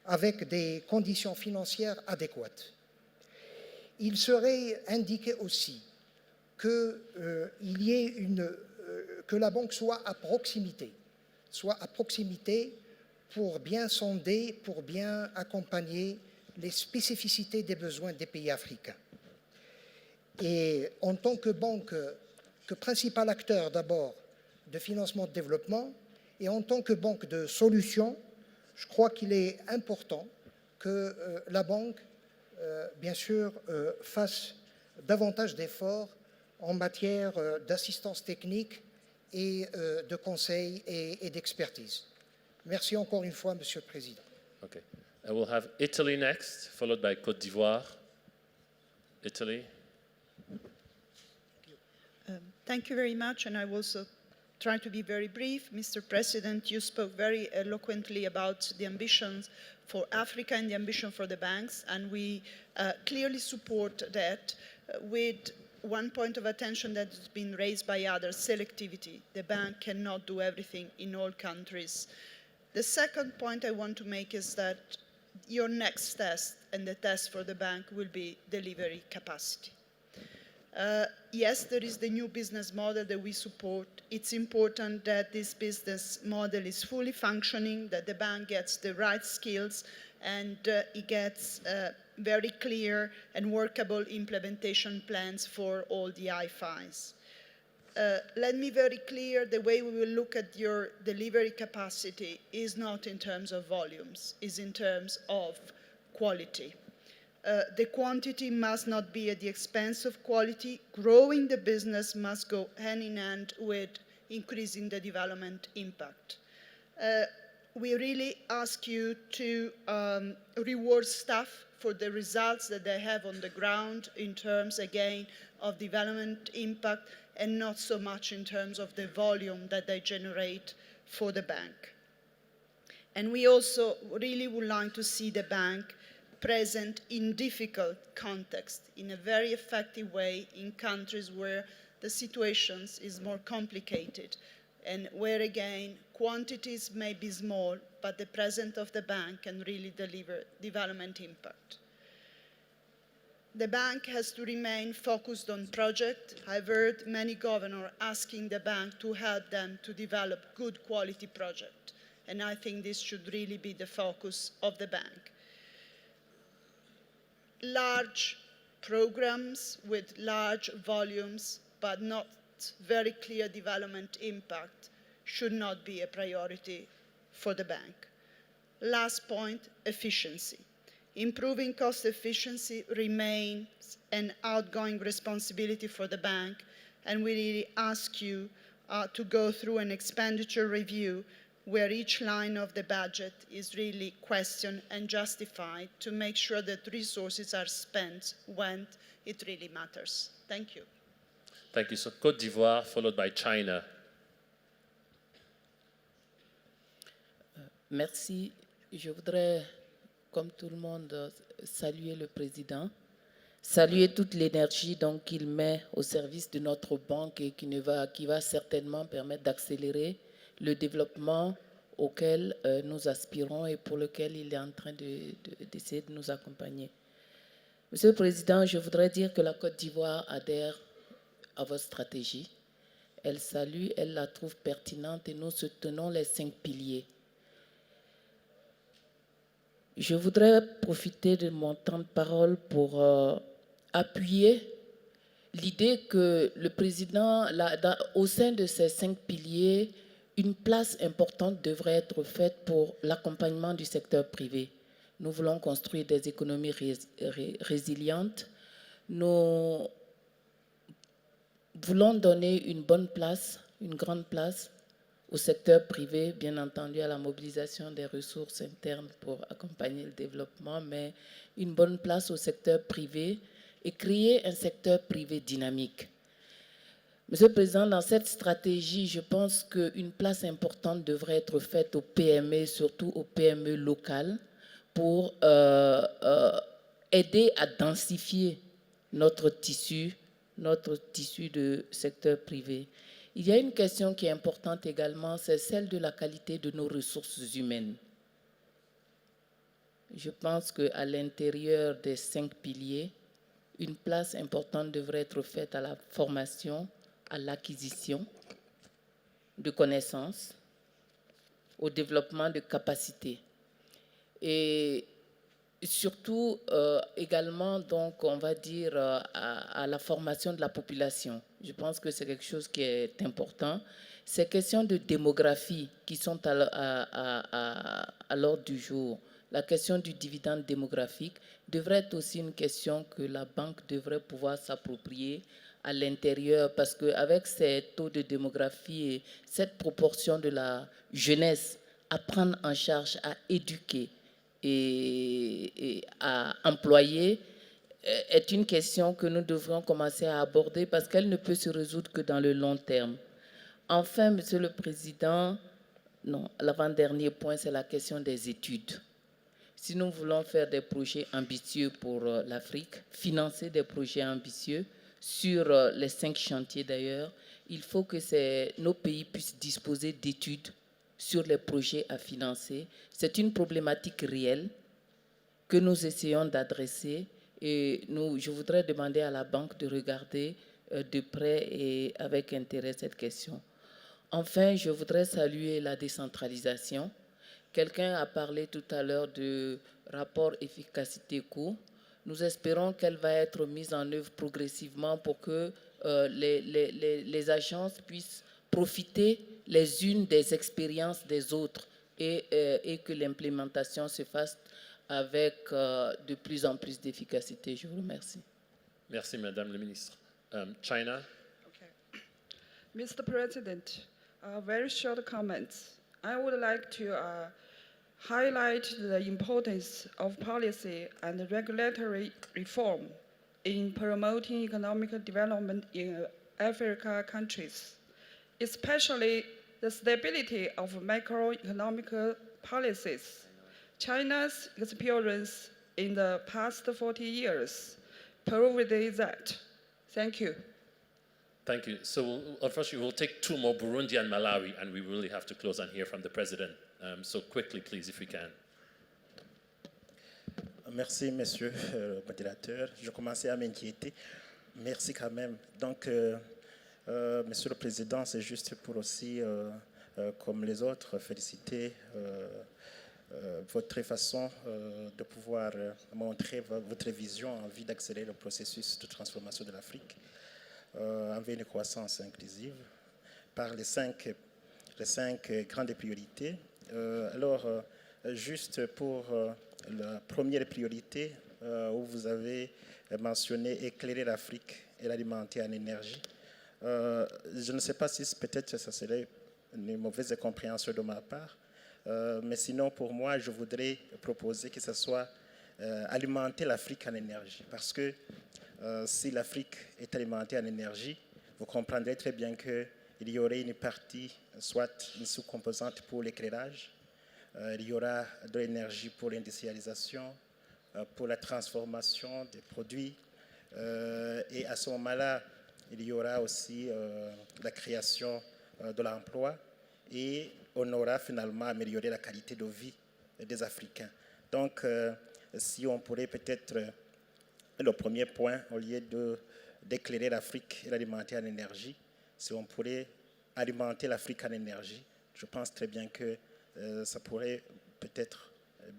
avec des conditions financières adéquates. Il serait indiqué aussi que la banque soit à proximité pour bien sonder, pour bien accompagner les spécificités des besoins des pays africains. Et en tant que banque, que principal acteur d'abord de financement de développement. Et en tant que banque de solutions, je crois qu'il est important que la banque, bien sûr, fasse davantage d'efforts en matière d'assistance technique et de conseil et d'expertise. Merci encore une fois, Monsieur le Président. Okay. I will have Italy next, followed by Côte d'Ivoire. Italy. Thank you very much, and I will also try to be very brief. Mr. President, you spoke very eloquently about the ambitions for Africa and the ambition for the banks, and we clearly support that with one point of attention that has been raised by others, selectivity. The bank cannot do everything in all countries. The second point I want to make is that your next test and the test for the bank will be delivery capacity. Yes, there is the new business model that we support. It's important that this business model is fully functioning, that the bank gets the right skills, and it gets very clear and workable implementation plans for all the IFIs. Let me be very clear, the way we will look at your delivery capacity is not in terms of volumes, is in terms of quality. The quantity must not be at the expense of quality. Growing the business must go hand in hand with increasing the development impact. We really ask you to reward staff for the results that they have on the ground in terms, again, of development impact and not so much in terms of the volume that they generate for the bank. And we also really would like to see the bank present in difficult contexts in a very effective way in countries where the situations is more complicated and where, again, quantities may be small, but the presence of the bank can really deliver development impact. The bank has to remain focused on projects. I've heard many governors asking the bank to help them to develop good quality projects, and I think this should really be the focus of the bank. Large programs with large volumes but not very clear development impact should not be a priority for the bank. Last point, efficiency. Improving cost efficiency remains an outgoing responsibility for the bank, and we really ask you to go through an expenditure review where each line of the budget is really questioned and justified to make sure that resources are spent when it really matters. Thank you. Thank you. So Côte d'Ivoire, followed by China. Merci. Je voudrais, comme tout le monde, saluer le président, saluer toute l'énergie qu'il met au service de notre banque et qui va certainement permettre d'accélérer le développement auquel nous aspirons et pour lequel il est en train d'essayer de nous accompagner. Monsieur le Président, je voudrais dire que la Côte d'Ivoire adhère à votre stratégie. Elle salue, elle la trouve pertinente et nous soutenons les 5 piliers. Je voudrais profiter de mon temps de parole pour appuyer l'idée que le président, au sein de ces 5 piliers, une place importante devrait être faite pour l'accompagnement du secteur privé. Nous voulons construire des économies résilientes. Nous voulons donner une bonne place, une grande place au secteur privé, bien entendu à la mobilisation des ressources internes pour accompagner le développement, mais une bonne place au secteur privé et créer un secteur privé dynamique. Monsieur le Président, dans cette stratégie, je pense qu'une place importante devrait être faite aux PME, surtout aux PME locales, pour aider à densifier notre tissu de secteur privé. Il y a une question qui est importante également, c'est celle de la qualité de nos ressources humaines. Je pense qu'à l'intérieur des 5 piliers, une place importante devrait être faite à la formation, à l'acquisition de connaissances, au développement de capacités. Et surtout également, donc, on va dire, à la formation de la population. Je pense que c'est quelque chose qui est important. Ces questions de démographie qui sont à l'ordre du jour, la question du dividende démographique devrait être aussi une question que la banque devrait pouvoir s'approprier à l'intérieur, parce qu'avec ces taux de démographie et cette proportion de la jeunesse à prendre en charge, à éduquer et à employer, est une question que nous devrions commencer à aborder parce qu'elle ne peut se résoudre que dans le long terme. Enfin, Monsieur le Président, non, l'avant-dernier point, c'est la question des études. Si nous voulons faire des projets ambitieux pour l'Afrique, financer des projets ambitieux sur les 5 chantiers d'ailleurs, il faut que nos pays puissent disposer d'études sur les projets à financer. C'est une problématique réelle que nous essayons d'adresser et je voudrais demander à la banque de regarder de près et avec intérêt cette question. Enfin, je voudrais saluer la décentralisation. Quelqu'un a parlé tout à l'heure du rapport efficacité-coût. Nous espérons qu'elle va être mise en œuvre progressivement pour que les agences puissent profiter les unes des expériences des autres et que l'implémentation se fasse avec de plus en plus d'efficacité. Je vous remercie. Merci, Madame la Ministre. China. Okay. Mr. President, very short comments. I would like to highlight the importance of policy and regulatory reform in promoting economic development in African countries, especially the stability of macroeconomic policies. China's experience in the past 40 years proved that. Thank you. Thank you. So unfortunately, we'll take 2 more, Burundi and Malawi, and we really have to close and hear from the President. So quickly, please, if we can. Merci, Monsieur le modérateur. Je commençais à m'inquiéter. Merci quand même. Donc, Monsieur le Président, c'est juste pour aussi, comme les autres, féliciter votre façon de pouvoir montrer votre vision en vue d'accélérer le processus de transformation de l'Afrique envers une croissance inclusive par les cinq grandes priorités. Juste pour la première priorité où vous avez mentionné éclairer l'Afrique et l'alimenter en énergie, je ne sais pas si peut-être ça serait une mauvaise compréhension de ma part, mais sinon pour moi je voudrais proposer que ce soit alimenter l'Afrique en énergie, parce que si l'Afrique est alimentée en énergie, vous comprendrez très bien qu'il y aurait une partie, soit une sous-composante pour l'éclairage, il y aura de l'énergie pour l'industrialisation, pour la transformation des produits, et à ce moment-là, il y aura aussi la création de l'emploi, et on aura finalement amélioré la qualité de vie des Africains. Donc, si on pourrait peut-être, le premier point, au lieu d'éclairer l'Afrique et l'alimenter en énergie, si on pourrait alimenter l'Afrique en énergie, je pense très bien que ça pourrait peut-être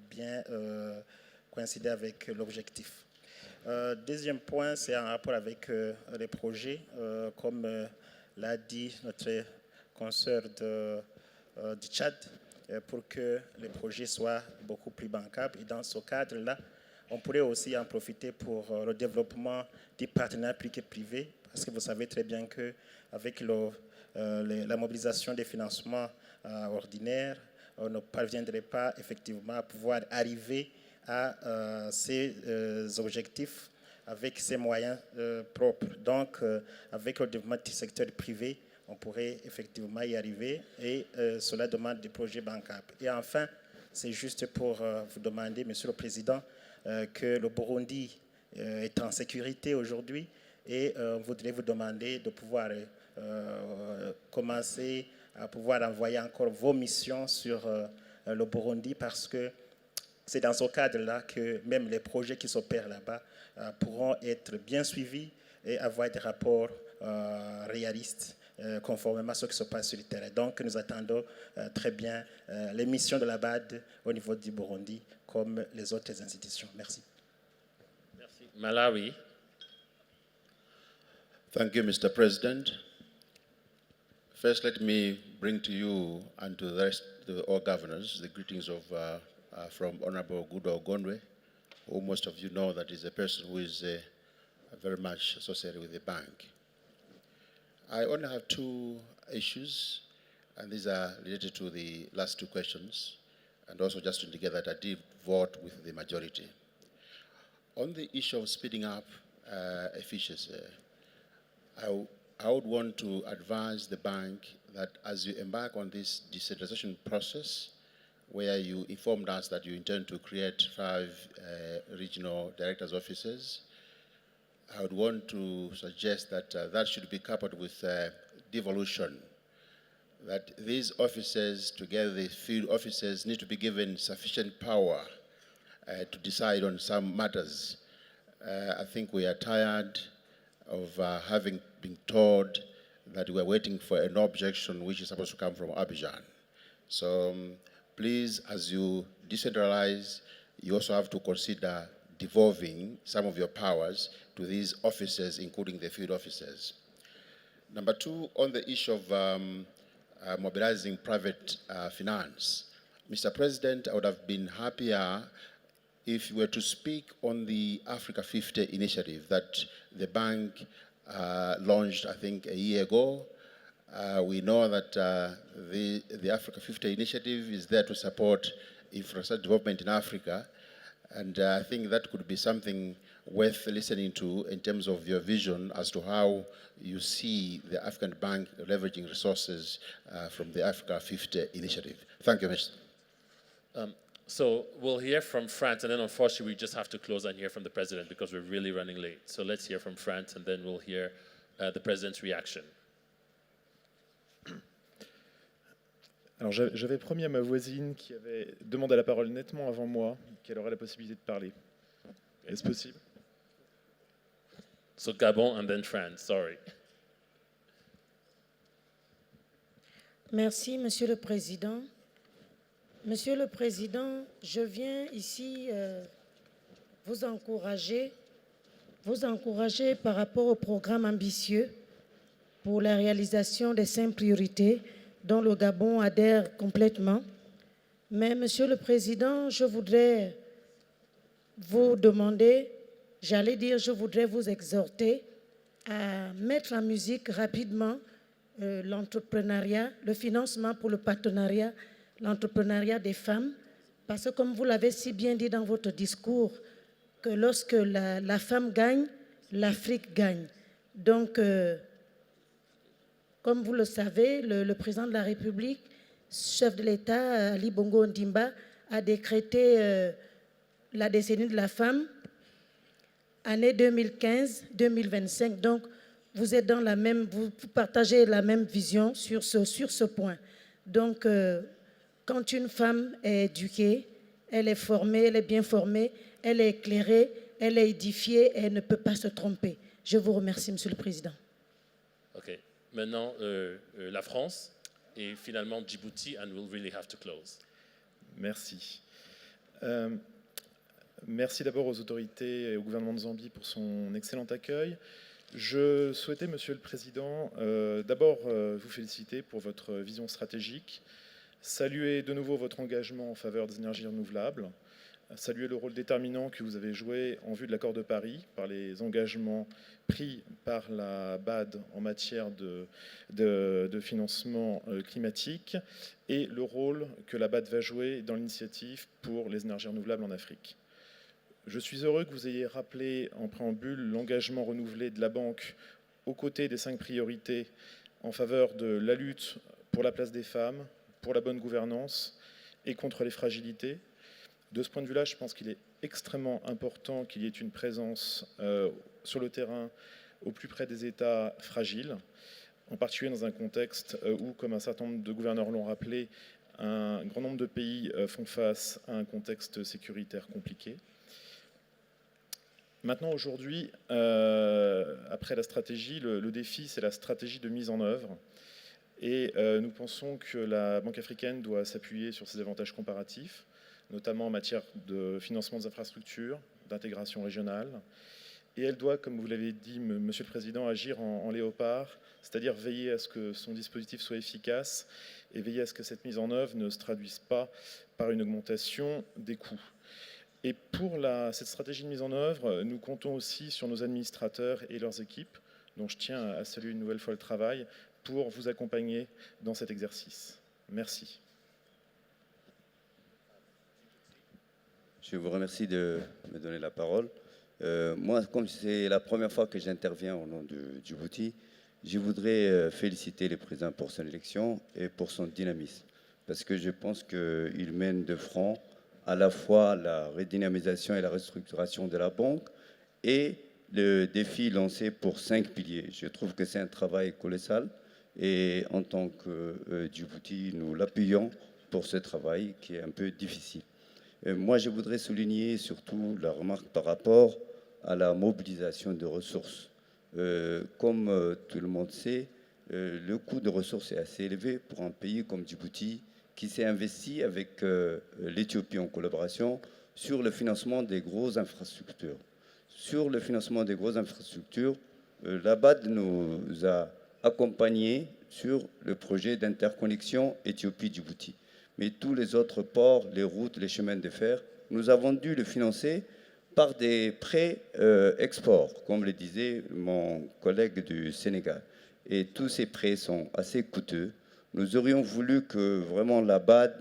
bien coïncider avec l'objectif. Deuxième point, c'est en rapport avec les projets, comme l'a dit notre consoeur du Tchad, pour que les projets soient beaucoup plus bancables. Et dans ce cadre-là, on pourrait aussi en profiter pour le développement des partenariats publics et privés, parce que vous savez très bien qu'avec la mobilisation des financements ordinaires, on ne parviendrait pas effectivement à pouvoir arriver à ces objectifs avec ces moyens propres. Donc, avec le développement du secteur privé, on pourrait effectivement y arriver, et cela demande des projets bancables. Et enfin, c'est juste pour vous demander, Monsieur le Président, que le Burundi est en sécurité aujourd'hui, et on voudrait vous demander de pouvoir commencer à pouvoir envoyer encore vos missions sur le Burundi, parce que c'est dans ce cadre-là que même les projets qui s'opèrent là-bas pourront être bien suivis et avoir des rapports réalistes conformément à ce qui se passe sur le terrain. Donc nous attendons très bien les missions de la BAD au niveau du Burundi comme les autres institutions. Merci. Merci. Malawi. Thank you, Mr. President. First, let me bring to you and to the rest of all governors the greetings of, from Honorable Gudo Gondwe, who most of you know that is a person who is very much associated with the bank. I only have two issues, and these are related to the last two questions, and also just to indicate that I did vote with the majority. On the issue of speeding up efficiency, I would want to advise the bank that as you embark on this decentralization process, where you informed us that you intend to create 5 regional directors' offices, I would want to suggest that that should be coupled with devolution, that these offices, together the field offices, need to be given sufficient power to decide on some matters. I think we are tired of having been told that we are waiting for an objection which is supposed to come from Abidjan. So please, as you decentralize, you also have to consider devolving some of your powers to these offices, including the field offices. Number two, on the issue of mobilizing private finance. Mr. President, I would have been happier if you were to speak on the Africa 50 initiative that the bank launched, I think, a year ago. We know that the Africa 50 initiative is there to support infrastructure development in Africa, and I think that could be something worth listening to in terms of your vision as to how you see the African Bank leveraging resources from the Africa 50 initiative. Thank you, Mr. So we'll hear from France, and then unfortunately we just have to close and hear from the President because we're really running late. So let's hear from France, and then we'll hear the President's reaction. Alors j'avais promis à ma voisine qui avait demandé la parole nettement avant moi qu'elle aurait la possibilité de parler. Est-ce possible? So Gabon and then France, sorry. Merci, Monsieur le Président. Monsieur le Président, je viens ici vous encourager par rapport au programme ambitieux pour la réalisation des 5 priorités dont le Gabon adhère complètement. Mais, Monsieur le Président, je voudrais vous demander, je voudrais vous exhorter à mettre en musique rapidement l'entrepreneuriat, le financement pour le partenariat, l'entrepreneuriat des femmes, parce que comme vous l'avez si bien dit dans votre discours, que lorsque la femme gagne, l'Afrique gagne. Donc, comme vous le savez, le président de la République, chef de l'État, Ali Bongo Ondimba, a décrété la décennie de la femme, année 2015-2025. Donc, vous êtes dans la même, vous partagez la même vision sur ce point. Donc, quand une femme est éduquée, elle est formée, elle est bien formée, elle est éclairée, elle est édifiée, elle ne peut pas se tromper. Je vous remercie, Monsieur le Président. OK. Maintenant, la France et finalement Djibouti, and we'll really have to close. Merci. Merci d'abord aux autorités et au gouvernement de Zambie pour son excellent accueil. Je souhaitais, Monsieur le Président, d'abord vous féliciter pour votre vision stratégique, saluer de nouveau votre engagement en faveur des énergies renouvelables, saluer le rôle déterminant que vous avez joué en vue de l'accord de Paris par les engagements pris par la BAD en matière de financement climatique et le rôle que la BAD va jouer dans l'initiative pour les énergies renouvelables en Afrique. Je suis heureux que vous ayez rappelé en préambule l'engagement renouvelé de la Banque aux côtés des 5 priorités en faveur de la lutte pour la place des femmes, pour la bonne gouvernance et contre les fragilités. De ce point de vue-là, je pense qu'il est extrêmement important qu'il y ait une présence sur le terrain au plus près des États fragiles, en particulier dans un contexte où, comme un certain nombre de gouverneurs l'ont rappelé, un grand nombre de pays font face à un contexte sécuritaire compliqué. Maintenant, aujourd'hui, après la stratégie, le défi, c'est la stratégie de mise en œuvre. Et nous pensons que la Banque africaine doit s'appuyer sur ses avantages comparatifs, notamment en matière de financement des infrastructures, d'intégration régionale, et elle doit, comme vous l'avez dit, Monsieur le Président, agir en léopard, c'est-à-dire veiller à ce que son dispositif soit efficace et veiller à ce que cette mise en œuvre ne se traduise pas par une augmentation des coûts. Et pour cette stratégie de mise en œuvre, nous comptons aussi sur nos administrateurs et leurs équipes, dont je tiens à saluer une nouvelle fois le travail, pour vous accompagner dans cet exercice. Merci. Je vous remercie de me donner la parole. Moi, comme c'est la première fois que j'interviens au nom de Djibouti, je voudrais féliciter le président pour son élection et pour son dynamisme, parce que je pense qu'il mène de front à la fois la redynamisation et la restructuration de la banque et le défi lancé pour 5 piliers. Je trouve que c'est un travail colossal et en tant que Djibouti, nous l'appuyons pour ce travail qui est un peu difficile. Moi, je voudrais souligner surtout la remarque par rapport à la mobilisation de ressources. Comme tout le monde sait, le coût de ressources est assez élevé pour un pays comme Djibouti qui s'est investi avec l'Éthiopie en collaboration sur le financement des grosses infrastructures. Sur le financement des grosses infrastructures, la BAD nous a accompagnés sur le projet d'interconnexion Éthiopie-Djibouti. Mais tous les autres ports, les routes, les chemins de fer, nous avons dû le financer par des prêts export, comme le disait mon collègue du Sénégal. Et tous ces prêts sont assez coûteux. Nous aurions voulu que vraiment la BAD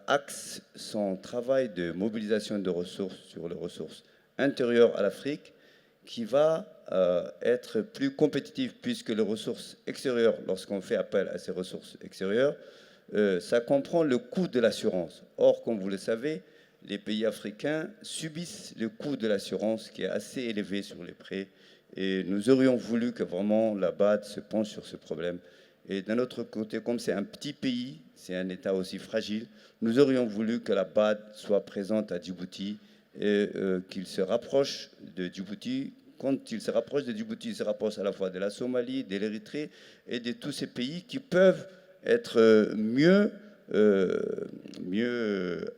axe son travail de mobilisation de ressources sur les ressources intérieures à l'Afrique, qui va être plus compétitive, puisque les ressources extérieures, lorsqu'on fait appel à ces ressources extérieures, ça comprend le coût de l'assurance. Or, comme vous le savez, les pays africains subissent le coût de l'assurance qui est assez élevé sur les prêts. Et nous aurions voulu que vraiment la BAD se penche sur ce problème. Et d'un autre côté, comme c'est un petit pays, c'est un État aussi fragile, nous aurions voulu que la BAD soit présente à Djibouti et qu'il se rapproche de Djibouti. Quand il se rapproche de Djibouti, il se rapproche à la fois de la Somalie, de l'Érythrée et de tous ces pays qui peuvent être mieux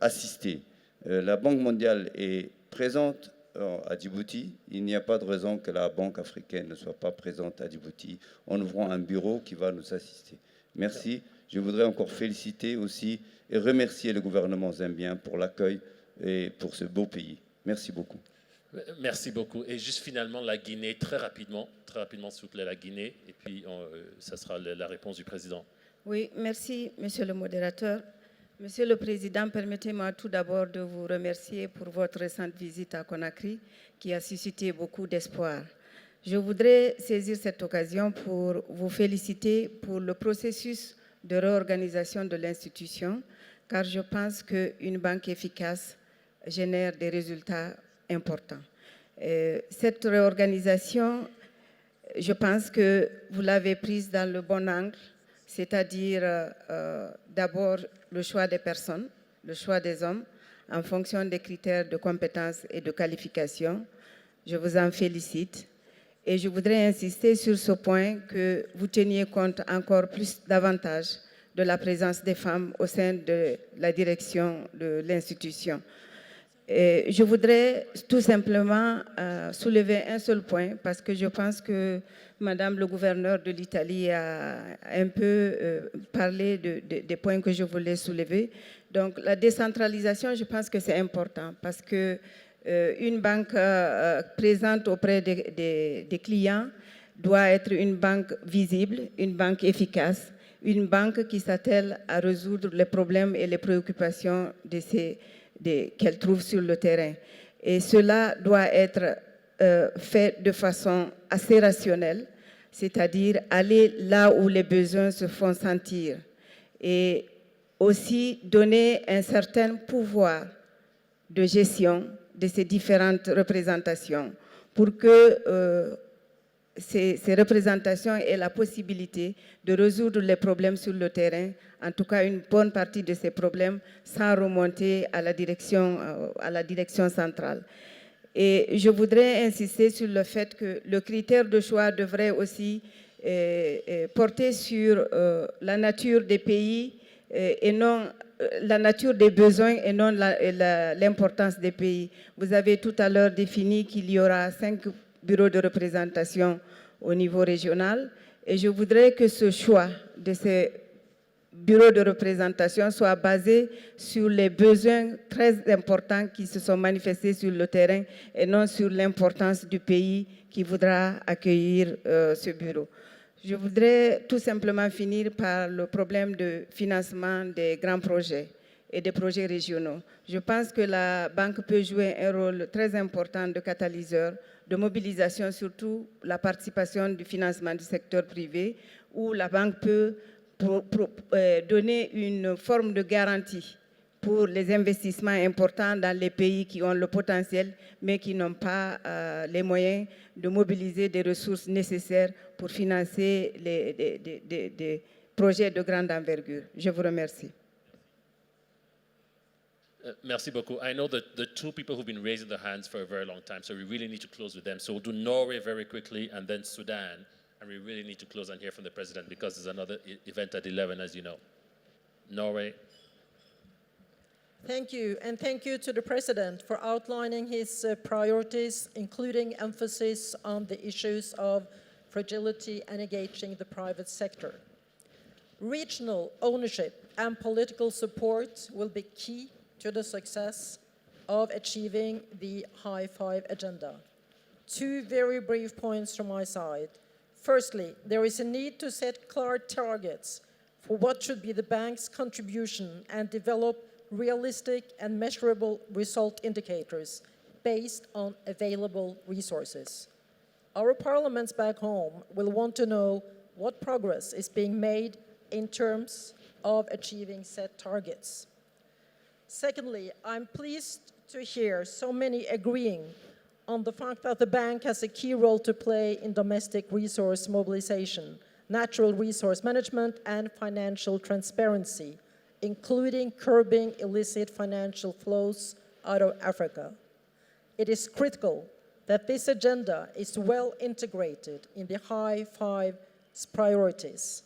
assistés. La Banque mondiale est présente à Djibouti. Il n'y a pas de raison que la Banque africaine ne soit pas présente à Djibouti en ouvrant un bureau qui va nous assister. Merci. Je voudrais encore féliciter aussi et remercier le gouvernement zambien pour l'accueil et pour ce beau pays. Merci beaucoup. Merci beaucoup. Et juste finalement, la Guinée, très rapidement, s'il vous plaît, la Guinée, et puis ça sera la réponse du président. Oui, merci, Monsieur le modérateur. Monsieur le Président, permettez-moi tout d'abord de vous remercier pour votre récente visite à Conakry, qui a suscité beaucoup d'espoir. Je voudrais saisir cette occasion pour vous féliciter pour le processus de réorganisation de l'institution, car je pense qu'une banque efficace génère des résultats importants. Cette réorganisation, je pense que vous l'avez prise dans le bon angle, c'est-à-dire d'abord le choix des personnes, le choix des hommes, en fonction des critères de compétences et de qualification. Je vous en félicite. Et je voudrais insister sur ce point que vous teniez compte encore davantage de la présence des femmes au sein de la direction de l'institution. Je voudrais tout simplement soulever un seul point, parce que je pense que Madame le gouverneur de l'Italie a un peu parlé des points que je voulais soulever. Donc la décentralisation, je pense que c'est important, parce que une banque présente auprès des clients doit être une banque visible, une banque efficace, une banque qui s'attelle à résoudre les problèmes et les préoccupations qu'elle trouve sur le terrain. Et cela doit être fait de façon assez rationnelle, c'est-à-dire aller là où les besoins se font sentir, et aussi donner un certain pouvoir de gestion de ces différentes représentations pour que ces représentations aient la possibilité de résoudre les problèmes sur le terrain, en tout cas une bonne partie de ces problèmes, sans remonter à la direction centrale. Et je voudrais insister sur le fait que le critère de choix devrait aussi porter sur la nature des pays et non la nature des besoins et non l'importance des pays. Vous avez tout à l'heure défini qu'il y aura bureaux de représentation au niveau régional. Et je voudrais que ce choix de ces bureaux de représentation soit basé sur les besoins très importants qui se sont manifestés sur le terrain et non sur l'importance du pays qui voudra accueillir ce bureau. Je voudrais tout simplement finir par le problème de financement des grands projets et des projets régionaux. Je pense que la banque peut jouer un rôle très important de catalyseur, de mobilisation, surtout la participation du financement du secteur privé, où la banque peut donner une forme de garantie pour les investissements importants dans les pays qui ont le potentiel, mais qui n'ont pas les moyens de mobiliser des ressources nécessaires pour financer des projets de grande envergure. Je vous remercie. Merci beaucoup. I know that the two people who've been raising their hands for a very long time, so we really need to close with them. So we'll do Norway very quickly and then Sudan. And we really need to close and hear from the president because there's another event at 11, as you know. Norway. Thank you, and thank you to the President for outlining his priorities, including emphasis on the issues of fragility and engaging the private sector. Regional ownership and political support will be key to the success of achieving the High Five agenda. Two very brief points from my side. Firstly, there is a need to set clear targets for what should be the bank's contribution and develop realistic and measurable result indicators based on available resources. Our parliaments back home will want to know what progress is being made in terms of achieving set targets. Secondly, I'm pleased to hear so many agreeing on the fact that the bank has a key role to play in domestic resource mobilization, natural resource management, and financial transparency, including curbing illicit financial flows out of Africa. It is critical that this agenda is well integrated in the High Five's priorities.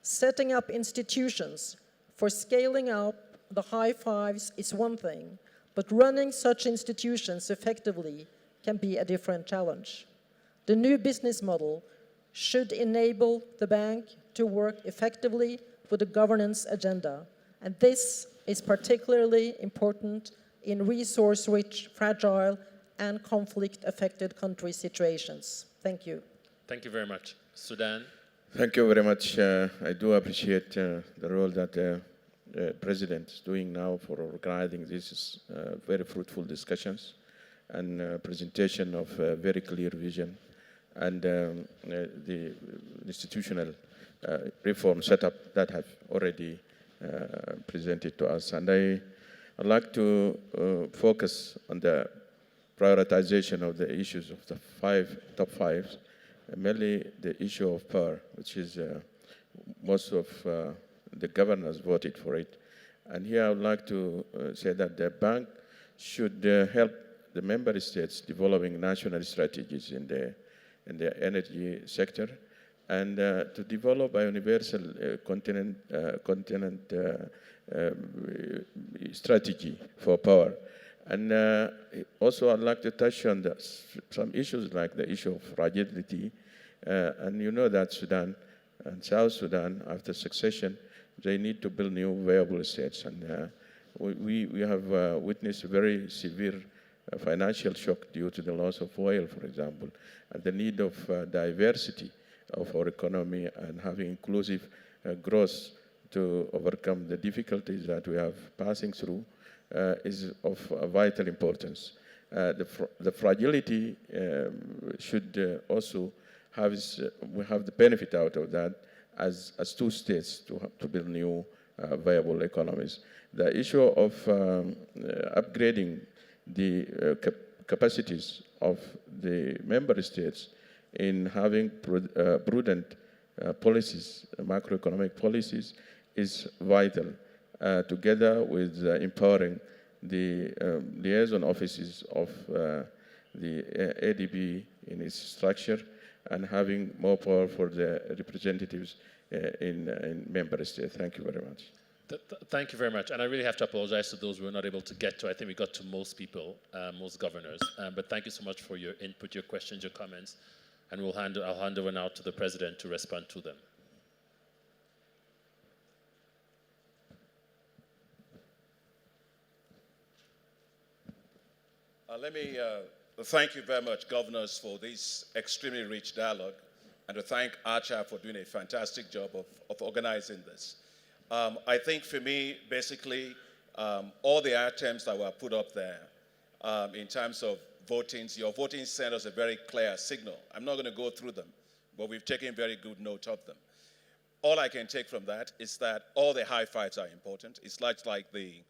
Setting up institutions for scaling up the High Fives is one thing, but running such institutions effectively can be a different challenge. The new business model should enable the bank to work effectively with the governance agenda, and this is particularly important in resource-rich, fragile, and conflict-affected country situations. Thank you. Thank you very much. Sudan. Thank you very much. I do appreciate the role that the President is doing now for organizing these very fruitful discussions and presentation of a very clear vision and the institutional reform setup that have already presented to us. And I'd like to focus on the prioritization of the issues of the top five, mainly the issue of power, which is most of the governors voted for it. And here I would like to say that the bank should help the member states developing national strategies in the energy sector and to develop a universal continent strategy for power. And also I'd like to touch on some issues like the issue of fragility. And you know that Sudan and South Sudan, after succession, they need to build new viable states. And we have witnessed a very severe financial shock due to the loss of oil, for example, and the need of diversity of our economy and having inclusive growth to overcome the difficulties that we have passing through is of vital importance. The fragility should also we have the benefit out of that as two states to build new viable economies. The issue of upgrading the capacities of the member states in having prudent policies, macroeconomic policies, is vital, together with empowering the liaison offices of the ADB in its structure and having more power for the representatives in member states. Thank you very much. Thank you very much. And I really have to apologize to those we were not able to get to. I think we got to most people, most governors. But thank you so much for your input, your questions, your comments. And I'll hand over now to the President to respond to them. Let me thank you very much, governors, for this extremely rich dialogue, and to thank Archer for doing a fantastic job of organizing this. I think for me, basically, all the items that were put up there in terms of voting, your voting sent us a very clear signal. I'm not going to go through them, but we've taken very good note of them. All I can take from that is that all the high fives are important. It's like the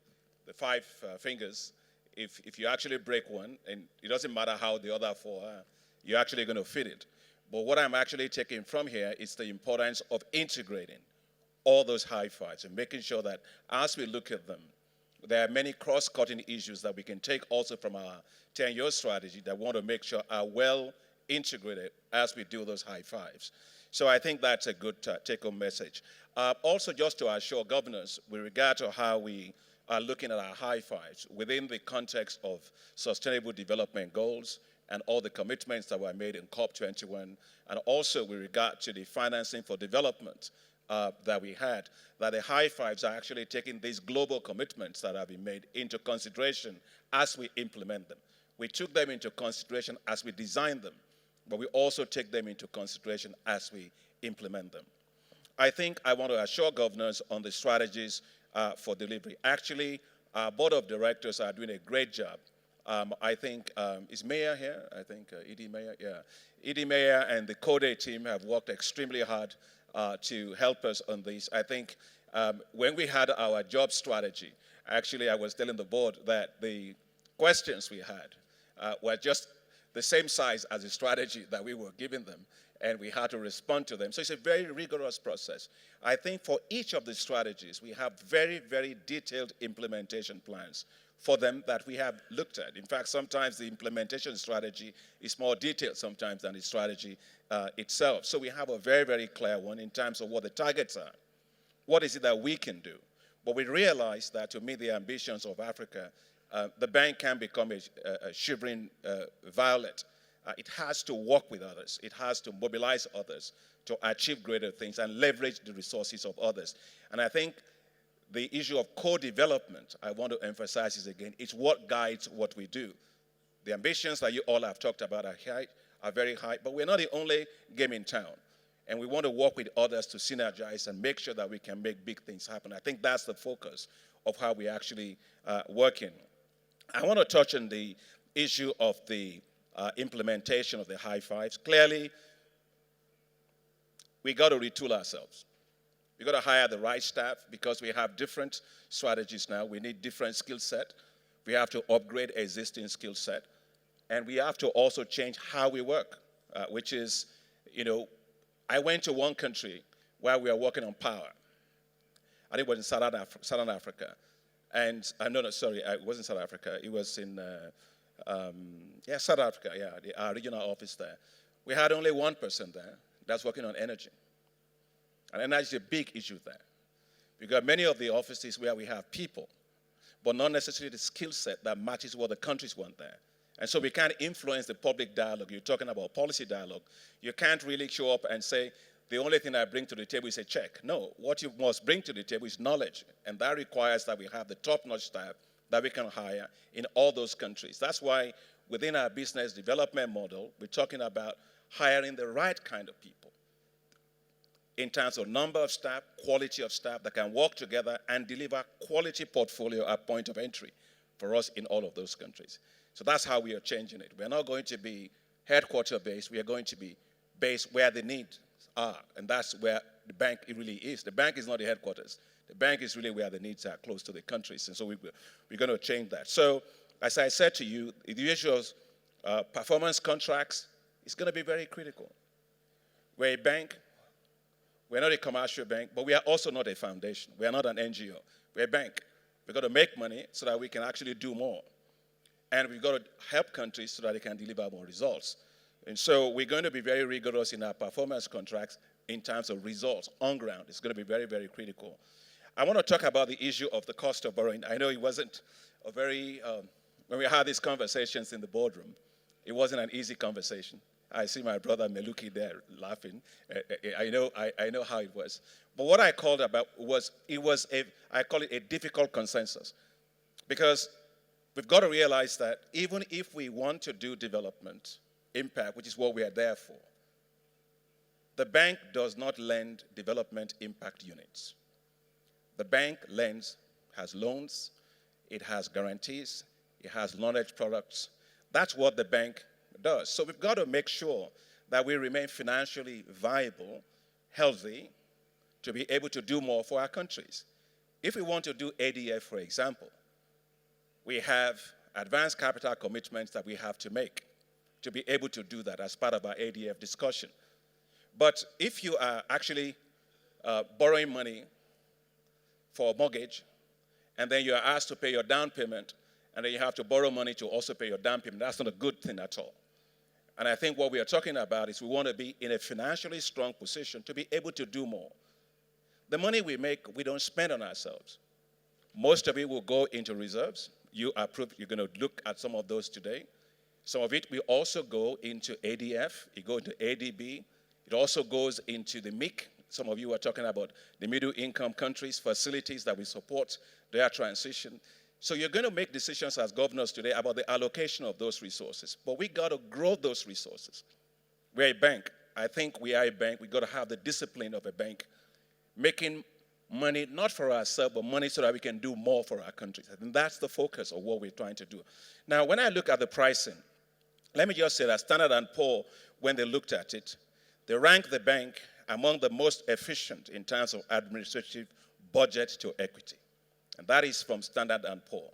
five fingers. If you actually break one, and it doesn't matter how the other four are, you're actually going to fit it. But what I'm actually taking from here is the importance of integrating all those high fives and making sure that as we look at them, there are many cross-cutting issues that we can take also from our 10-year strategy that want to make sure are well integrated as we do those high fives. So I think that's a good take-home message. Also, just to assure governors with regard to how we are looking at our high fives within the context of sustainable development goals and all the commitments that were made in COP21, and also with regard to the financing for development that we had, that the high fives are actually taking these global commitments that have been made into consideration as we implement them. We took them into consideration as we designed them, but we also take them into consideration as we implement them. I think I want to assure governors on the strategies for delivery. Actually, our board of directors are doing a great job. I think, is Mayor here? I think Edie Mayor, yeah. Edie Mayor and the CODE team have worked extremely hard to help us on this. I think when we had our job strategy, actually I was telling the board that the questions we had were just the same size as the strategy that we were giving them, and we had to respond to them. So it's a very rigorous process. I think for each of the strategies, we have very, very detailed implementation plans for them that we have looked at. In fact, sometimes the implementation strategy is more detailed sometimes than the strategy itself. So we have a very, very clear one in terms of what the targets are. What is it that we can do? But we realize that to meet the ambitions of Africa, the bank can become a shivering violet. It has to work with others. It has to mobilize others to achieve greater things and leverage the resources of others. And I think the issue of co-development, I want to emphasize this again, it's what guides what we do. The ambitions that you all have talked about are very high, but we're not the only game in town. And we want to work with others to synergize and make sure that we can make big things happen. I think that's the focus of how we actually working. I want to touch on the issue of the implementation of the high fives. Clearly, we got to retool ourselves. We got to hire the right staff because we have different strategies now. We need different skill set. We have to upgrade existing skill set. And we have to also change how we work, which is, I went to one country where we are working on power. I think it was in Southern Africa. And, it wasn't South Africa. It was in, South Africa, our regional office there. We had only one person there that's working on energy. And energy is a big issue there. Because many of the offices where we have people, but not necessarily the skill set that matches what the countries want there. And so we can't influence the public dialogue. You're talking about policy dialogue. You can't really show up and say, the only thing I bring to the table is a check. No, what you must bring to the table is knowledge. And that requires that we have the top-notch staff that we can hire in all those countries. That's why within our business development model, we're talking about hiring the right kind of people in terms of number of staff, quality of staff that can work together and deliver quality portfolio at point of entry for us in all of those countries. So that's how we are changing it. We're not going to be headquarter-based. We are going to be based where the needs are, and that's where the bank really is. The bank is not the headquarters. The bank is really where the needs are, close to the countries, and so we're going to change that. So, as I said to you, the issue of performance contracts is going to be very critical. We're a bank. We're not a commercial bank, but we are also not a foundation. We are not an NGO. We're a bank. We've got to make money so that we can actually do more. And we've got to help countries so that they can deliver more results. And so we're going to be very rigorous in our performance contracts in terms of results on ground. It's going to be very, very critical. I want to talk about the issue of the cost of borrowing. I know it wasn't a very, when we had these conversations in the boardroom, it wasn't an easy conversation. I see my brother Meluki there laughing. I know how it was. But what I called about was, I call it a difficult consensus. Because we've got to realize that even if we want to do development impact, which is what we are there for, the bank does not lend development impact units. The bank has loans, it has guarantees, it has loan-edge products. That's what the bank does. So we've got to make sure that we remain financially viable, healthy, to be able to do more for our countries. If we want to do ADF, for example, we have advanced capital commitments that we have to make to be able to do that as part of our ADF discussion. But if you are actually borrowing money for a mortgage, and then you are asked to pay your down payment, and then you have to borrow money to also pay your down payment, that's not a good thing at all. And I think what we are talking about is we want to be in a financially strong position to be able to do more. The money we make, we don't spend on ourselves. Most of it will go into reserves. You're going to look at some of those today. Some of it will also go into ADF, it goes into ADB, it also goes into the MIC. Some of you are talking about the middle income countries, facilities that we support their transition. So you're going to make decisions as governors today about the allocation of those resources. But we got to grow those resources. We're a bank. I think we are a bank. We got to have the discipline of a bank, making money not for ourselves, but money so that we can do more for our countries. I think that's the focus of what we're trying to do. Now, when I look at the pricing, let me just say that Standard & Poor's, when they looked at it, they ranked the bank among the most efficient in terms of administrative budget to equity. And that is from Standard & Poor's.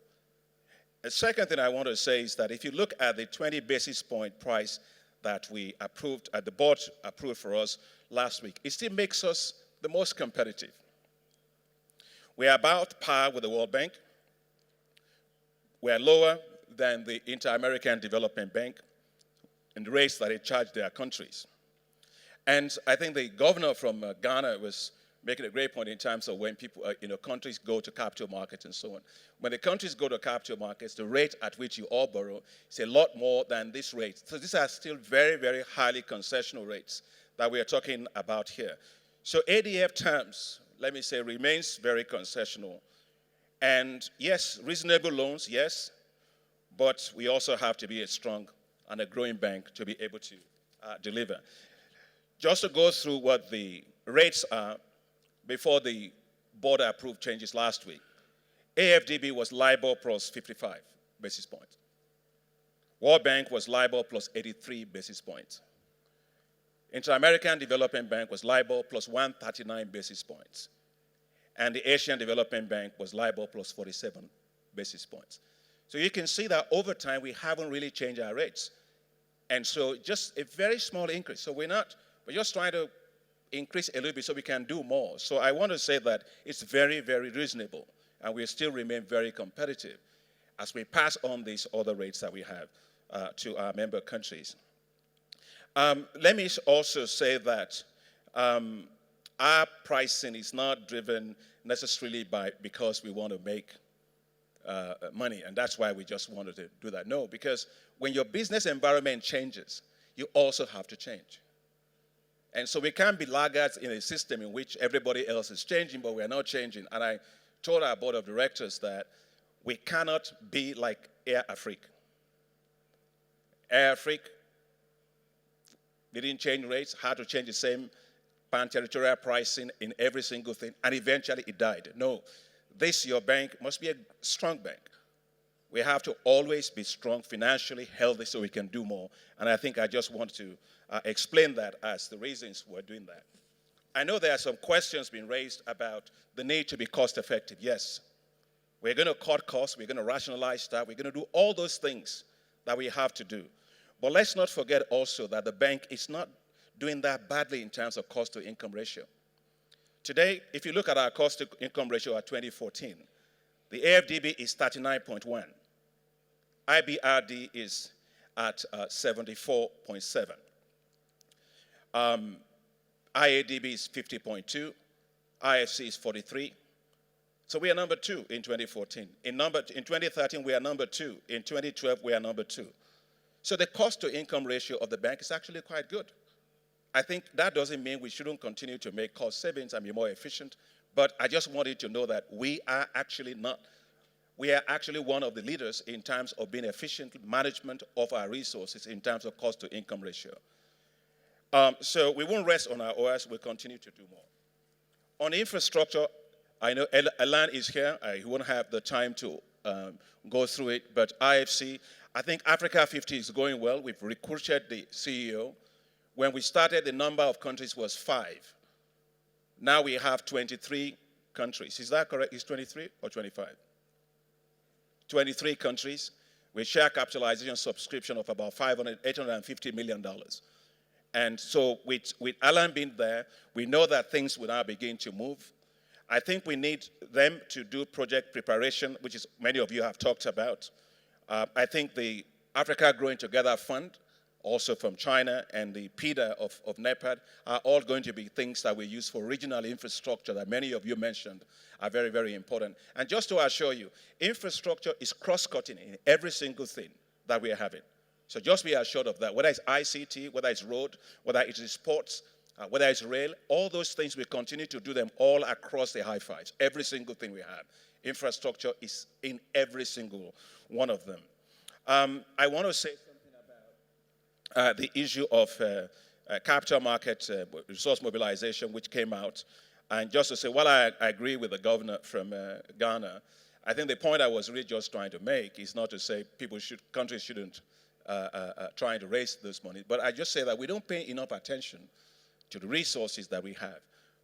The second thing I want to say is that if you look at the 20 basis point price that we approved, the board approved for us last week, it still makes us the most competitive. We are about par with the World Bank. We are lower than the Inter-American Development Bank in the rates that they charge their countries. And I think the governor from Ghana was making a great point in terms of when people, countries go to capital markets and so on. When the countries go to capital markets, the rate at which you all borrow is a lot more than this rate. So these are still very, very highly concessional rates that we are talking about here. So ADF terms, let me say, remains very concessional. And yes, reasonable loans, yes, but we also have to be a strong and a growing bank to be able to deliver. Just to go through what the rates are before the board approved changes last week. AFDB was LIBOR plus 55 basis points. World Bank was LIBOR plus 83 basis points. Inter-American Development Bank was LIBOR plus 139 basis points. And the Asian Development Bank was LIBOR plus 47 basis points. So you can see that over time, we haven't really changed our rates. And so just a very small increase. So we're just trying to increase a little bit so we can do more. So I want to say that it's very, very reasonable, and we still remain very competitive as we pass on these other rates that we have to our member countries. Let me also say that our pricing is not driven necessarily because we want to make money, and that's why we just wanted to do that. No, because when your business environment changes, you also have to change. And so we can't be laggards in a system in which everybody else is changing, but we're not changing. And I told our board of directors that we cannot be like Air Afrique. Air Afrique, they didn't change rates, had to change the same pan-territorial pricing in every single thing, and eventually it died. No, your bank must be a strong bank. We have to always be strong, financially healthy, so we can do more. And I think I just want to explain that as the reasons we're doing that. I know there are some questions being raised about the need to be cost effective. Yes, we're going to cut costs, we're going to rationalize stuff, we're going to do all those things that we have to do. But let's not forget also that the bank is not doing that badly in terms of cost to income ratio. Today, if you look at our cost to income ratio at 2014, the AFDB is 39.1. IBRD is at 74.7. IADB is 50.2. IFC is 43. So we are number 2 in 2014. In 2013, we are number 2. In 2012, we are number 2. So the cost-to-income ratio of the bank is actually quite good. I think that doesn't mean we shouldn't continue to make cost savings and be more efficient, but I just wanted to know that we are actually one of the leaders in terms of being efficient management of our resources in terms of cost-to-income ratio. So we won't rest on our oars, we'll continue to do more. On infrastructure, I know Alain is here. He won't have the time to go through it, but IFC, I think Africa 50 is going well. We've recruited the CEO. When we started, the number of countries was 5. Now we have 23 countries. Is that correct? Is 23 or 25? 23 countries with share capitalization subscription of about $850 million. And so with Alain being there, we know that things will now begin to move. I think we need them to do project preparation, which is many of you have talked about. I think the Africa Growing Together Fund, also from China, and the PIDA of NEPAD are all going to be things that we use for regional infrastructure that many of you mentioned are very, very important. And just to assure you, infrastructure is cross-cutting in every single thing that we are having. So just be assured of that, whether it's ICT, whether it's road, whether it is sports, whether it's rail, all those things, we continue to do them all across the high fives, every single thing we have. Infrastructure is in every single one of them. I want to say something about the issue of capital market resource mobilization, which came out. And just to say, while I agree with the governor from Ghana, I think the point I was really just trying to make is not to say countries shouldn't try to raise this money, but I just say that we don't pay enough attention to the resources that we have.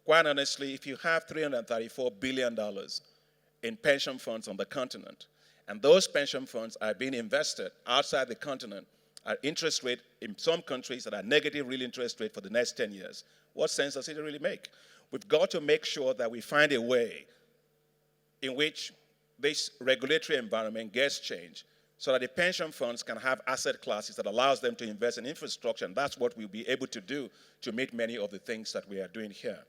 Quite honestly, if you have $334 billion in pension funds on the continent, and those pension funds are being invested outside the continent at interest rate in some countries that are negative real interest rate for the next 10 years, what sense does it really make? We've got to make sure that we find a way in which this regulatory environment gets changed so that the pension funds can have asset classes that allows them to invest in infrastructure, and that's what we'll be able to do to meet many of the things that we are doing here.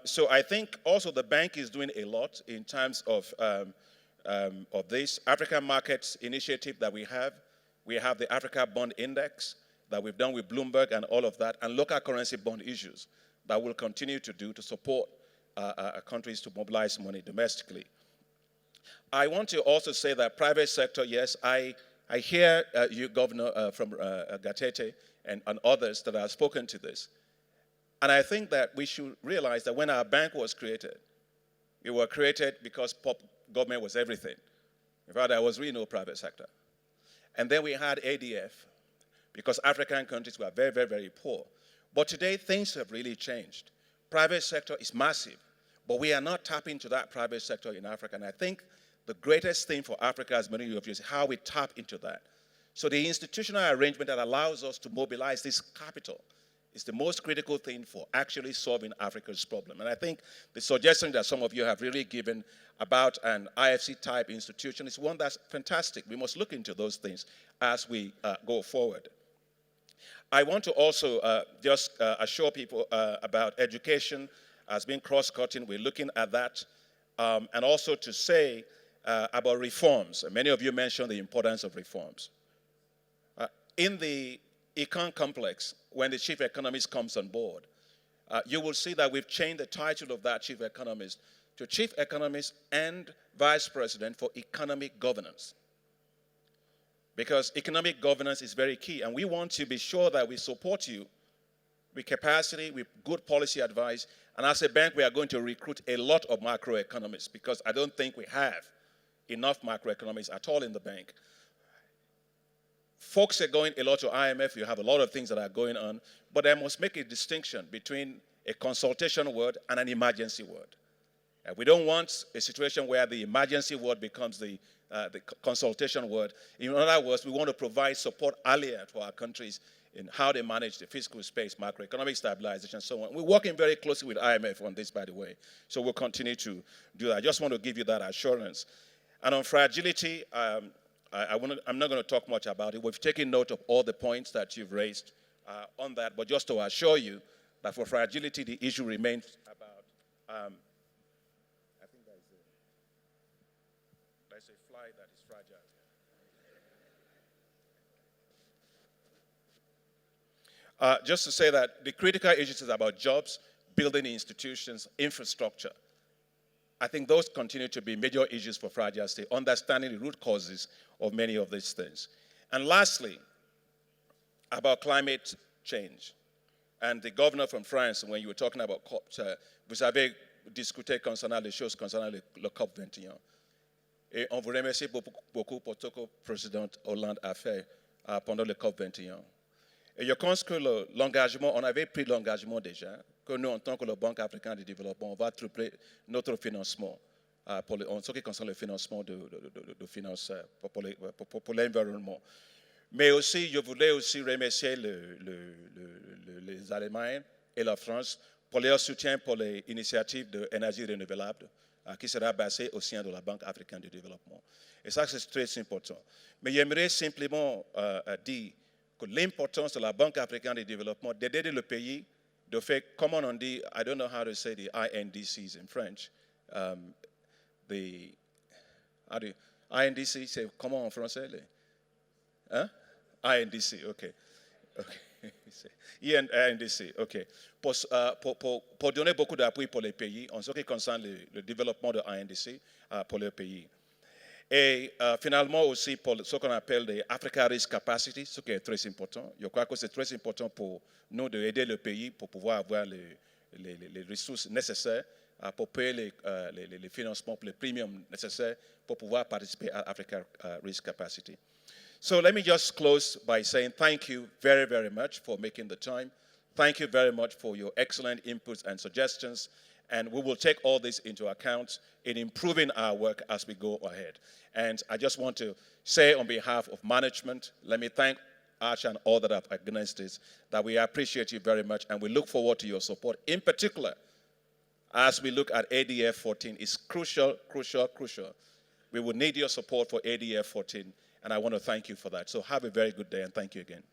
So I think also the bank is doing a lot in terms of this African markets initiative that we have. We have the Africa Bond Index that we've done with Bloomberg and all of that, and local currency bond issues that we'll continue to do to support countries to mobilize money domestically. I want to also say that private sector, yes, I hear you, Governor from Gatete and others that have spoken to this. And I think that we should realize that when our bank was created, it was created because government was everything. In fact, there was really no private sector. And then we had ADF because African countries were very, very, very poor. But today, things have really changed. Private sector is massive, but we are not tapping into that private sector in Africa. And I think the greatest thing for Africa, as many of you, is how we tap into that. So the institutional arrangement that allows us to mobilize this capital is the most critical thing for actually solving Africa's problem. And I think the suggestion that some of you have really given about an IFC-type institution is one that's fantastic. We must look into those things as we go forward. I want to also just assure people about education as being cross-cutting. We're looking at that. And also to say about reforms. Many of you mentioned the importance of reforms. In the Econ complex, when the chief economist comes on board, you will see that we've changed the title of that chief economist to Chief Economist and Vice President for Economic Governance. Because economic governance is very key, and we want to be sure that we support you with capacity, with good policy advice, and as a bank, we are going to recruit a lot of macroeconomists because I don't think we have enough macroeconomists at all in the bank. Folks are going a lot to IMF, you have a lot of things that are going on, but I must make a distinction between a consultation word and an emergency word. We don't want a situation where the emergency word becomes the consultation word. In other words, we want to provide support earlier to our countries in how they manage the fiscal space, macroeconomic stabilization, and so on. We're working very closely with IMF on this, by the way, so we'll continue to do that. I just want to give you that assurance. And on fragility, I'm not going to talk much about it. We've taken note of all the points that you've raised on that, but just to assure you that for fragility, the issue remains about, Just to say that the critical issues is about jobs, building institutions, infrastructure. I think those continue to be major issues for Fragile State, understanding the root causes of many of these things. And lastly, about climate change. And the governor from France, when you were talking about COP, vous avez discuté concernant les choses concernant le COP 21. Et on vous remercie beaucoup pour tout ce que le président Hollande a fait pendant le COP 21. Et je pense que l'engagement, on avait pris l'engagement déjà, que nous, en tant que la Banque africaine de développement, on va tripler notre financement en ce qui concerne le financement de finances pour l'environnement. Mais aussi, je voulais aussi remercier les Allemands et la France pour leur soutien pour les initiatives d'énergie renouvelable qui sera basée au sein de la Banque africaine de développement. Et ça, c'est très important. Mais j'aimerais simplement dire que l'importance de la Banque africaine de développement d'aider le pays de faire, comment on dit, I don't know how to say the INDCs in French. INDC, c'est comment en français? Hein? INDC, OK. INDC, OK. Pour donner beaucoup d'appui pour les pays en ce qui concerne le développement de INDC pour les pays. Et finalement aussi pour ce qu'on appelle les Africa Risk Capacity, ce qui est très important. Je crois que c'est très important pour nous d'aider le pays pour pouvoir avoir les ressources nécessaires pour payer les financements, les premiums nécessaires pour pouvoir participer à Africa Risk Capacity. So let me just close by saying thank you very, very much for making the time. Thank you very much for your excellent inputs and suggestions. And we will take all this into account in improving our work as we go ahead. And I just want to say on behalf of management, let me thank Arch and all that have organized this, that we appreciate you very much and we look forward to your support. In particular, as we look at ADF 14, it's crucial, crucial, crucial. We will need your support for ADF 14, and I want to thank you for that. So have a very good day, and thank you again.